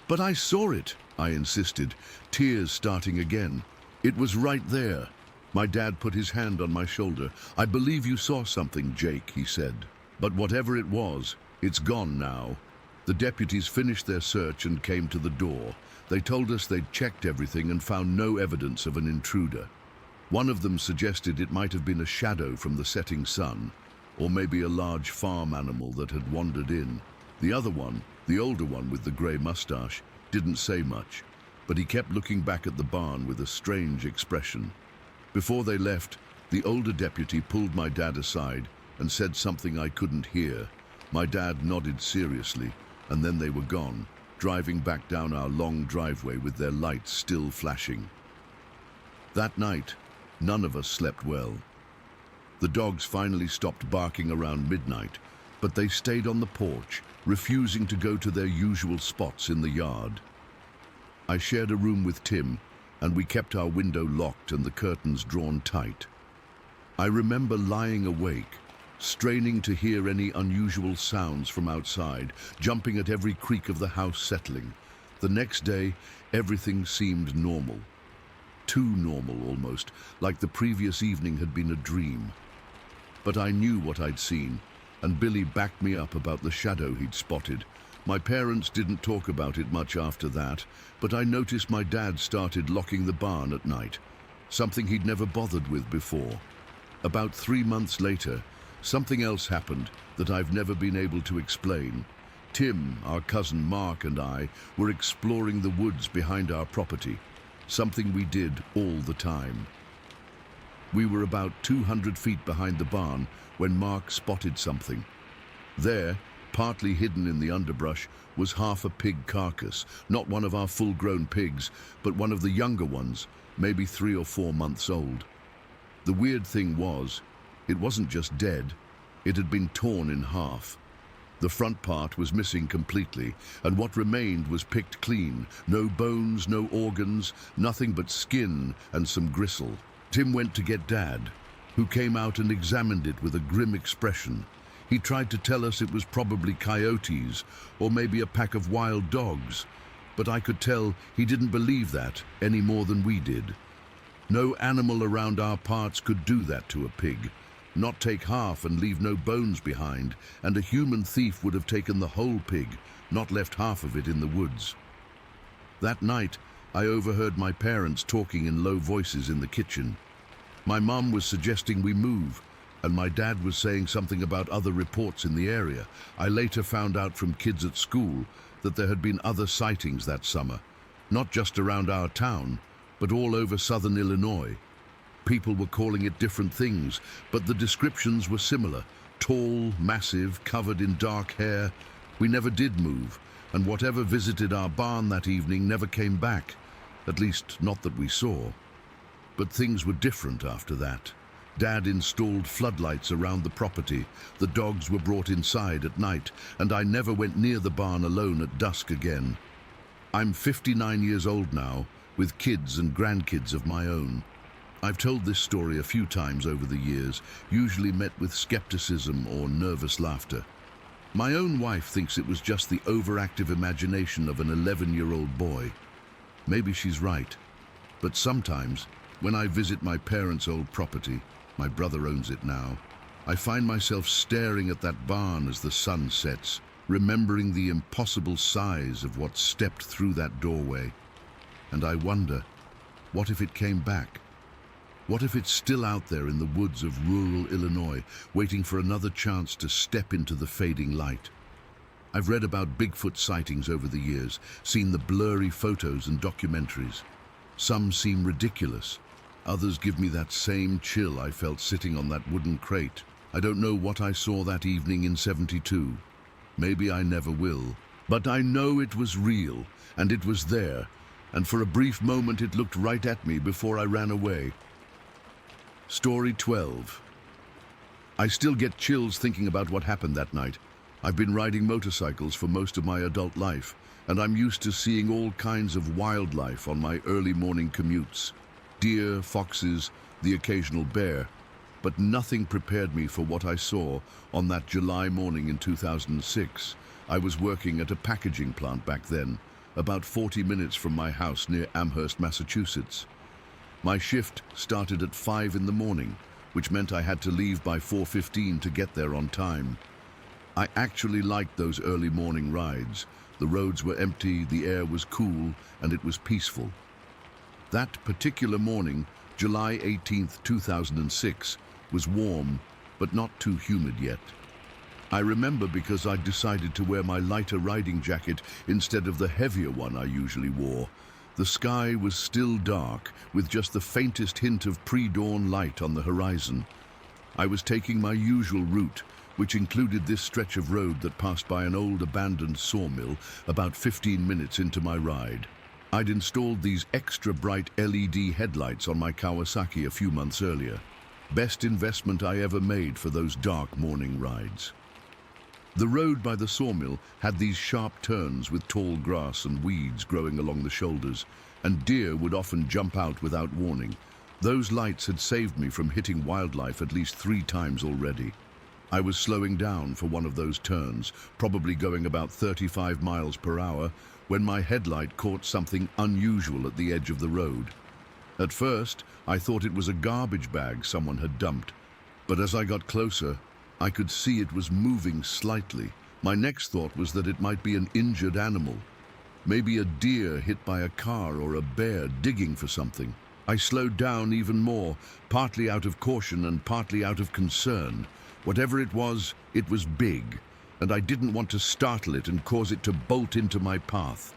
"But I saw it," I insisted, tears starting again. "It was right there." My dad put his hand on my shoulder. "I believe you saw something, Jake," he said. "But whatever it was, it's gone now." The deputies finished their search and came to the door. They told us they'd checked everything and found no evidence of an intruder. One of them suggested it might have been a shadow from the setting sun. or maybe a large farm animal that had wandered in. The other one, the older one with the grey mustache, didn't say much, but he kept looking back at the barn with a strange expression. Before they left, the older deputy pulled my dad aside and said something I couldn't hear. My dad nodded seriously, and then they were gone, driving back down our long driveway with their lights still flashing. That night, none of us slept well. The dogs finally stopped barking around midnight, but they stayed on the porch, refusing to go to their usual spots in the yard. I shared a room with Tim, and we kept our window locked and the curtains drawn tight. I remember lying awake, straining to hear any unusual sounds from outside, jumping at every creak of the house settling. The next day, everything seemed normal. Too normal almost, like the previous evening had been a dream. But I knew what I'd seen, and Billy backed me up about the shadow he'd spotted. My parents didn't talk about it much after that, but I noticed my dad started locking the barn at night, something he'd never bothered with before. About 3 months later, something else happened that I've never been able to explain. Tim, our cousin Mark, and I were exploring the woods behind our property, something we did all the time. We were about 200 feet behind the barn when Mark spotted something. There, partly hidden in the underbrush, was half a pig carcass, not one of our full-grown pigs, but one of the younger ones, maybe 3 or 4 months old. The weird thing was, it wasn't just dead, it had been torn in half. The front part was missing completely, and what remained was picked clean. No bones, no organs, nothing but skin and some gristle. Tim went to get Dad, who came out and examined it with a grim expression. He tried to tell us it was probably coyotes, or maybe a pack of wild dogs, but I could tell he didn't believe that any more than we did. No animal around our parts could do that to a pig. Not take half and leave no bones behind, and a human thief would have taken the whole pig, not left half of it in the woods. That night, I overheard my parents talking in low voices in the kitchen. My mum was suggesting we move, and my dad was saying something about other reports in the area. I later found out from kids at school that there had been other sightings that summer, not just around our town, but all over southern Illinois. People were calling it different things, but the descriptions were similar. Tall, massive, covered in dark hair. We never did move, and whatever visited our barn that evening never came back, at least not that we saw. But things were different after that. Dad installed floodlights around the property. The dogs were brought inside at night, and I never went near the barn alone at dusk again. I'm 59 years old now, with kids and grandkids of my own. I've told this story a few times over the years, usually met with skepticism or nervous laughter. My own wife thinks it was just the overactive imagination of an 11-year-old boy. Maybe she's right, but sometimes, when I visit my parents' old property, my brother owns it now, I find myself staring at that barn as the sun sets, remembering the impossible size of what stepped through that doorway. And I wonder, what if it came back? What if it's still out there in the woods of rural Illinois, waiting for another chance to step into the fading light? I've read about Bigfoot sightings over the years, seen the blurry photos and documentaries. Some seem ridiculous. Others give me that same chill I felt sitting on that wooden crate. I don't know what I saw that evening in '72. Maybe I never will. But I know it was real, and it was there, and for a brief moment it looked right at me before I ran away. Story 12. I still get chills thinking about what happened that night. I've been riding motorcycles for most of my adult life, and I'm used to seeing all kinds of wildlife on my early morning commutes. Deer, foxes, the occasional bear, but nothing prepared me for what I saw on that July morning in 2006. I was working at a packaging plant back then, about 40 minutes from my house near Amherst, Massachusetts. My shift started at 5 in the morning, which meant I had to leave by 4:15 to get there on time. I actually liked those early morning rides. The roads were empty, the air was cool, and it was peaceful. That particular morning, July 18th, 2006, was warm, but not too humid yet. I remember because I'd decided to wear my lighter riding jacket instead of the heavier one I usually wore. The sky was still dark, with just the faintest hint of pre-dawn light on the horizon. I was taking my usual route, which included this stretch of road that passed by an old abandoned sawmill about 15 minutes into my ride. I'd installed these extra bright LED headlights on my Kawasaki a few months earlier. Best investment I ever made for those dark morning rides. The road by the sawmill had these sharp turns with tall grass and weeds growing along the shoulders, and deer would often jump out without warning. Those lights had saved me from hitting wildlife at least 3 times already. I was slowing down for one of those turns, probably going about 35 miles per hour, when my headlight caught something unusual at the edge of the road. At first, I thought it was a garbage bag someone had dumped, but as I got closer, I could see it was moving slightly. My next thought was that it might be an injured animal. Maybe a deer hit by a car or a bear digging for something. I slowed down even more, partly out of caution and partly out of concern. Whatever it was big, and I didn't want to startle it and cause it to bolt into my path.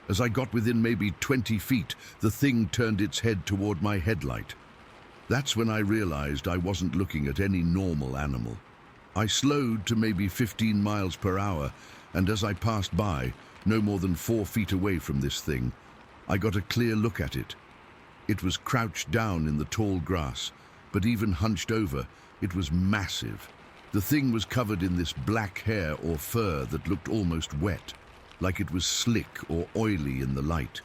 As I got within maybe 20 feet, the thing turned its head toward my headlight. That's when I realized I wasn't looking at any normal animal. I slowed to maybe 15 miles per hour, and as I passed by, no more than 4 feet away from this thing, I got a clear look at it. It was crouched down in the tall grass, but even hunched over, it was massive. The thing was covered in this black hair or fur that looked almost wet, like it was slick or oily in the light.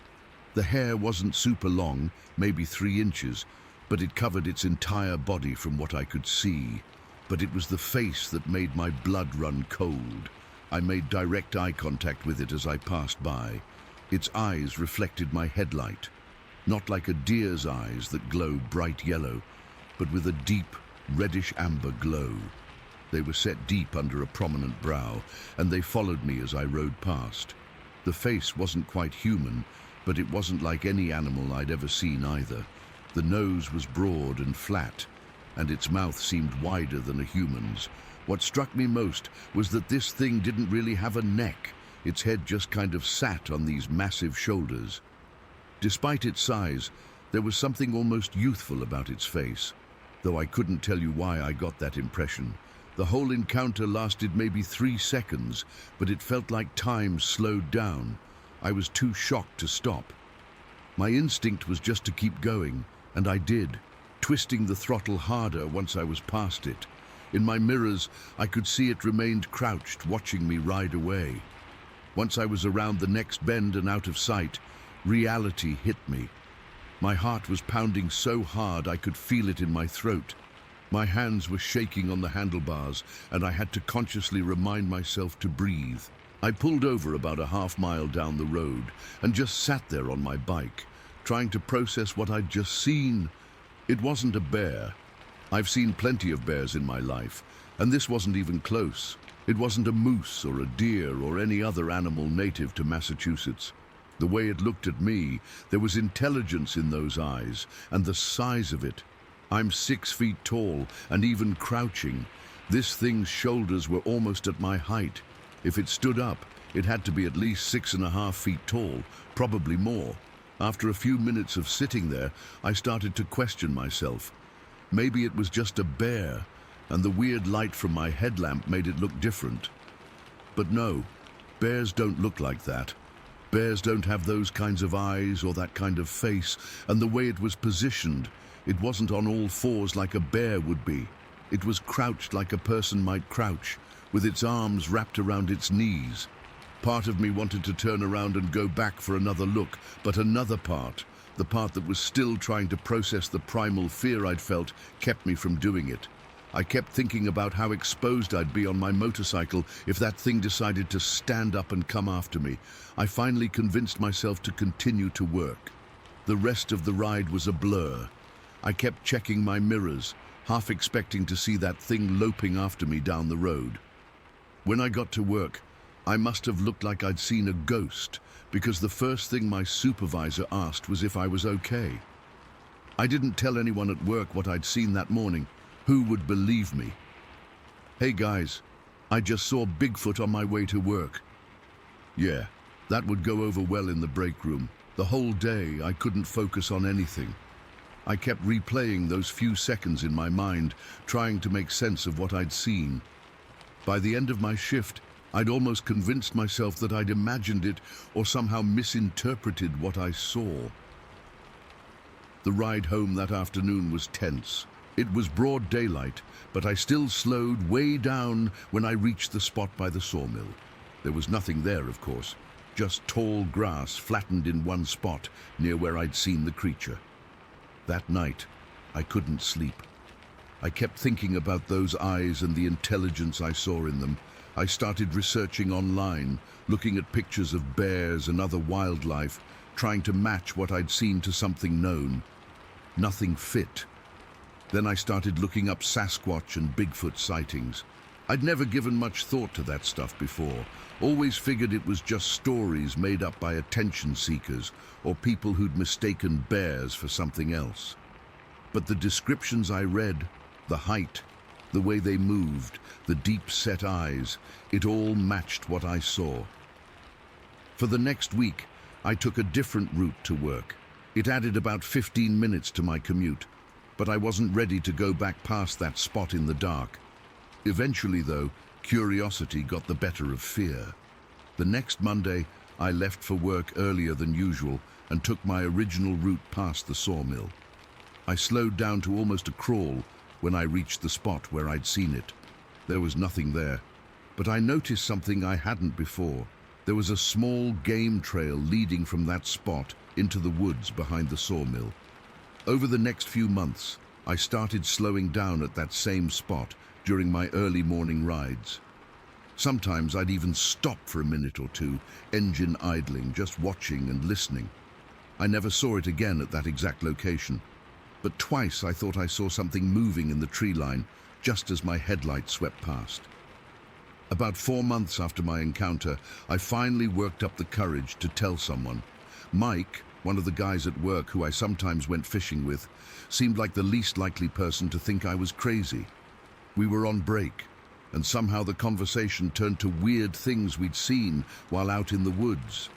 The hair wasn't super long, maybe 3 inches, but it covered its entire body from what I could see. But it was the face that made my blood run cold. I made direct eye contact with it as I passed by. Its eyes reflected my headlight, not like a deer's eyes that glow bright yellow, but with a deep, reddish-amber glow. They were set deep under a prominent brow, and they followed me as I rode past. The face wasn't quite human, but it wasn't like any animal I'd ever seen either. The nose was broad and flat, and its mouth seemed wider than a human's. What struck me most was that this thing didn't really have a neck. Its head just kind of sat on these massive shoulders. Despite its size, there was something almost youthful about its face, though I couldn't tell you why I got that impression. The whole encounter lasted maybe 3 seconds, but it felt like time slowed down. I was too shocked to stop. My instinct was just to keep going, and I did, twisting the throttle harder once I was past it. In my mirrors, I could see it remained crouched, watching me ride away. Once I was around the next bend and out of sight, reality hit me. My heart was pounding so hard I could feel it in my throat. My hands were shaking on the handlebars, and I had to consciously remind myself to breathe. I pulled over about a half-mile down the road and just sat there on my bike, trying to process what I'd just seen. It wasn't a bear. I've seen plenty of bears in my life, and this wasn't even close. It wasn't a moose or a deer or any other animal native to Massachusetts. The way it looked at me, there was intelligence in those eyes, and the size of it. I'm 6 feet tall, and even crouching. This thing's shoulders were almost at my height. If it stood up, it had to be at least 6.5 feet tall, probably more. After a few minutes of sitting there, I started to question myself. Maybe it was just a bear, and the weird light from my headlamp made it look different. But no, bears don't look like that. Bears don't have those kinds of eyes or that kind of face, and the way it was positioned, it wasn't on all fours like a bear would be. It was crouched like a person might crouch, with its arms wrapped around its knees. Part of me wanted to turn around and go back for another look, but another part, the part that was still trying to process the primal fear I'd felt, kept me from doing it. I kept thinking about how exposed I'd be on my motorcycle if that thing decided to stand up and come after me. I finally convinced myself to continue to work. The rest of the ride was a blur. I kept checking my mirrors, half expecting to see that thing loping after me down the road. When I got to work, I must have looked like I'd seen a ghost, because the first thing my supervisor asked was if I was okay. I didn't tell anyone at work what I'd seen that morning. Who would believe me? Hey guys, I just saw Bigfoot on my way to work. Yeah, that would go over well in the break room. The whole day I couldn't focus on anything. I kept replaying those few seconds in my mind, trying to make sense of what I'd seen. By the end of my shift, I'd almost convinced myself that I'd imagined it or somehow misinterpreted what I saw. The ride home that afternoon was tense. It was broad daylight, but I still slowed way down when I reached the spot by the sawmill. There was nothing there, of course, just tall grass flattened in one spot near where I'd seen the creature. That night, I couldn't sleep. I kept thinking about those eyes and the intelligence I saw in them. I started researching online, looking at pictures of bears and other wildlife, trying to match what I'd seen to something known. Nothing fit. Then I started looking up Sasquatch and Bigfoot sightings. I'd never given much thought to that stuff before. Always figured it was just stories made up by attention seekers or people who'd mistaken bears for something else. But the descriptions I read, the height, the way they moved, the deep-set eyes, it all matched what I saw. For the next week, I took a different route to work. It added about 15 minutes to my commute, but I wasn't ready to go back past that spot in the dark. Eventually, though, curiosity got the better of fear. The next Monday, I left for work earlier than usual and took my original route past the sawmill. I slowed down to almost a crawl when I reached the spot where I'd seen it. There was nothing there, but I noticed something I hadn't before. There was a small game trail leading from that spot into the woods behind the sawmill. Over the next few months, I started slowing down at that same spot during my early morning rides. Sometimes I'd even stop for a minute or two, engine idling, just watching and listening. I never saw it again at that exact location, but twice I thought I saw something moving in the tree line just as my headlight swept past. About 4 months after my encounter, I finally worked up the courage to tell someone. Mike, one of the guys at work who I sometimes went fishing with, seemed like the least likely person to think I was crazy. We were on break, and somehow the conversation turned to weird things we'd seen while out in the woods.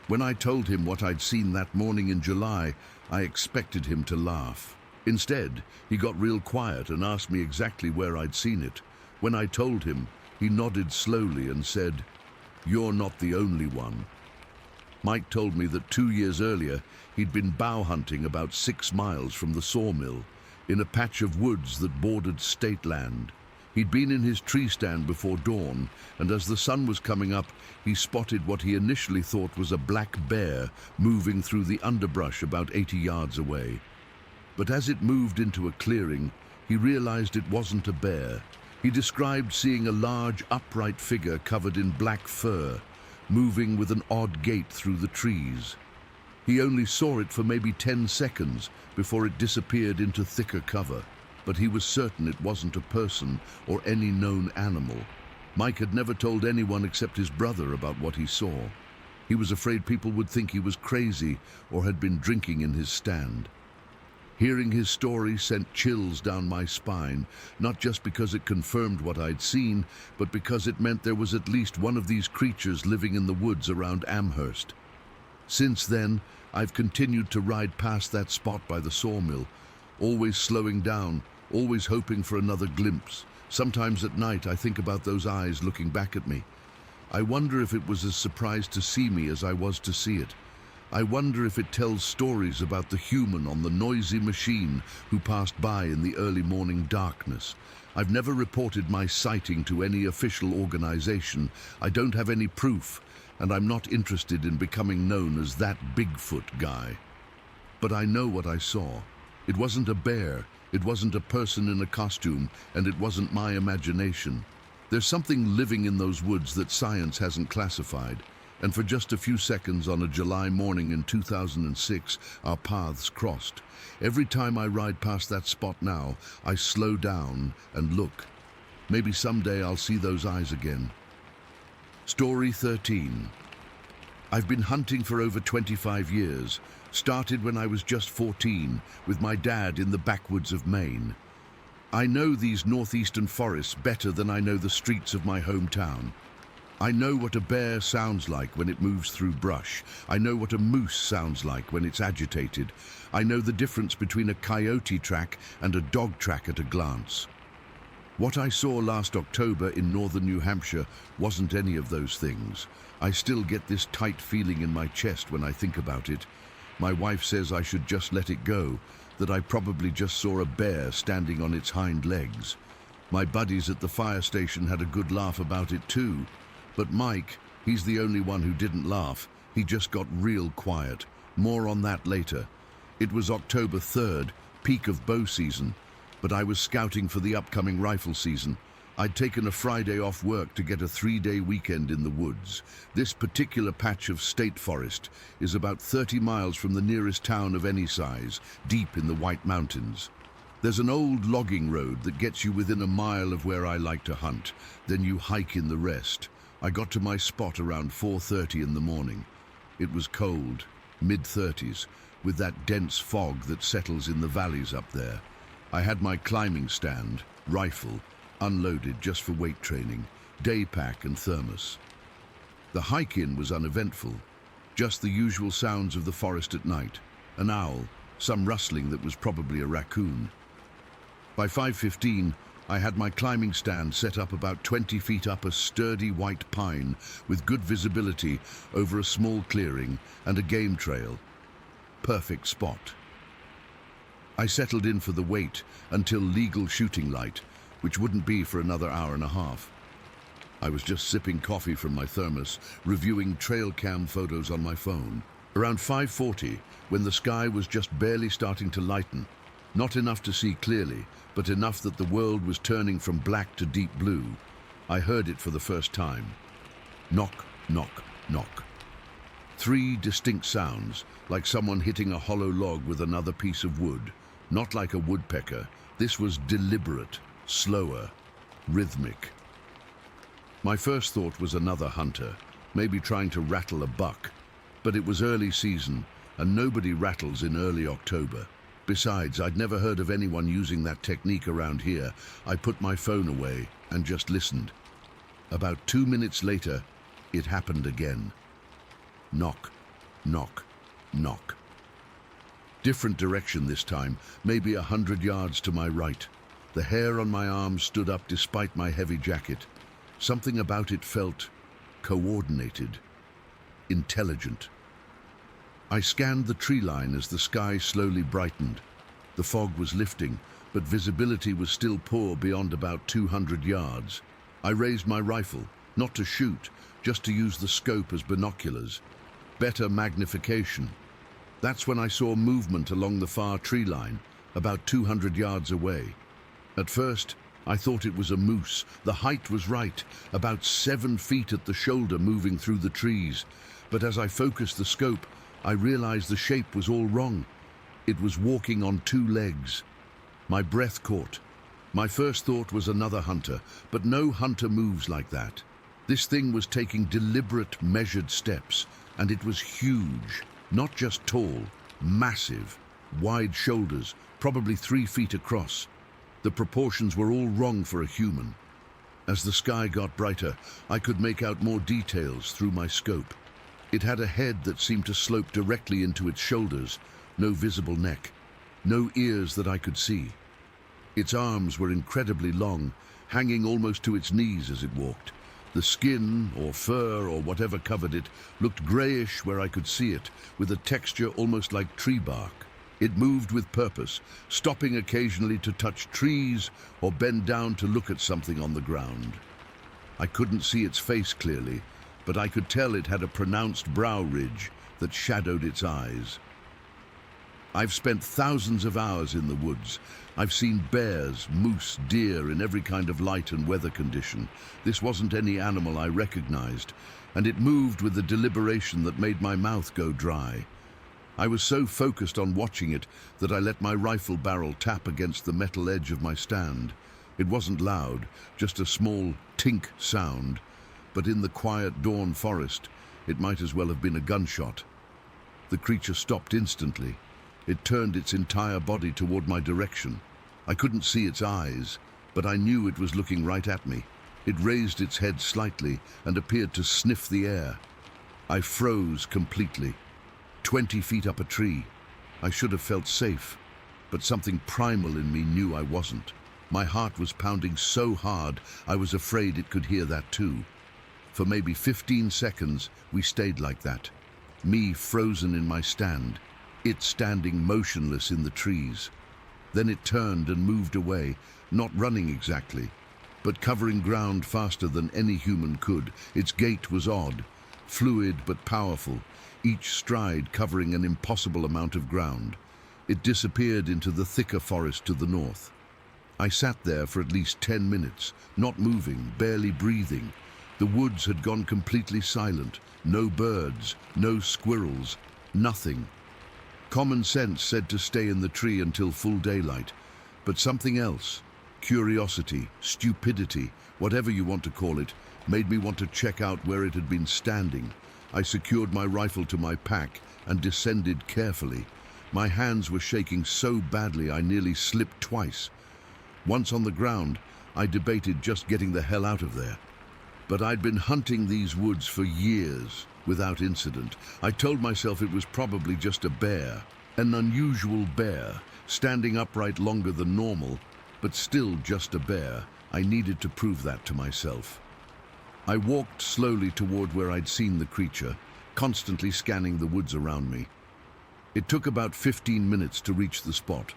When I told him what I'd seen that morning in July, I expected him to laugh. Instead, he got real quiet and asked me exactly where I'd seen it. When I told him, he nodded slowly and said, "You're not the only one." Mike told me that 2 years earlier, he'd been bow hunting about 6 miles from the sawmill, in a patch of woods that bordered state land. He'd been in his tree stand before dawn, and as the sun was coming up, he spotted what he initially thought was a black bear moving through the underbrush about 80 yards away. But as it moved into a clearing, he realized it wasn't a bear. He described seeing a large, upright figure covered in black fur, moving with an odd gait through the trees. He only saw it for maybe 10 seconds before it disappeared into thicker cover, but he was certain it wasn't a person or any known animal. Mike had never told anyone except his brother about what he saw. He was afraid people would think he was crazy or had been drinking in his stand. Hearing his story sent chills down my spine, not just because it confirmed what I'd seen, but because it meant there was at least one of these creatures living in the woods around Amherst. Since then, I've continued to ride past that spot by the sawmill, always slowing down, always hoping for another glimpse. Sometimes at night I think about those eyes looking back at me. I wonder if it was as surprised to see me as I was to see it. I wonder if it tells stories about the human on the noisy machine who passed by in the early morning darkness. I've never reported my sighting to any official organization. I don't have any proof, and I'm not interested in becoming known as that Bigfoot guy. But I know what I saw. It wasn't a bear, it wasn't a person in a costume, and it wasn't my imagination. There's something living in those woods that science hasn't classified. And for just a few seconds on a July morning in 2006, our paths crossed. Every time I ride past that spot now, I slow down and look. Maybe someday I'll see those eyes again. Story 13. I've been hunting for over 25 years. Started when I was just 14, with my dad in the backwoods of Maine. I know these northeastern forests better than I know the streets of my hometown. I know what a bear sounds like when it moves through brush. I know what a moose sounds like when it's agitated. I know the difference between a coyote track and a dog track at a glance. What I saw last October in northern New Hampshire wasn't any of those things. I still get this tight feeling in my chest when I think about it. My wife says I should just let it go, that I probably just saw a bear standing on its hind legs. My buddies at the fire station had a good laugh about it too. But Mike, he's the only one who didn't laugh. He just got real quiet. More on that later. It was October 3rd, peak of bow season, but I was scouting for the upcoming rifle season. I'd taken a Friday off work to get a 3-day weekend in the woods. This particular patch of state forest is about 30 miles from the nearest town of any size, deep in the White Mountains. There's an old logging road that gets you within a mile of where I like to hunt. Then you hike in the rest. I got to my spot around 4:30 in the morning. It was cold, mid-30s, with that dense fog that settles in the valleys up there. I had my climbing stand, rifle, unloaded just for weight training, day pack and thermos. The hike-in was uneventful, just the usual sounds of the forest at night, an owl, some rustling that was probably a raccoon. By 5:15, I had my climbing stand set up about 20 feet up a sturdy white pine with good visibility over a small clearing and a game trail. Perfect spot. I settled in for the wait until legal shooting light, which wouldn't be for another hour and a half. I was just sipping coffee from my thermos, reviewing trail cam photos on my phone. Around 5:40, when the sky was just barely starting to lighten, not enough to see clearly, but enough that the world was turning from black to deep blue, I heard it for the first time. Knock, knock, knock. 3 distinct sounds, like someone hitting a hollow log with another piece of wood. Not like a woodpecker. This was deliberate, slower, rhythmic. My first thought was another hunter, maybe trying to rattle a buck. But it was early season, and nobody rattles in early October. Besides, I'd never heard of anyone using that technique around here. I put my phone away and just listened. About 2 minutes later, it happened again. Knock, knock, knock. Different direction this time, maybe 100 yards to my right. The hair on my arms stood up despite my heavy jacket. Something about it felt coordinated, intelligent. I scanned the tree line as the sky slowly brightened. The fog was lifting, but visibility was still poor beyond about 200 yards. I raised my rifle, not to shoot, just to use the scope as binoculars. Better magnification. That's when I saw movement along the far tree line, about 200 yards away. At first, I thought it was a moose. The height was right, about 7 feet at the shoulder moving through the trees. But as I focused the scope, I realized the shape was all wrong. It was walking on 2 legs. My breath caught. My first thought was another hunter, but no hunter moves like that. This thing was taking deliberate, measured steps, and it was huge. Not just tall, massive, wide shoulders, probably 3 feet across. The proportions were all wrong for a human. As the sky got brighter, I could make out more details through my scope. It had a head that seemed to slope directly into its shoulders, no visible neck, no ears that I could see. Its arms were incredibly long, hanging almost to its knees as it walked. The skin, or fur, or whatever covered it, looked grayish where I could see it, with a texture almost like tree bark. It moved with purpose, stopping occasionally to touch trees or bend down to look at something on the ground. I couldn't see its face clearly, but I could tell it had a pronounced brow ridge that shadowed its eyes. I've spent thousands of hours in the woods. I've seen bears, moose, deer in every kind of light and weather condition. This wasn't any animal I recognized, and it moved with a deliberation that made my mouth go dry. I was so focused on watching it that I let my rifle barrel tap against the metal edge of my stand. It wasn't loud, just a small tink sound, but in the quiet dawn forest, it might as well have been a gunshot. The creature stopped instantly. It turned its entire body toward my direction. I couldn't see its eyes, but I knew it was looking right at me. It raised its head slightly and appeared to sniff the air. I froze completely. 20 feet up a tree. I should have felt safe, but something primal in me knew I wasn't. My heart was pounding so hard, I was afraid it could hear that too. For maybe 15 seconds, we stayed like that. Me frozen in my stand, it standing motionless in the trees. Then it turned and moved away, not running exactly, but covering ground faster than any human could. Its gait was odd, fluid but powerful, each stride covering an impossible amount of ground. It disappeared into the thicker forest to the north. I sat there for at least 10 minutes, not moving, barely breathing. The woods had gone completely silent. No birds, no squirrels, nothing. Common sense said to stay in the tree until full daylight, but something else, curiosity, stupidity, whatever you want to call it, made me want to check out where it had been standing. I secured my rifle to my pack and descended carefully. My hands were shaking so badly I nearly slipped twice. Once on the ground, I debated just getting the hell out of there. But I'd been hunting these woods for years, without incident. I told myself it was probably just a bear, an unusual bear, standing upright longer than normal, but still just a bear. I needed to prove that to myself. I walked slowly toward where I'd seen the creature, constantly scanning the woods around me. It took about 15 minutes to reach the spot.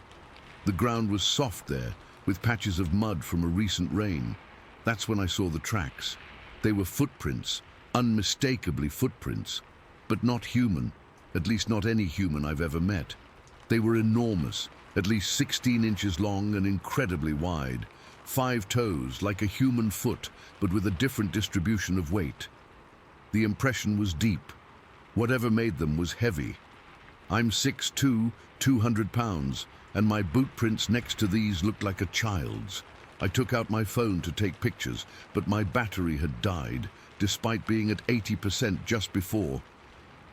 The ground was soft there, with patches of mud from a recent rain. That's when I saw the tracks. They were footprints, unmistakably footprints, but not human, at least not any human I've ever met. They were enormous, at least 16 inches long and incredibly wide. 5 toes, like a human foot, but with a different distribution of weight. The impression was deep. Whatever made them was heavy. I'm 6'2", 200 pounds, and my boot prints next to these looked like a child's. I took out my phone to take pictures, but my battery had died, despite being at 80% just before.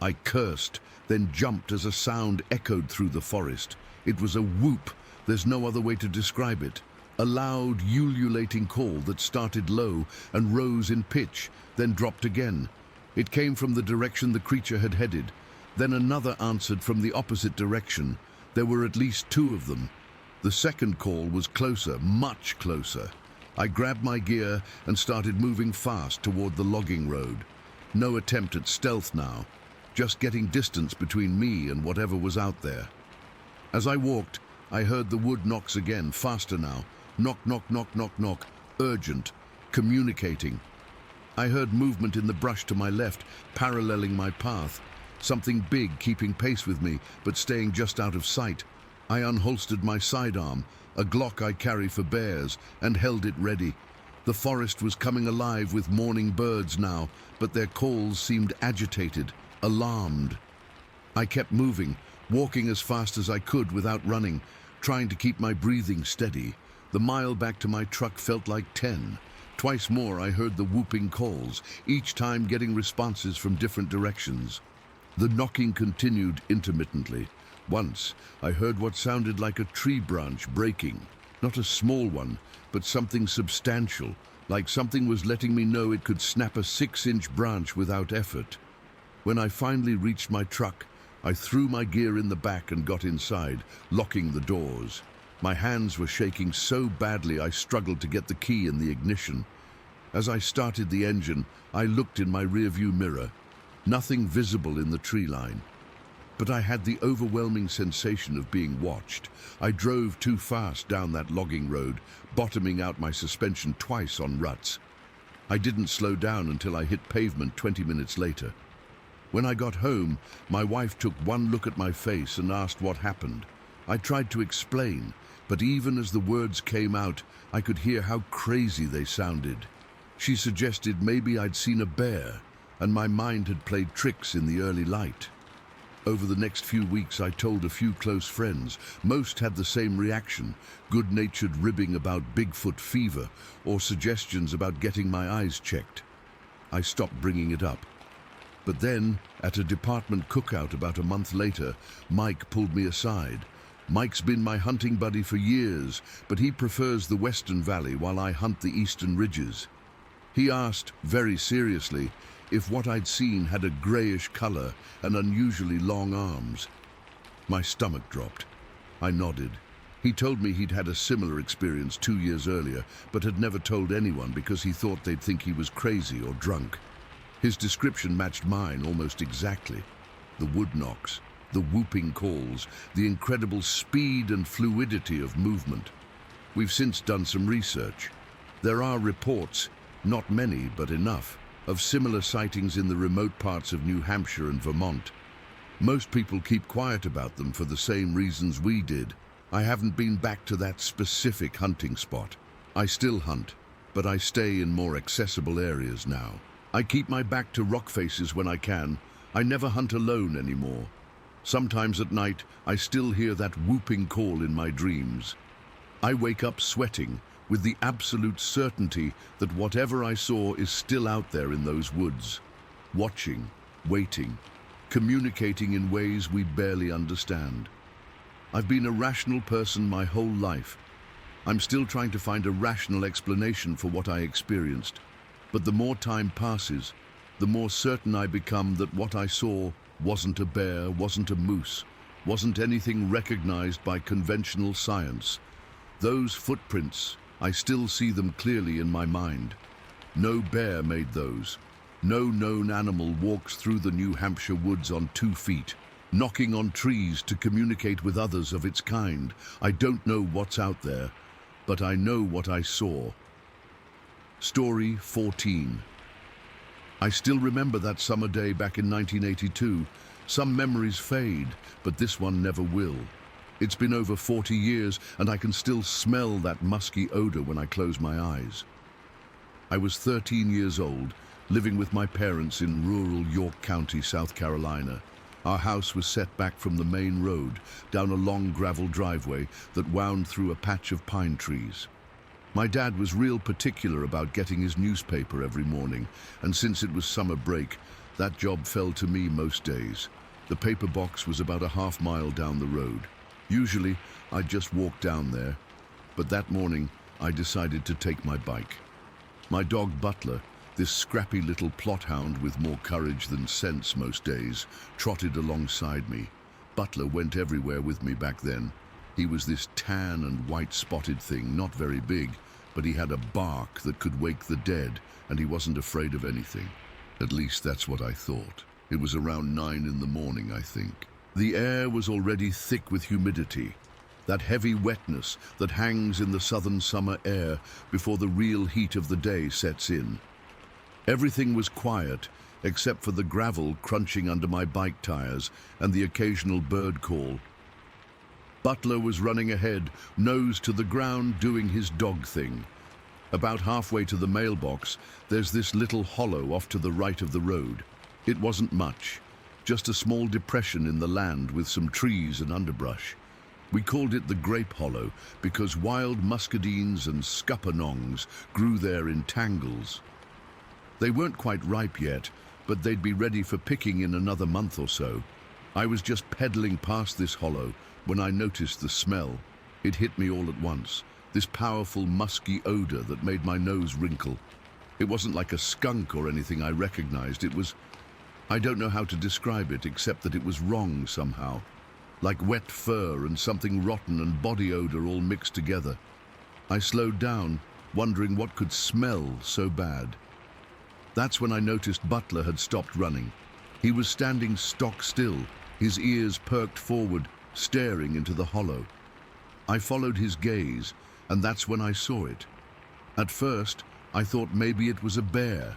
I cursed, then jumped as a sound echoed through the forest. It was a whoop, there's no other way to describe it. A loud, ululating call that started low and rose in pitch, then dropped again. It came from the direction the creature had headed. Then another answered from the opposite direction. There were at least 2 of them. The second call was closer, much closer. I grabbed my gear and started moving fast toward the logging road. No attempt at stealth now, just getting distance between me and whatever was out there. As I walked, I heard the wood knocks again, faster now. Knock, knock, knock, knock, knock. Urgent. Communicating. I heard movement in the brush to my left, paralleling my path. Something big keeping pace with me, but staying just out of sight. I unholstered my sidearm, a Glock I carry for bears, and held it ready. The forest was coming alive with morning birds now, but their calls seemed agitated, alarmed. I kept moving, walking as fast as I could without running, trying to keep my breathing steady. The mile back to my truck felt like 10. Twice more I heard the whooping calls, each time getting responses from different directions. The knocking continued intermittently. Once, I heard what sounded like a tree branch breaking. Not a small one, but something substantial, like something was letting me know it could snap a 6-inch branch without effort. When I finally reached my truck, I threw my gear in the back and got inside, locking the doors. My hands were shaking so badly I struggled to get the key in the ignition. As I started the engine, I looked in my rearview mirror. Nothing visible in the tree line. But I had the overwhelming sensation of being watched. I drove too fast down that logging road, bottoming out my suspension twice on ruts. I didn't slow down until I hit pavement 20 minutes later. When I got home, my wife took one look at my face and asked what happened. I tried to explain, but even as the words came out, I could hear how crazy they sounded. She suggested maybe I'd seen a bear, and my mind had played tricks in the early light. Over the next few weeks, I told a few close friends. Most had the same reaction, good-natured ribbing about Bigfoot fever or suggestions about getting my eyes checked. I stopped bringing it up. But then, at a department cookout about a month later, Mike pulled me aside. Mike's been my hunting buddy for years, but he prefers the Western Valley while I hunt the Eastern Ridges. He asked, very seriously, if what I'd seen had a grayish color and unusually long arms. My stomach dropped. I nodded. He told me he'd had a similar experience 2 years earlier, but had never told anyone because he thought they'd think he was crazy or drunk. His description matched mine almost exactly. The wood knocks, the whooping calls, the incredible speed and fluidity of movement. We've since done some research. There are reports, not many but enough, of similar sightings in the remote parts of New Hampshire and Vermont. Most people keep quiet about them for the same reasons we did. I haven't been back to that specific hunting spot. I still hunt, but I stay in more accessible areas now. I keep my back to rock faces when I can. I never hunt alone anymore. Sometimes at night, I still hear that whooping call in my dreams. I wake up sweating, with the absolute certainty that whatever I saw is still out there in those woods, watching, waiting, communicating in ways we barely understand. I've been a rational person my whole life. I'm still trying to find a rational explanation for what I experienced. But the more time passes, the more certain I become that what I saw wasn't a bear, wasn't a moose, wasn't anything recognized by conventional science. Those footprints, I still see them clearly in my mind. No bear made those. No known animal walks through the New Hampshire woods on 2 feet, knocking on trees to communicate with others of its kind. I don't know what's out there, but I know what I saw. Story 14. I still remember that summer day back in 1982. Some memories fade, but this one never will. It's been over 40 years, and I can still smell that musky odor when I close my eyes. I was 13 years old, living with my parents in rural York County, South Carolina. Our house was set back from the main road, down a long gravel driveway that wound through a patch of pine trees. My dad was real particular about getting his newspaper every morning, and since it was summer break, that job fell to me most days. The paper box was about a half-mile down the road. Usually, I'd just walk down there, but that morning, I decided to take my bike. My dog Butler, this scrappy little plot hound with more courage than sense most days, trotted alongside me. Butler went everywhere with me back then. He was this tan and white spotted thing, not very big, but he had a bark that could wake the dead, and he wasn't afraid of anything. At least that's what I thought. It was around 9 in the morning, I think. The air was already thick with humidity, that heavy wetness that hangs in the southern summer air before the real heat of the day sets in. Everything was quiet, except for the gravel crunching under my bike tires and the occasional bird call. Butler was running ahead, nose to the ground, doing his dog thing. About halfway to the mailbox, there's this little hollow off to the right of the road. It wasn't much, just a small depression in the land with some trees and underbrush. We called it the Grape Hollow because wild muscadines and scuppernongs grew there in tangles. They weren't quite ripe yet, but they'd be ready for picking in another month or so. I was just pedaling past this hollow when I noticed the smell. It hit me all at once, this powerful musky odor that made my nose wrinkle. It wasn't like a skunk or anything I recognized. It was, I don't know how to describe it except that it was wrong somehow. Like wet fur and something rotten and body odor all mixed together. I slowed down, wondering what could smell so bad. That's when I noticed Butler had stopped running. He was standing stock still, his ears perked forward, staring into the hollow. I followed his gaze, and that's when I saw it. At first, I thought maybe it was a bear.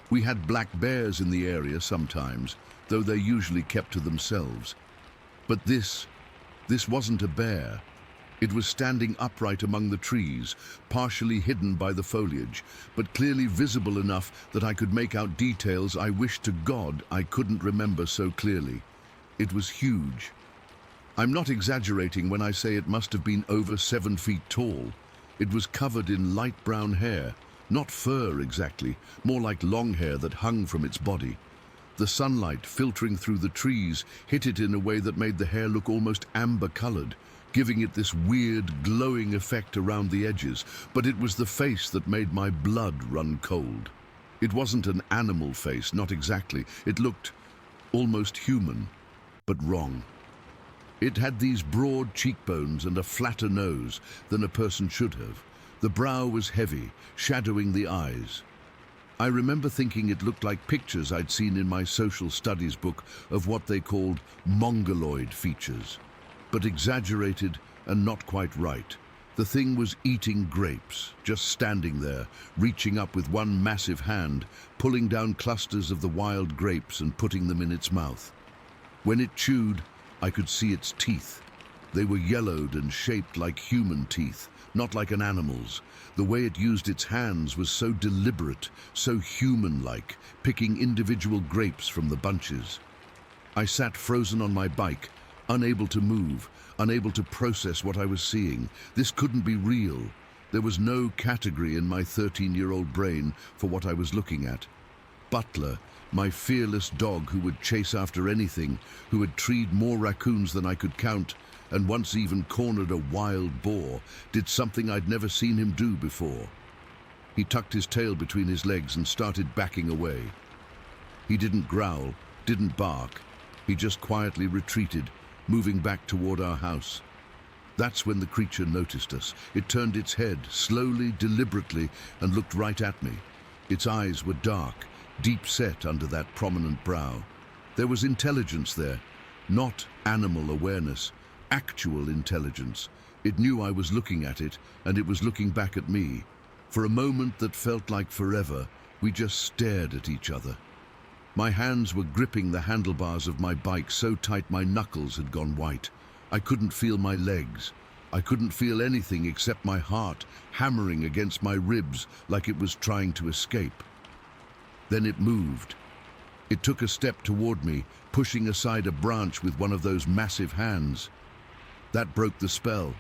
We had black bears in the area sometimes, though they're usually kept to themselves. But this wasn't a bear. It was standing upright among the trees, partially hidden by the foliage, but clearly visible enough that I could make out details I wish to God I couldn't remember so clearly. It was huge. I'm not exaggerating when I say it must have been over 7 feet tall. It was covered in light brown hair, not fur exactly, more like long hair that hung from its body. The sunlight filtering through the trees hit it in a way that made the hair look almost amber-colored, giving it this weird, glowing effect around the edges. But it was the face that made my blood run cold. It wasn't an animal face, not exactly. It looked almost human, but wrong. It had these broad cheekbones and a flatter nose than a person should have. The brow was heavy, shadowing the eyes. I remember thinking it looked like pictures I'd seen in my social studies book of what they called mongoloid features, but exaggerated and not quite right. The thing was eating grapes, just standing there, reaching up with one massive hand, pulling down clusters of the wild grapes and putting them in its mouth. When it chewed, I could see its teeth. They were yellowed and shaped like human teeth, not like an animal's. The way it used its hands was so deliberate, so human-like, picking individual grapes from the bunches. I sat frozen on my bike, unable to move, unable to process what I was seeing. This couldn't be real. There was no category in my 13-year-old brain for what I was looking at. Butler, my fearless dog who would chase after anything, who had treed more raccoons than I could count, and once even cornered a wild boar, did something I'd never seen him do before. He tucked his tail between his legs and started backing away. He didn't growl, didn't bark. He just quietly retreated, moving back toward our house. That's when the creature noticed us. It turned its head, slowly, deliberately, and looked right at me. Its eyes were dark, deep set under that prominent brow. There was intelligence there, not animal awareness, actual intelligence. It knew I was looking at it, and it was looking back at me. For a moment that felt like forever, we just stared at each other. My hands were gripping the handlebars of my bike so tight my knuckles had gone white. I couldn't feel my legs. I couldn't feel anything except my heart hammering against my ribs like it was trying to escape. Then it moved. It took a step toward me, pushing aside a branch with one of those massive hands. That broke the spell.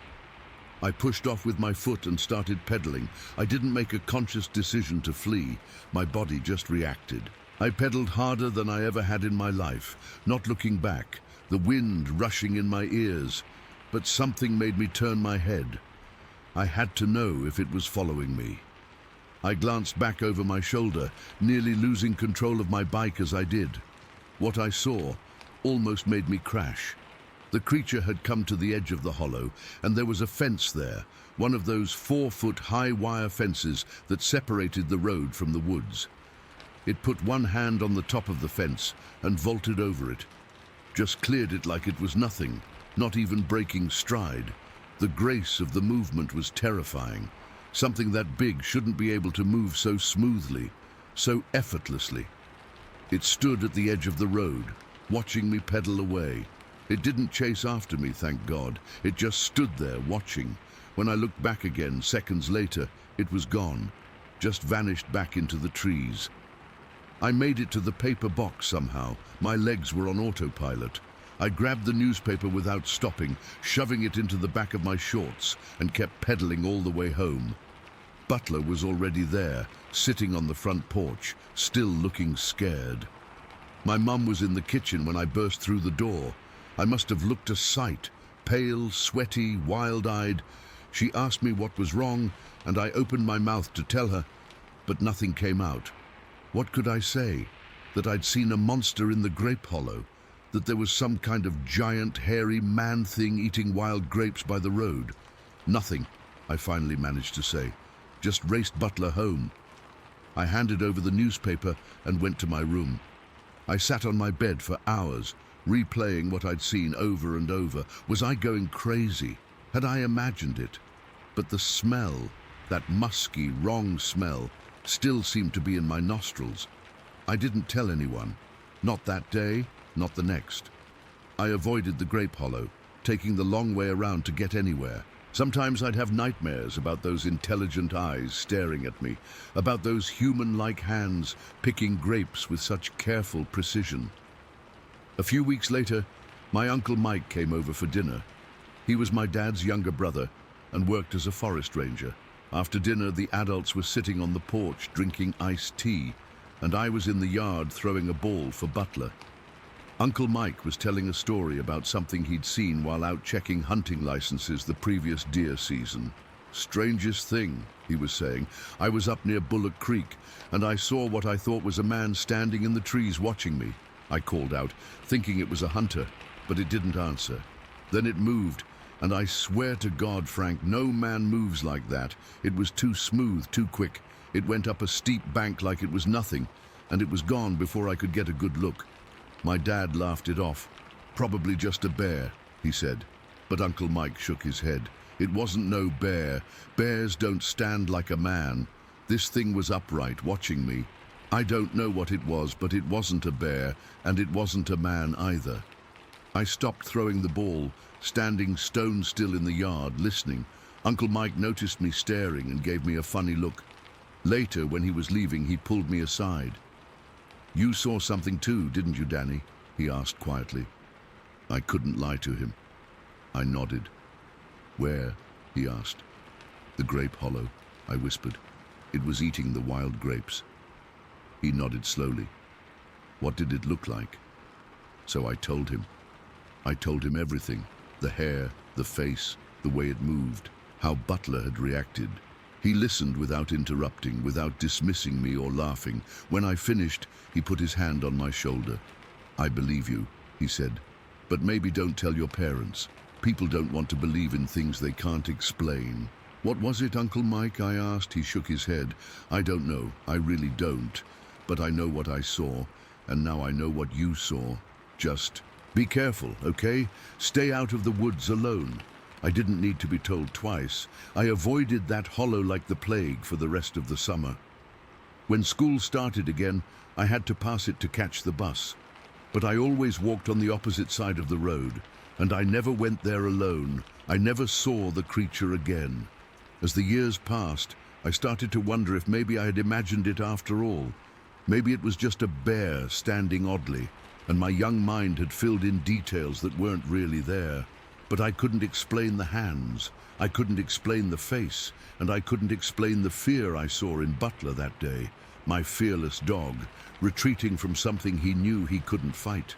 I pushed off with my foot and started pedaling. I didn't make a conscious decision to flee. My body just reacted. I pedaled harder than I ever had in my life, not looking back, the wind rushing in my ears. But something made me turn my head. I had to know if it was following me. I glanced back over my shoulder, nearly losing control of my bike as I did. What I saw almost made me crash. The creature had come to the edge of the hollow, and there was a fence there, one of those 4-foot-high wire fences that separated the road from the woods. It put one hand on the top of the fence and vaulted over it. Just cleared it like it was nothing, not even breaking stride. The grace of the movement was terrifying. Something that big shouldn't be able to move so smoothly, so effortlessly. It stood at the edge of the road, watching me pedal away. It didn't chase after me, thank God. It just stood there, watching. When I looked back again, seconds later, it was gone, just vanished back into the trees. I made it to the paper box somehow. My legs were on autopilot. I grabbed the newspaper without stopping, shoving it into the back of my shorts, and kept pedaling all the way home. Butler was already there, sitting on the front porch, still looking scared. My mum was in the kitchen when I burst through the door. I must have looked a sight, pale, sweaty, wild-eyed. She asked me what was wrong, and I opened my mouth to tell her, but nothing came out. What could I say? That I'd seen a monster in the grape hollow, that there was some kind of giant, hairy man thing eating wild grapes by the road. Nothing, I finally managed to say. Just raced Butler home. I handed over the newspaper and went to my room. I sat on my bed for hours, replaying what I'd seen over and over. Was I going crazy? Had I imagined it? But the smell, that musky, wrong smell, still seemed to be in my nostrils. I didn't tell anyone. Not that day, not the next. I avoided the grape hollow, taking the long way around to get anywhere. Sometimes I'd have nightmares about those intelligent eyes staring at me, about those human-like hands picking grapes with such careful precision. A few weeks later, my Uncle Mike came over for dinner. He was my dad's younger brother and worked as a forest ranger. After dinner, the adults were sitting on the porch drinking iced tea. and I was in the yard throwing a ball for Butler. Uncle Mike was telling a story about something he'd seen while out checking hunting licenses the previous deer season. Strangest thing, he was saying. I was up near Bullock Creek, and I saw what I thought was a man standing in the trees watching me. I called out, thinking it was a hunter, but it didn't answer. Then it moved, and I swear to God, Frank, no man moves like that. It was too smooth, too quick. It went up a steep bank like it was nothing, and it was gone before I could get a good look. My dad laughed it off. Probably just a bear, he said. But Uncle Mike shook his head. It wasn't no bear. Bears don't stand like a man. This thing was upright, watching me. I don't know what it was, but it wasn't a bear, and it wasn't a man either. I stopped throwing the ball, standing stone still in the yard, listening. Uncle Mike noticed me staring and gave me a funny look. Later, when he was leaving, he pulled me aside. "You saw something too, didn't you, Danny?" he asked quietly. I couldn't lie to him. I nodded. "Where?" he asked. "The grape hollow," I whispered. "It was eating the wild grapes." He nodded slowly. "What did it look like?" So I told him. I told him everything. The hair, the face, the way it moved, how Butler had reacted. He listened without interrupting, without dismissing me or laughing. When I finished, he put his hand on my shoulder. "I believe you," he said, "but maybe don't tell your parents. People don't want to believe in things they can't explain." "What was it, Uncle Mike?" I asked. He shook his head. "I don't know. I really don't. But I know what I saw, and now I know what you saw. Just be careful, okay? Stay out of the woods alone." I didn't need to be told twice. I avoided that hollow like the plague for the rest of the summer. When school started again, I had to pass it to catch the bus. But I always walked on the opposite side of the road, and I never went there alone. I never saw the creature again. As the years passed, I started to wonder if maybe I had imagined it after all. Maybe it was just a bear standing oddly, and my young mind had filled in details that weren't really there. But I couldn't explain the hands, I couldn't explain the face, and I couldn't explain the fear I saw in Butler that day, my fearless dog, retreating from something he knew he couldn't fight.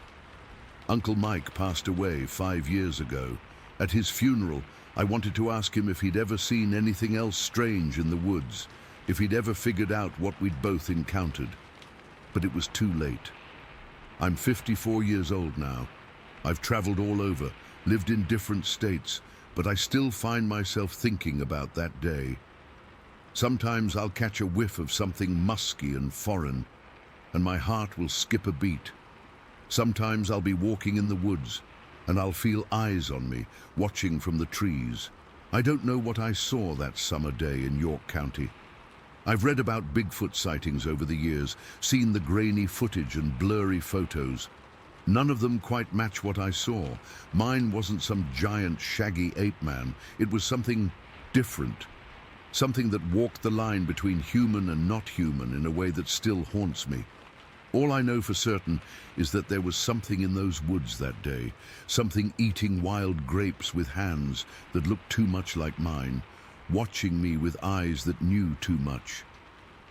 Uncle Mike passed away 5 years ago. At his funeral, I wanted to ask him if he'd ever seen anything else strange in the woods, if he'd ever figured out what we'd both encountered. But it was too late. I'm 54 years old now. I've traveled all over, lived in different states, but I still find myself thinking about that day. Sometimes I'll catch a whiff of something musky and foreign, and my heart will skip a beat. Sometimes I'll be walking in the woods, and I'll feel eyes on me, watching from the trees. I don't know what I saw that summer day in York County. I've read about Bigfoot sightings over the years, seen the grainy footage and blurry photos. None of them quite match what I saw. Mine wasn't some giant, shaggy ape man. It was something different. Something that walked the line between human and not human in a way that still haunts me. All I know for certain is that there was something in those woods that day, something eating wild grapes with hands that looked too much like mine, watching me with eyes that knew too much.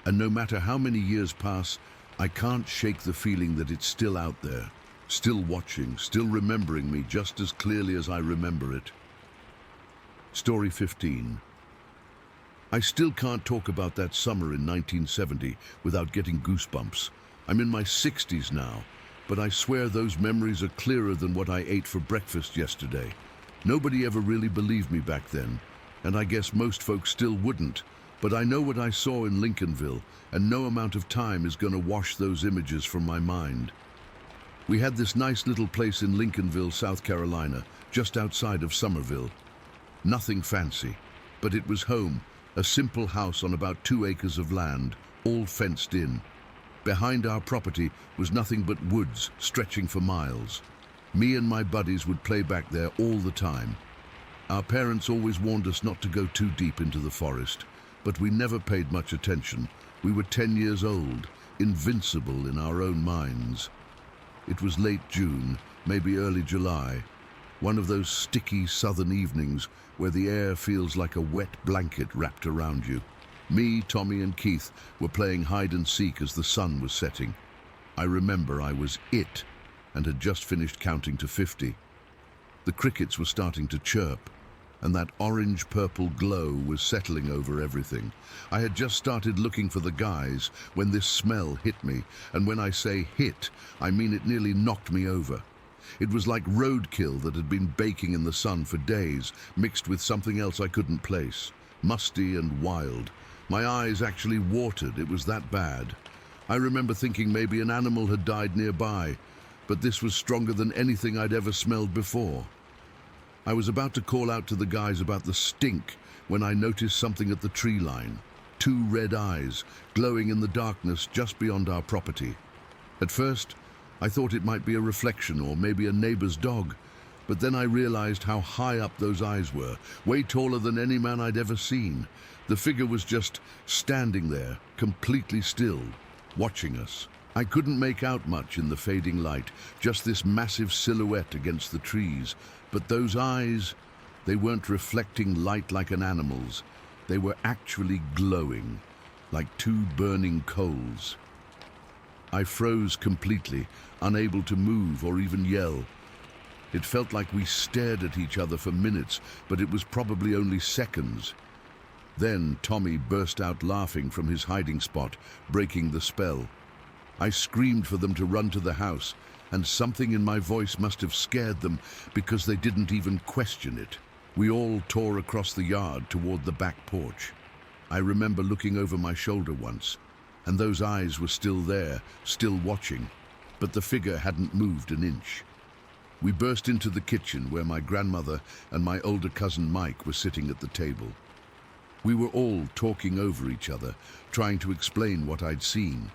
And no matter how many years pass, I can't shake the feeling that it's still out there. Still watching, still remembering me just as clearly as I remember it. Story 15. I still can't talk about that summer in 1970 without getting goosebumps. I'm in my 60s now, but I swear those memories are clearer than what I ate for breakfast yesterday. Nobody ever really believed me back then, and I guess most folks still wouldn't, but I know what I saw in Lincolnville, and no amount of time is going to wash those images from my mind. We had this nice little place in Lincolnville, South Carolina, just outside of Somerville. Nothing fancy, but it was home, a simple house on about 2 acres of land, all fenced in. Behind our property was nothing but woods stretching for miles. Me and my buddies would play back there all the time. Our parents always warned us not to go too deep into the forest, but we never paid much attention. We were 10 years old, invincible in our own minds. It was late June, maybe early July, one of those sticky southern evenings where the air feels like a wet blanket wrapped around you. Me, Tommy, and Keith were playing hide and seek as the sun was setting. I remember I was it and had just finished counting to 50. The crickets were starting to chirp, and that orange-purple glow was settling over everything. I had just started looking for the guys when this smell hit me, and when I say hit, I mean it nearly knocked me over. It was like roadkill that had been baking in the sun for days, mixed with something else I couldn't place. Musty and wild. My eyes actually watered, it was that bad. I remember thinking maybe an animal had died nearby, but this was stronger than anything I'd ever smelled before. I was about to call out to the guys about the stink when I noticed something at the tree line. 2 red eyes, glowing in the darkness just beyond our property. At first, I thought it might be a reflection or maybe a neighbor's dog, but then I realized how high up those eyes were, way taller than any man I'd ever seen. The figure was just standing there, completely still, watching us. I couldn't make out much in the fading light, just this massive silhouette against the trees. But those eyes, they weren't reflecting light like an animal's. They were actually glowing, like 2 burning coals. I froze completely, unable to move or even yell. It felt like we stared at each other for minutes, but it was probably only seconds. Then Tommy burst out laughing from his hiding spot, breaking the spell. I screamed for them to run to the house, and something in my voice must have scared them because they didn't even question it. We all tore across the yard toward the back porch. I remember looking over my shoulder once, and those eyes were still there, still watching, but the figure hadn't moved an inch. We burst into the kitchen where my grandmother and my older cousin Mike were sitting at the table. We were all talking over each other, trying to explain what I'd seen.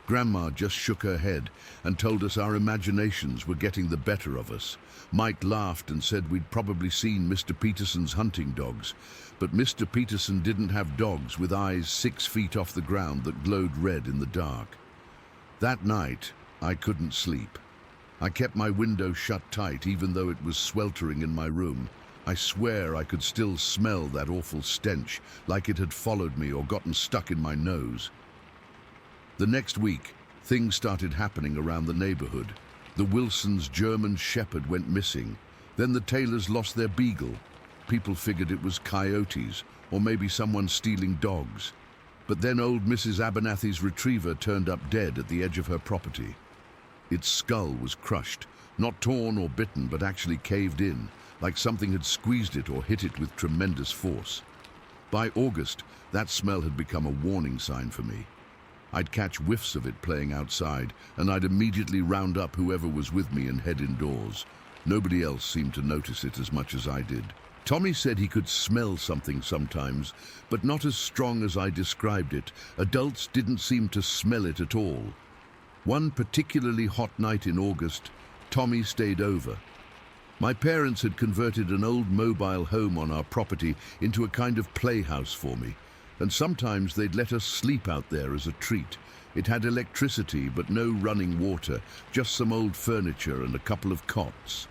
Grandma just shook her head and told us our imaginations were getting the better of us. Mike laughed and said we'd probably seen Mr. Peterson's hunting dogs, but Mr. Peterson didn't have dogs with eyes 6 feet off the ground that glowed red in the dark. That night, I couldn't sleep. I kept my window shut tight even though it was sweltering in my room. I swear I could still smell that awful stench, like it had followed me or gotten stuck in my nose. The next week, things started happening around the neighborhood. The Wilsons' German Shepherd went missing. Then the Taylors lost their beagle. People figured it was coyotes, or maybe someone stealing dogs. But then old Mrs. Abernathy's retriever turned up dead at the edge of her property. Its skull was crushed, not torn or bitten, but actually caved in, like something had squeezed it or hit it with tremendous force. By August, that smell had become a warning sign for me. I'd catch whiffs of it playing outside, and I'd immediately round up whoever was with me and head indoors. Nobody else seemed to notice it as much as I did. Tommy said he could smell something sometimes, but not as strong as I described it. Adults didn't seem to smell it at all. One particularly hot night in August, Tommy stayed over. My parents had converted an old mobile home on our property into a kind of playhouse for me, and sometimes they'd let us sleep out there as a treat. It had electricity but no running water, just some old furniture and a couple of cots.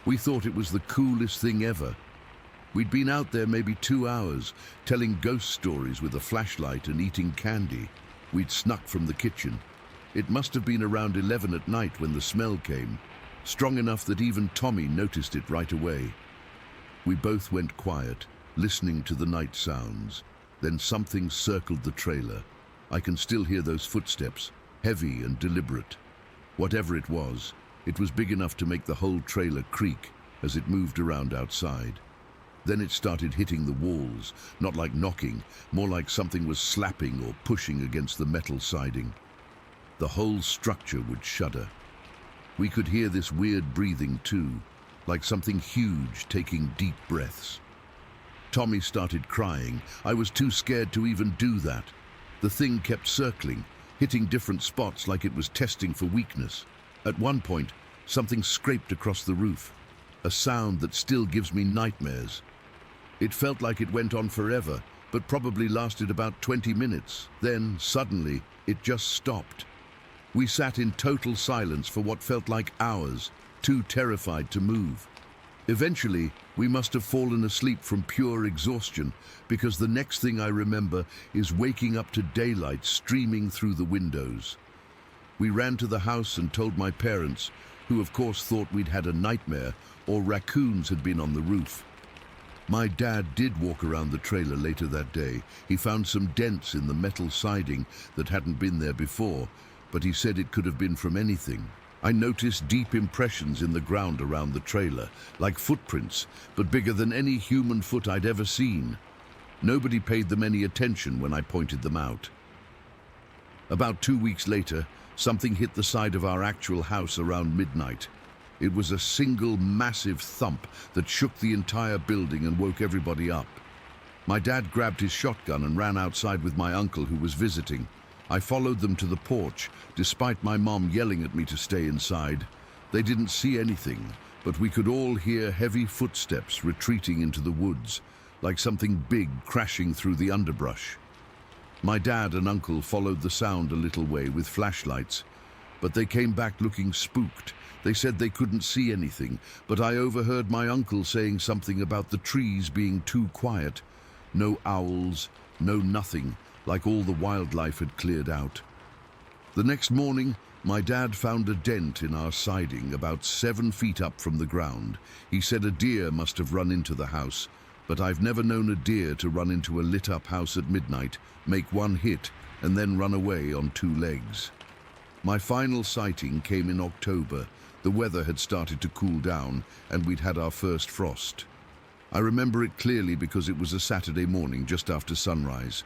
We thought it was the coolest thing ever. We'd been out there maybe 2 hours, telling ghost stories with a flashlight and eating candy. We'd snuck from the kitchen. It must have been around 11 at night when the smell came, strong enough that even Tommy noticed it right away. We both went quiet, listening to the night sounds. Then something circled the trailer. I can still hear those footsteps, heavy and deliberate. Whatever it was big enough to make the whole trailer creak as it moved around outside. Then it started hitting the walls, not like knocking, more like something was slapping or pushing against the metal siding. The whole structure would shudder. We could hear this weird breathing too, like something huge taking deep breaths. Tommy started crying. I was too scared to even do that. The thing kept circling, hitting different spots like it was testing for weakness. At one point, something scraped across the roof, a sound that still gives me nightmares. It felt like it went on forever, but probably lasted about 20 minutes. Then, suddenly, it just stopped. We sat in total silence for what felt like hours, too terrified to move. Eventually, we must have fallen asleep from pure exhaustion, because the next thing I remember is waking up to daylight streaming through the windows. We ran to the house and told my parents, who of course thought we'd had a nightmare or raccoons had been on the roof. My dad did walk around the trailer later that day. He found some dents in the metal siding that hadn't been there before, but he said it could have been from anything. I noticed deep impressions in the ground around the trailer, like footprints, but bigger than any human foot I'd ever seen. Nobody paid them any attention when I pointed them out. About 2 weeks later, something hit the side of our actual house around midnight. It was a single massive thump that shook the entire building and woke everybody up. My dad grabbed his shotgun and ran outside with my uncle, who was visiting. I followed them to the porch, despite my mom yelling at me to stay inside. They didn't see anything, but we could all hear heavy footsteps retreating into the woods, like something big crashing through the underbrush. My dad and uncle followed the sound a little way with flashlights, but they came back looking spooked. They said they couldn't see anything, but I overheard my uncle saying something about the trees being too quiet. No owls, no nothing, like all the wildlife had cleared out. The next morning, my dad found a dent in our siding about 7 feet up from the ground. He said a deer must have run into the house, but I've never known a deer to run into a lit-up house at midnight, make one hit, and then run away on 2 legs. My final sighting came in October. The weather had started to cool down, and we'd had our first frost. I remember it clearly because it was a Saturday morning just after sunrise.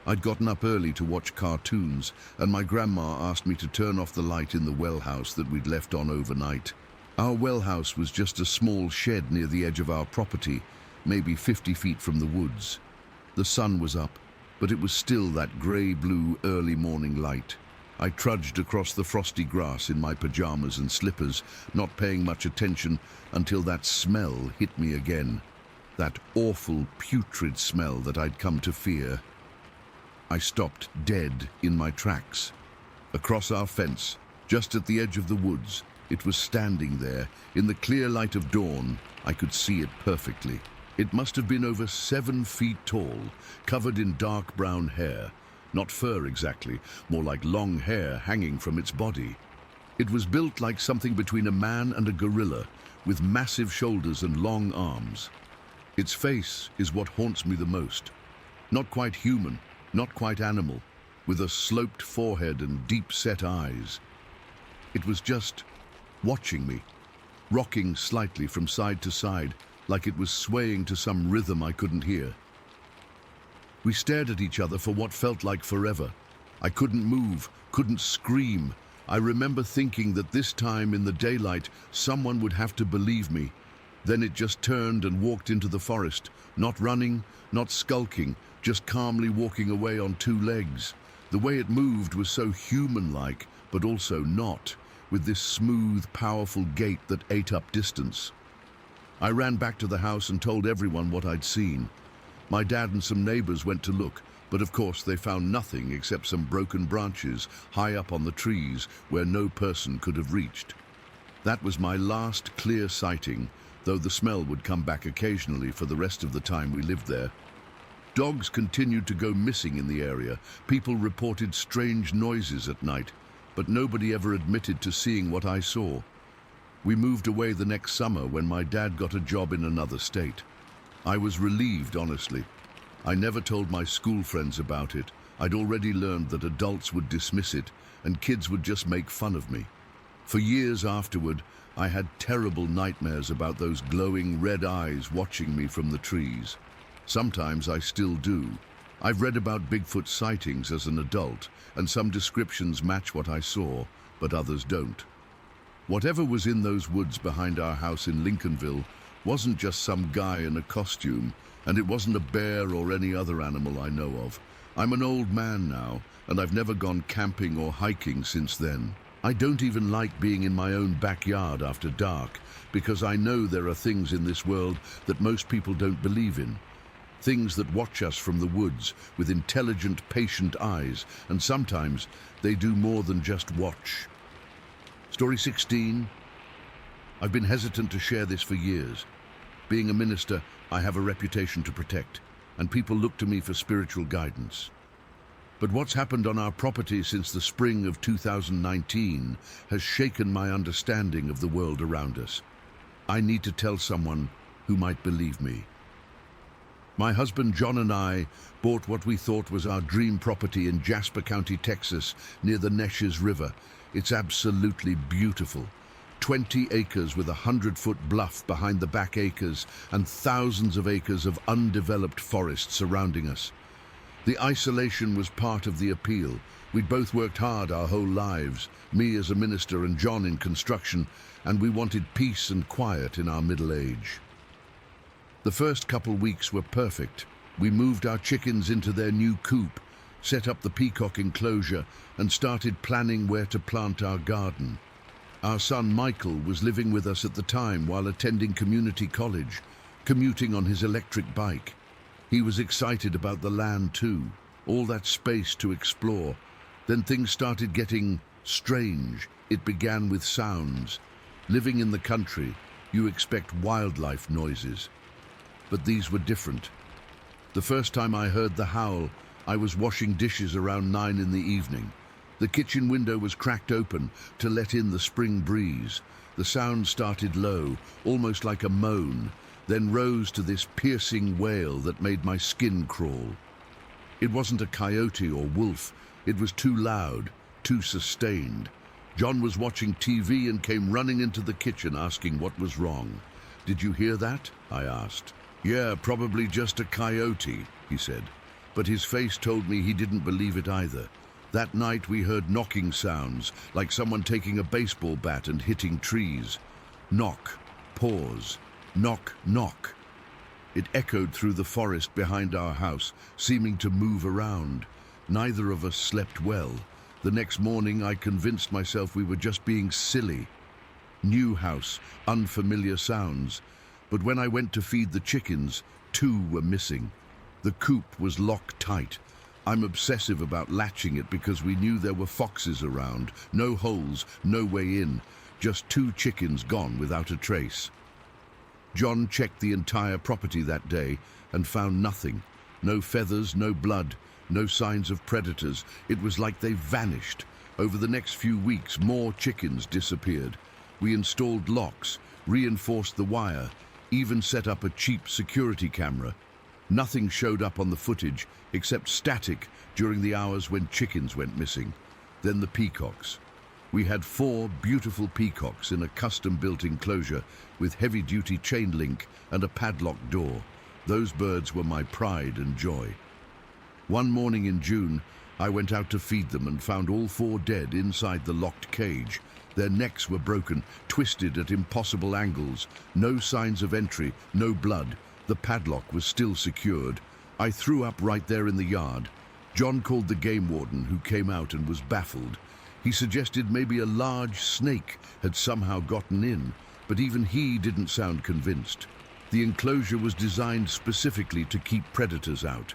I'd gotten up early to watch cartoons, and my grandma asked me to turn off the light in the well house that we'd left on overnight. Our well house was just a small shed near the edge of our property, maybe 50 feet from the woods. The sun was up, but it was still that grey-blue early morning light. I trudged across the frosty grass in my pajamas and slippers, not paying much attention until that smell hit me again. That awful, putrid smell that I'd come to fear. I stopped dead in my tracks. Across our fence, just at the edge of the woods, it was standing there. In the clear light of dawn, I could see it perfectly. It must have been over 7 feet tall, covered in dark brown hair. Not fur exactly, more like long hair hanging from its body. It was built like something between a man and a gorilla, with massive shoulders and long arms. Its face is what haunts me the most. Not quite human, not quite animal, with a sloped forehead and deep-set eyes. It was just watching me, rocking slightly from side to side, like it was swaying to some rhythm I couldn't hear. We stared at each other for what felt like forever. I couldn't move, couldn't scream. I remember thinking that this time in the daylight, someone would have to believe me. Then it just turned and walked into the forest, not running, not skulking, just calmly walking away on 2 legs. The way it moved was so human-like, but also not, with this smooth, powerful gait that ate up distance. I ran back to the house and told everyone what I'd seen. My dad and some neighbors went to look, but of course they found nothing except some broken branches high up on the trees where no person could have reached. That was my last clear sighting, though the smell would come back occasionally for the rest of the time we lived there. Dogs continued to go missing in the area. People reported strange noises at night, but nobody ever admitted to seeing what I saw. We moved away the next summer when my dad got a job in another state. I was relieved, honestly. I never told my school friends about it. I'd already learned that adults would dismiss it and kids would just make fun of me. For years afterward, I had terrible nightmares about those glowing red eyes watching me from the trees. Sometimes I still do. I've read about Bigfoot sightings as an adult, and some descriptions match what I saw, but others don't. Whatever was in those woods behind our house in Lincolnville wasn't just some guy in a costume, and it wasn't a bear or any other animal I know of. I'm an old man now, and I've never gone camping or hiking since then. I don't even like being in my own backyard after dark, because I know there are things in this world that most people don't believe in. Things that watch us from the woods with intelligent, patient eyes, and sometimes they do more than just watch. Story 16. I've been hesitant to share this for years, Being a minister, I have a reputation to protect, and people look to me for spiritual guidance. But what's happened on our property since the spring of 2019 has shaken my understanding of the world around us. I need to tell someone who might believe me. My husband John and I bought what we thought was our dream property in Jasper County, Texas, near the Neches River. It's absolutely beautiful. 20 acres with a 100-foot bluff behind the back acres and thousands of acres of undeveloped forest surrounding us. The isolation was part of the appeal. We'd both worked hard our whole lives, me as a minister and John in construction, and we wanted peace and quiet in our middle age. The first couple weeks were perfect. We moved our chickens into their new coop, set up the peacock enclosure, and started planning where to plant our garden. Our son Michael was living with us at the time while attending community college, commuting on his electric bike. He was excited about the land too, all that space to explore. Then things started getting strange. It began with sounds. Living in the country, you expect wildlife noises. But these were different. The first time I heard the howl, I was washing dishes around 9 in the evening. The kitchen window was cracked open to let in the spring breeze. The sound started low, almost like a moan, then rose to this piercing wail that made my skin crawl. It wasn't a coyote or wolf. It was too loud, too sustained. John was watching TV and came running into the kitchen asking what was wrong. "Did you hear that?" I asked. "Yeah, probably just a coyote," he said. But his face told me he didn't believe it either. That night we heard knocking sounds, like someone taking a baseball bat and hitting trees. Knock, pause, knock, knock. It echoed through the forest behind our house, seeming to move around. Neither of us slept well. The next morning I convinced myself we were just being silly. New house, unfamiliar sounds. But when I went to feed the chickens, 2 were missing. The coop was locked tight. I'm obsessive about latching it because we knew there were foxes around. No holes, no way in. Just 2 chickens gone without a trace. John checked the entire property that day and found nothing. No feathers, no blood, no signs of predators. It was like they vanished. Over the next few weeks, more chickens disappeared. We installed locks, reinforced the wire, even set up a cheap security camera. Nothing showed up on the footage except static during the hours when chickens went missing. Then the peacocks. We had 4 beautiful peacocks in a custom-built enclosure with heavy-duty chain link and a padlocked door. Those birds were my pride and joy. One morning in June, I went out to feed them and found all 4 dead inside the locked cage. Their necks were broken, twisted at impossible angles. No signs of entry, no blood. The padlock was still secured. I threw up right there in the yard. John called the game warden, who came out and was baffled. He suggested maybe a large snake had somehow gotten in, but even he didn't sound convinced. The enclosure was designed specifically to keep predators out.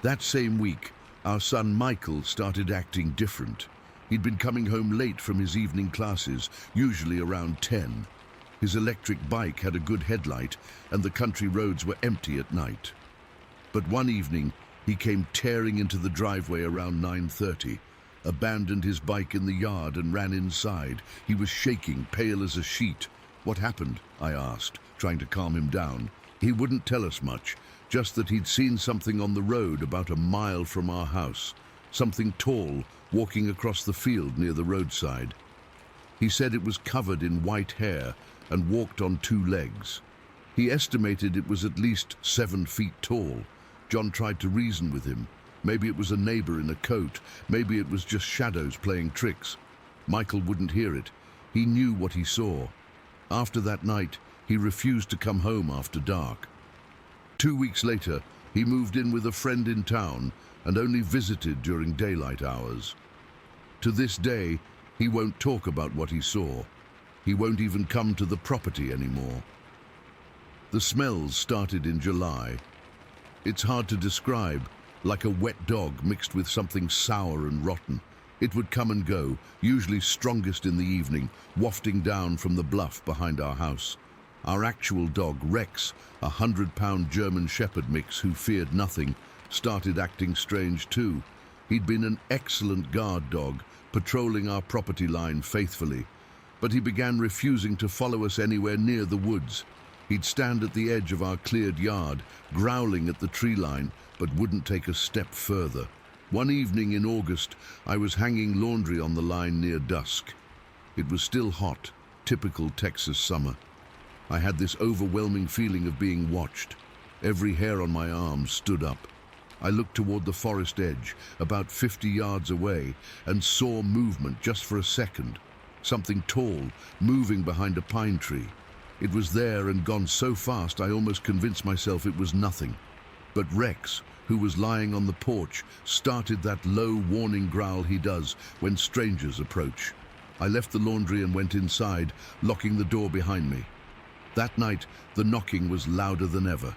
That same week, our son Michael started acting different. He'd been coming home late from his evening classes, usually around 10. His electric bike had a good headlight, and the country roads were empty at night. But one evening, he came tearing into the driveway around 9:30, abandoned his bike in the yard and ran inside. He was shaking, pale as a sheet. "What happened?" I asked, trying to calm him down. He wouldn't tell us much, just that he'd seen something on the road about a mile from our house. Something tall, walking across the field near the roadside. He said it was covered in white hair and walked on 2 legs. He estimated it was at least 7 feet tall. John tried to reason with him. Maybe it was a neighbor in a coat. Maybe it was just shadows playing tricks. Michael wouldn't hear it. He knew what he saw. After that night, he refused to come home after dark. 2 weeks later, he moved in with a friend in town and only visited during daylight hours. To this day, he won't talk about what he saw. He won't even come to the property anymore. The smells started in July. It's hard to describe, like a wet dog mixed with something sour and rotten. It would come and go, usually strongest in the evening, wafting down from the bluff behind our house. Our actual dog, Rex, a 100-pound German Shepherd mix who feared nothing, started acting strange too. He'd been an excellent guard dog, patrolling our property line faithfully, but he began refusing to follow us anywhere near the woods. He'd stand at the edge of our cleared yard, growling at the tree line, but wouldn't take a step further. One evening in August, I was hanging laundry on the line near dusk. It was still hot, typical Texas summer. I had this overwhelming feeling of being watched. Every hair on my arm stood up. I looked toward the forest edge, about 50 yards away, and saw movement just for a second. Something tall, moving behind a pine tree. It was there and gone so fast I almost convinced myself it was nothing. But Rex, who was lying on the porch, started that low warning growl he does when strangers approach. I left the laundry and went inside, locking the door behind me. That night, the knocking was louder than ever.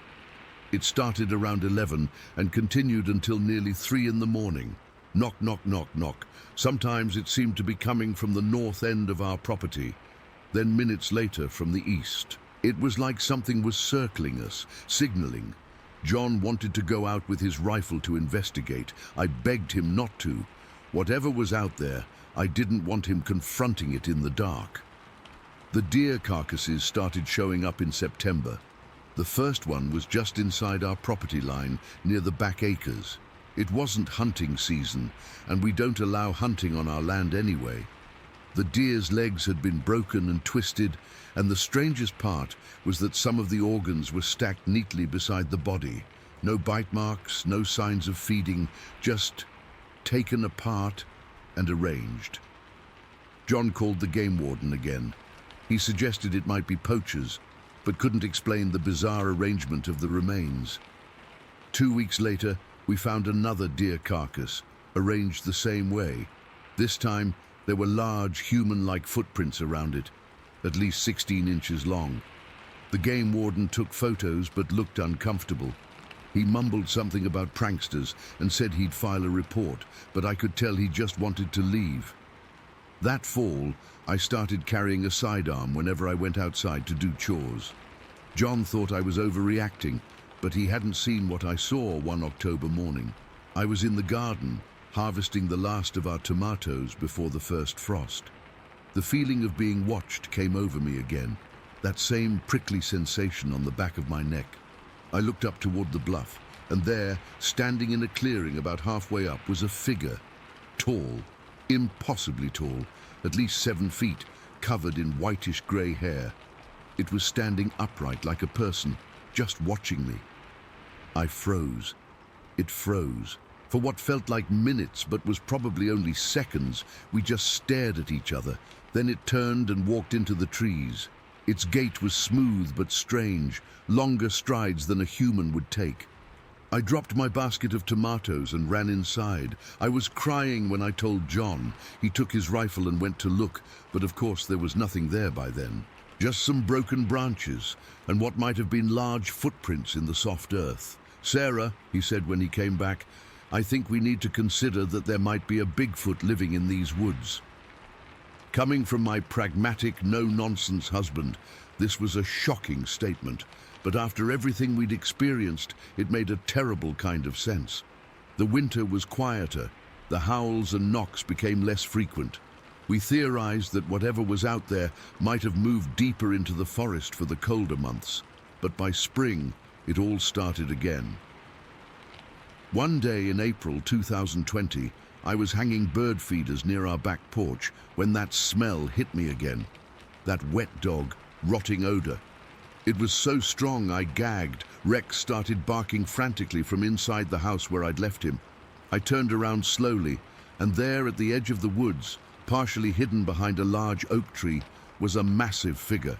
It started around 11 and continued until nearly 3 in the morning. Knock, knock, knock, knock. Sometimes it seemed to be coming from the north end of our property, then minutes later from the east. It was like something was circling us, signaling. John wanted to go out with his rifle to investigate. I begged him not to. Whatever was out there, I didn't want him confronting it in the dark. The deer carcasses started showing up in September. The first one was just inside our property line, near the back acres. It wasn't hunting season, and we don't allow hunting on our land anyway. The deer's legs had been broken and twisted, and the strangest part was that some of the organs were stacked neatly beside the body. No bite marks, no signs of feeding, just taken apart and arranged. John called the game warden again. He suggested it might be poachers, but couldn't explain the bizarre arrangement of the remains. 2 weeks later, we found another deer carcass, arranged the same way. This time, there were large, human-like footprints around it, at least 16 inches long. The game warden took photos but looked uncomfortable. He mumbled something about pranksters and said he'd file a report, but I could tell he just wanted to leave. That fall, I started carrying a sidearm whenever I went outside to do chores. John thought I was overreacting, but he hadn't seen what I saw one October morning. I was in the garden, harvesting the last of our tomatoes before the first frost. The feeling of being watched came over me again, that same prickly sensation on the back of my neck. I looked up toward the bluff, and there, standing in a clearing about halfway up, was a figure. Tall, impossibly tall, at least 7 feet, covered in whitish-gray hair. It was standing upright like a person, just watching me. I froze. It froze. For what felt like minutes but was probably only seconds, we just stared at each other. Then it turned and walked into the trees. Its gait was smooth but strange, longer strides than a human would take. I dropped my basket of tomatoes and ran inside. I was crying when I told John. He took his rifle and went to look, but of course there was nothing there by then. Just some broken branches and what might have been large footprints in the soft earth. "Sarah," he said when he came back, "I think we need to consider that there might be a Bigfoot living in these woods." Coming from my pragmatic, no-nonsense husband, this was a shocking statement, but after everything we'd experienced, it made a terrible kind of sense. The winter was quieter. The howls and knocks became less frequent. We theorized that whatever was out there might have moved deeper into the forest for the colder months, but by spring, it all started again. One day in April 2020, I was hanging bird feeders near our back porch when that smell hit me again. That wet dog, rotting odor. It was so strong I gagged. Rex started barking frantically from inside the house where I'd left him. I turned around slowly, and there at the edge of the woods, partially hidden behind a large oak tree, was a massive figure.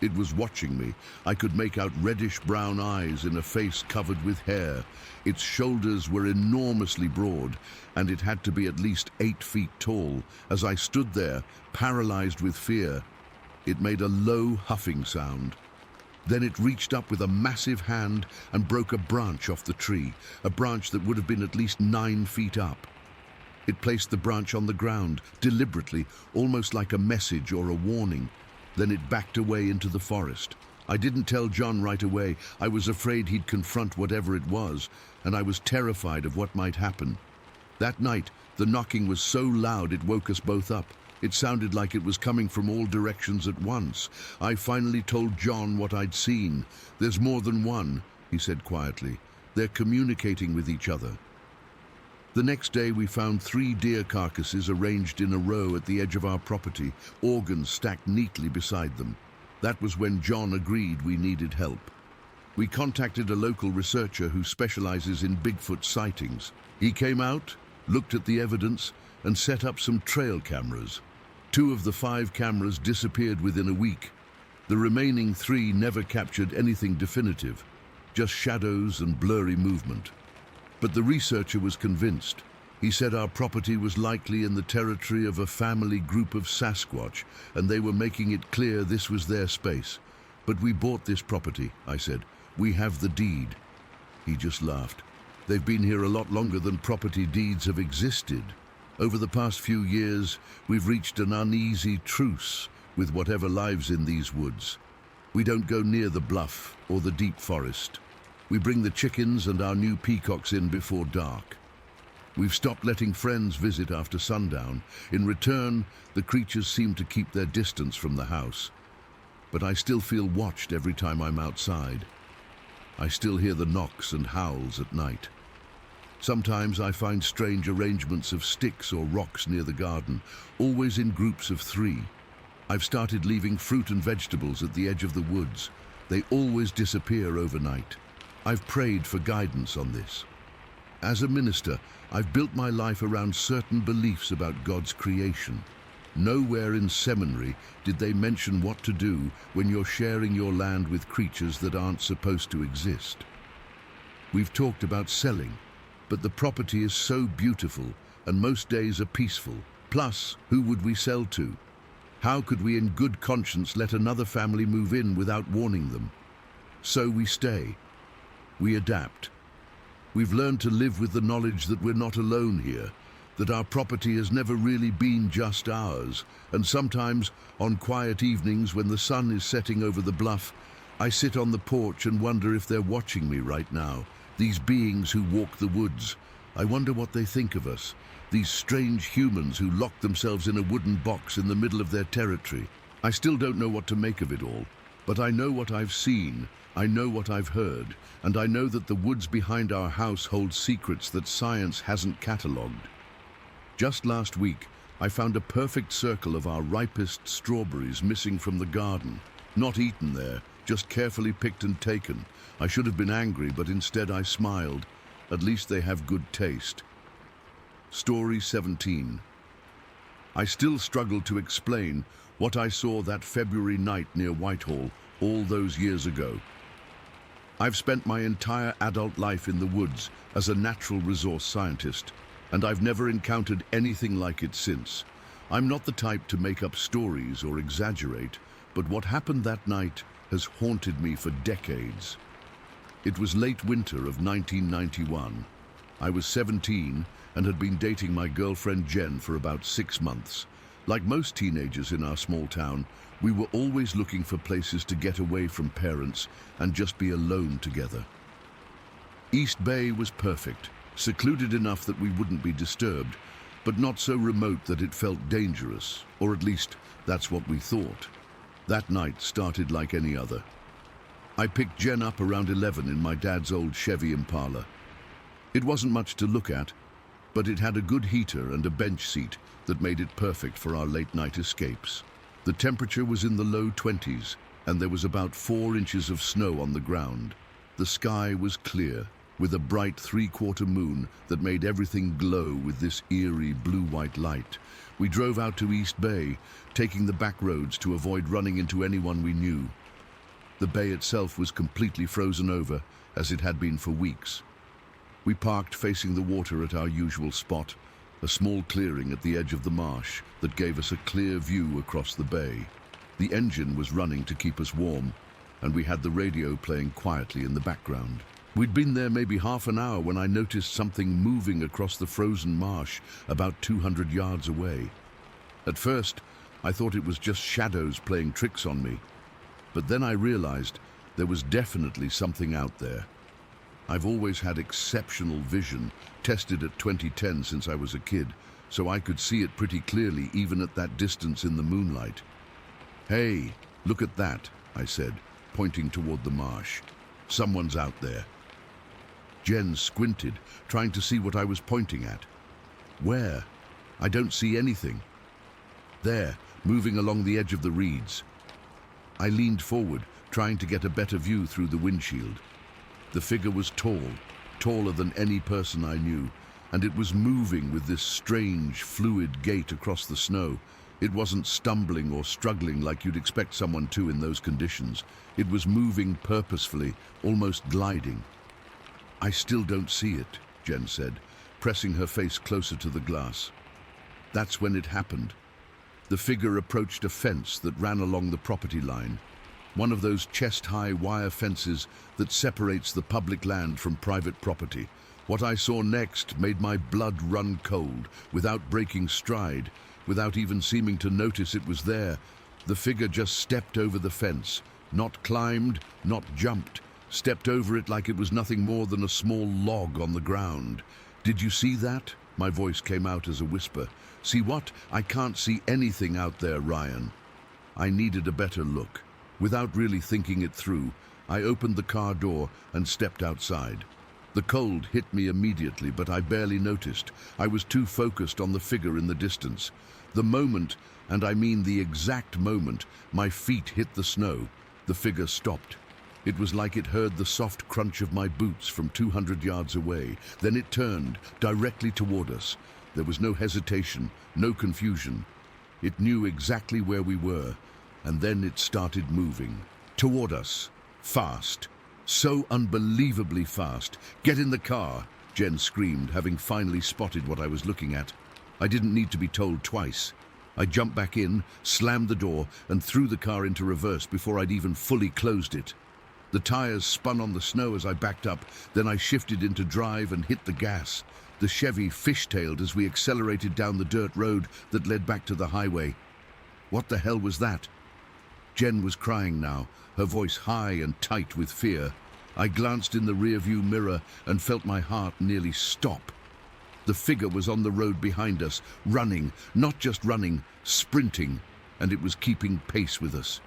It was watching me. I could make out reddish-brown eyes in a face covered with hair. Its shoulders were enormously broad, and it had to be at least 8 feet tall. As I stood there, paralyzed with fear, it made a low huffing sound. Then it reached up with a massive hand and broke a branch off the tree, a branch that would have been at least 9 feet up. It placed the branch on the ground, deliberately, almost like a message or a warning. Then it backed away into the forest. I didn't tell John right away. I was afraid he'd confront whatever it was, and I was terrified of what might happen. That night, the knocking was so loud it woke us both up. It sounded like it was coming from all directions at once. I finally told John what I'd seen. "There's more than one," he said quietly. "They're communicating with each other." The next day we found 3 deer carcasses arranged in a row at the edge of our property, organs stacked neatly beside them. That was when John agreed we needed help. We contacted a local researcher who specializes in Bigfoot sightings. He came out, looked at the evidence, and set up some trail cameras. 2 of the 5 cameras disappeared within a week. The remaining 3 never captured anything definitive, just shadows and blurry movement. But the researcher was convinced. He said our property was likely in the territory of a family group of Sasquatch, and they were making it clear this was their space. "But we bought this property," I said. "We have the deed." He just laughed. "They've been here a lot longer than property deeds have existed. Over the past few years, we've reached an uneasy truce with whatever lives in these woods. We don't go near the bluff or the deep forest. We bring the chickens and our new peacocks in before dark. We've stopped letting friends visit after sundown. In return, the creatures seem to keep their distance from the house. But I still feel watched every time I'm outside. I still hear the knocks and howls at night. Sometimes I find strange arrangements of sticks or rocks near the garden, always in groups of 3. I've started leaving fruit and vegetables at the edge of the woods. They always disappear overnight. I've prayed for guidance on this. As a minister, I've built my life around certain beliefs about God's creation. Nowhere in seminary did they mention what to do when you're sharing your land with creatures that aren't supposed to exist. We've talked about selling, but the property is so beautiful and most days are peaceful. Plus, who would we sell to? How could we in good conscience let another family move in without warning them? So we stay. We adapt. We've learned to live with the knowledge that we're not alone here, that our property has never really been just ours, and sometimes, on quiet evenings when the sun is setting over the bluff, I sit on the porch and wonder if they're watching me right now. These beings who walk the woods. I wonder what they think of us. These strange humans who lock themselves in a wooden box in the middle of their territory. I still don't know what to make of it all, but I know what I've seen, I know what I've heard, and I know that the woods behind our house hold secrets that science hasn't catalogued. Just last week, I found a perfect circle of our ripest strawberries missing from the garden. Not eaten there, just carefully picked and taken. I should have been angry, but instead I smiled. At least they have good taste. Story 17. I still struggle to explain what I saw that February night near Whitehall all those years ago. I've spent my entire adult life in the woods as a natural resource scientist, and I've never encountered anything like it since. I'm not the type to make up stories or exaggerate, but what happened that night has haunted me for decades. It was late winter of 1991. I was 17 and had been dating my girlfriend Jen for about 6 months. Like most teenagers in our small town, we were always looking for places to get away from parents and just be alone together. East Bay was perfect, secluded enough that we wouldn't be disturbed, but not so remote that it felt dangerous, or at least that's what we thought. That night started like any other. I picked Jen up around 11 in my dad's old Chevy Impala. It wasn't much to look at, but it had a good heater and a bench seat that made it perfect for our late-night escapes. The temperature was in the low 20s, and there was about 4 inches of snow on the ground. The sky was clear, with a bright 3/4 moon that made everything glow with this eerie blue-white light. We drove out to East Bay, taking the back roads to avoid running into anyone we knew. The bay itself was completely frozen over, as it had been for weeks. We parked facing the water at our usual spot, a small clearing at the edge of the marsh that gave us a clear view across the bay. The engine was running to keep us warm, and we had the radio playing quietly in the background. We'd been there maybe half an hour when I noticed something moving across the frozen marsh about 200 yards away. At first, I thought it was just shadows playing tricks on me. But then I realized there was definitely something out there. I've always had exceptional vision, tested at 2010 since I was a kid, so I could see it pretty clearly even at that distance in the moonlight. "Hey, look at that," I said, pointing toward the marsh. "Someone's out there." Jen squinted, trying to see what I was pointing at. "Where? I don't see anything." "There, moving along the edge of the reeds." I leaned forward, trying to get a better view through the windshield. The figure was tall, taller than any person I knew, and it was moving with this strange, fluid gait across the snow. It wasn't stumbling or struggling like you'd expect someone to in those conditions. It was moving purposefully, almost gliding. "I still don't see it," Jen said, pressing her face closer to the glass. That's when it happened. The figure approached a fence that ran along the property line, one of those chest-high wire fences that separates the public land from private property. What I saw next made my blood run cold. Without breaking stride, without even seeming to notice it was there, the figure just stepped over the fence, not climbed, not jumped, stepped over it like it was nothing more than a small log on the ground. "Did you see that?" My voice came out as a whisper. "See what? I can't see anything out there, Ryan." I needed a better look. Without really thinking it through, I opened the car door and stepped outside. The cold hit me immediately, but I barely noticed. I was too focused on the figure in the distance. The moment, and I mean the exact moment, my feet hit the snow, the figure stopped. It was like it heard the soft crunch of my boots from 200 yards away. Then it turned directly toward us. There was no hesitation, no confusion. It knew exactly where we were, and then it started moving. Toward us. Fast. So unbelievably fast. "Get in the car," Jen screamed, having finally spotted what I was looking at. I didn't need to be told twice. I jumped back in, slammed the door, and threw the car into reverse before I'd even fully closed it. The tires spun on the snow as I backed up, then I shifted into drive and hit the gas. The Chevy fishtailed as we accelerated down the dirt road that led back to the highway. What the hell was that? Jen was crying now, her voice high and tight with fear. I glanced in the rearview mirror and felt my heart nearly stop. The figure was on the road behind us, running, not just running, sprinting, and it was keeping pace with us.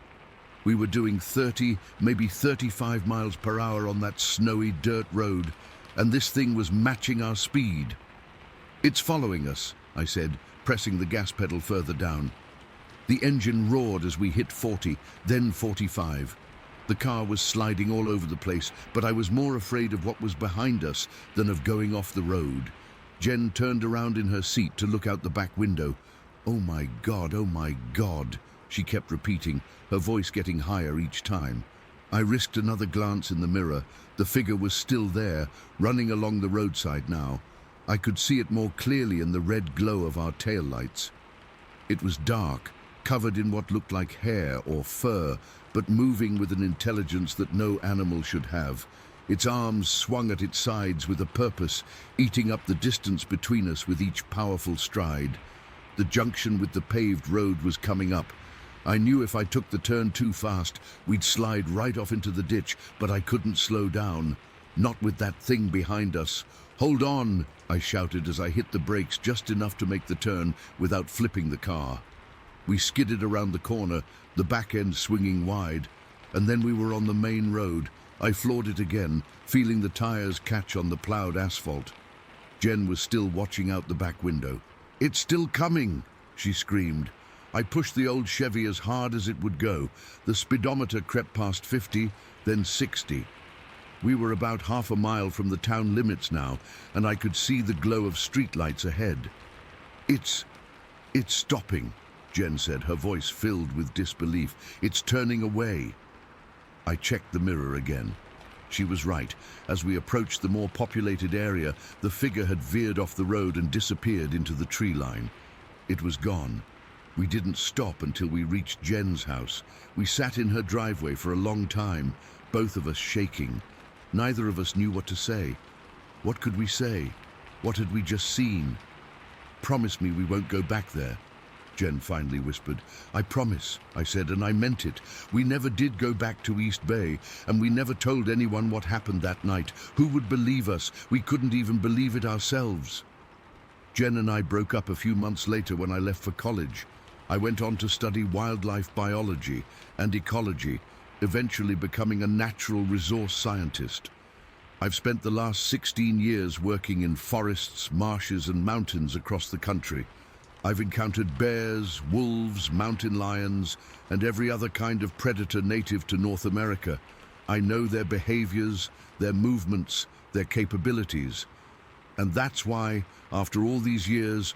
We were doing 30, maybe 35 miles per hour on that snowy dirt road, and this thing was matching our speed. "It's following us," I said, pressing the gas pedal further down. The engine roared as we hit 40, then 45. The car was sliding all over the place, but I was more afraid of what was behind us than of going off the road. Jen turned around in her seat to look out the back window. "Oh my God," she kept repeating, her voice getting higher each time. I risked another glance in the mirror. The figure was still there, running along the roadside now. I could see it more clearly in the red glow of our taillights. It was dark, covered in what looked like hair or fur, but moving with an intelligence that no animal should have. Its arms swung at its sides with a purpose, eating up the distance between us with each powerful stride. The junction with the paved road was coming up. I knew if I took the turn too fast, we'd slide right off into the ditch, but I couldn't slow down. Not with that thing behind us. "Hold on," I shouted as I hit the brakes just enough to make the turn without flipping the car. We skidded around the corner, the back end swinging wide, and then we were on the main road. I floored it again, feeling the tires catch on the plowed asphalt. Jen was still watching out the back window. "It's still coming," she screamed. I pushed the old Chevy as hard as it would go. The speedometer crept past 50, then 60. We were about half a mile from the town limits now, and I could see the glow of streetlights ahead. It's stopping," Jen said, her voice filled with disbelief. "It's turning away." I checked the mirror again. She was right. As we approached the more populated area, the figure had veered off the road and disappeared into the tree line. It was gone. We didn't stop until we reached Jen's house. We sat in her driveway for a long time, both of us shaking. Neither of us knew what to say. What could we say? What had we just seen? "Promise me we won't go back there." Jen finally whispered. "I promise," I said, and I meant it. "We never did go back to East Bay, and we never told anyone what happened that night. Who would believe us? We couldn't even believe it ourselves." Jen and I broke up a few months later when I left for college. I went on to study wildlife biology and ecology, eventually becoming a natural resource scientist. I've spent the last 16 years working in forests, marshes, and mountains across the country. I've encountered bears, wolves, mountain lions, and every other kind of predator native to North America. I know their behaviors, their movements, their capabilities. And that's why, after all these years,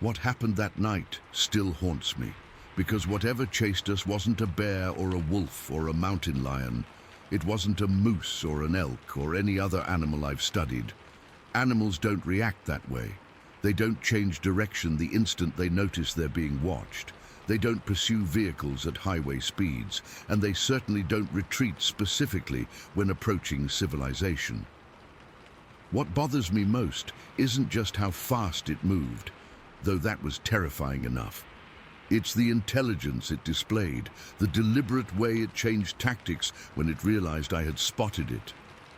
what happened that night still haunts me. Because whatever chased us wasn't a bear or a wolf or a mountain lion. It wasn't a moose or an elk or any other animal I've studied. Animals don't react that way. They don't change direction the instant they notice they're being watched. They don't pursue vehicles at highway speeds, and they certainly don't retreat specifically when approaching civilization. What bothers me most isn't just how fast it moved, though that was terrifying enough. It's the intelligence it displayed, the deliberate way it changed tactics when it realized I had spotted it,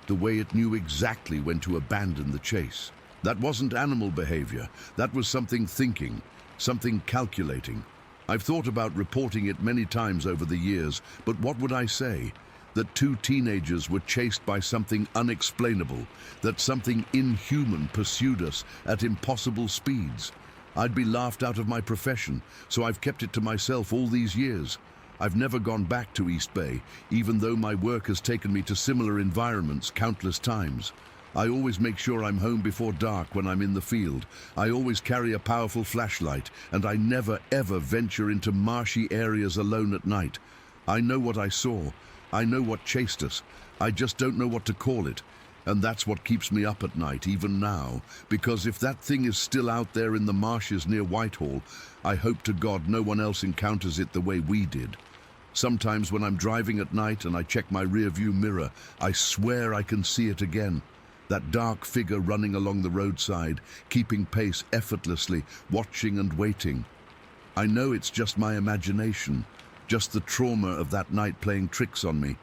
the way it knew exactly when to abandon the chase. That wasn't animal behavior, that was something thinking, something calculating. I've thought about reporting it many times over the years, but what would I say? That two teenagers were chased by something unexplainable, that something inhuman pursued us at impossible speeds. I'd be laughed out of my profession, so I've kept it to myself all these years. I've never gone back to East Bay, even though my work has taken me to similar environments countless times. I always make sure I'm home before dark when I'm in the field. I always carry a powerful flashlight, and I never ever venture into marshy areas alone at night. I know what I saw. I know what chased us. I just don't know what to call it. And that's what keeps me up at night, even now, because if that thing is still out there in the marshes near Whitehall, I hope to God no one else encounters it the way we did. Sometimes when I'm driving at night and I check my rearview mirror, I swear I can see it again. That dark figure running along the roadside, keeping pace effortlessly, watching and waiting. I know it's just my imagination, just the trauma of that night playing tricks on me.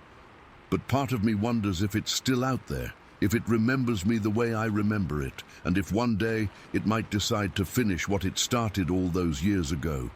But part of me wonders if it's still out there, if it remembers me the way I remember it, and if one day it might decide to finish what it started all those years ago.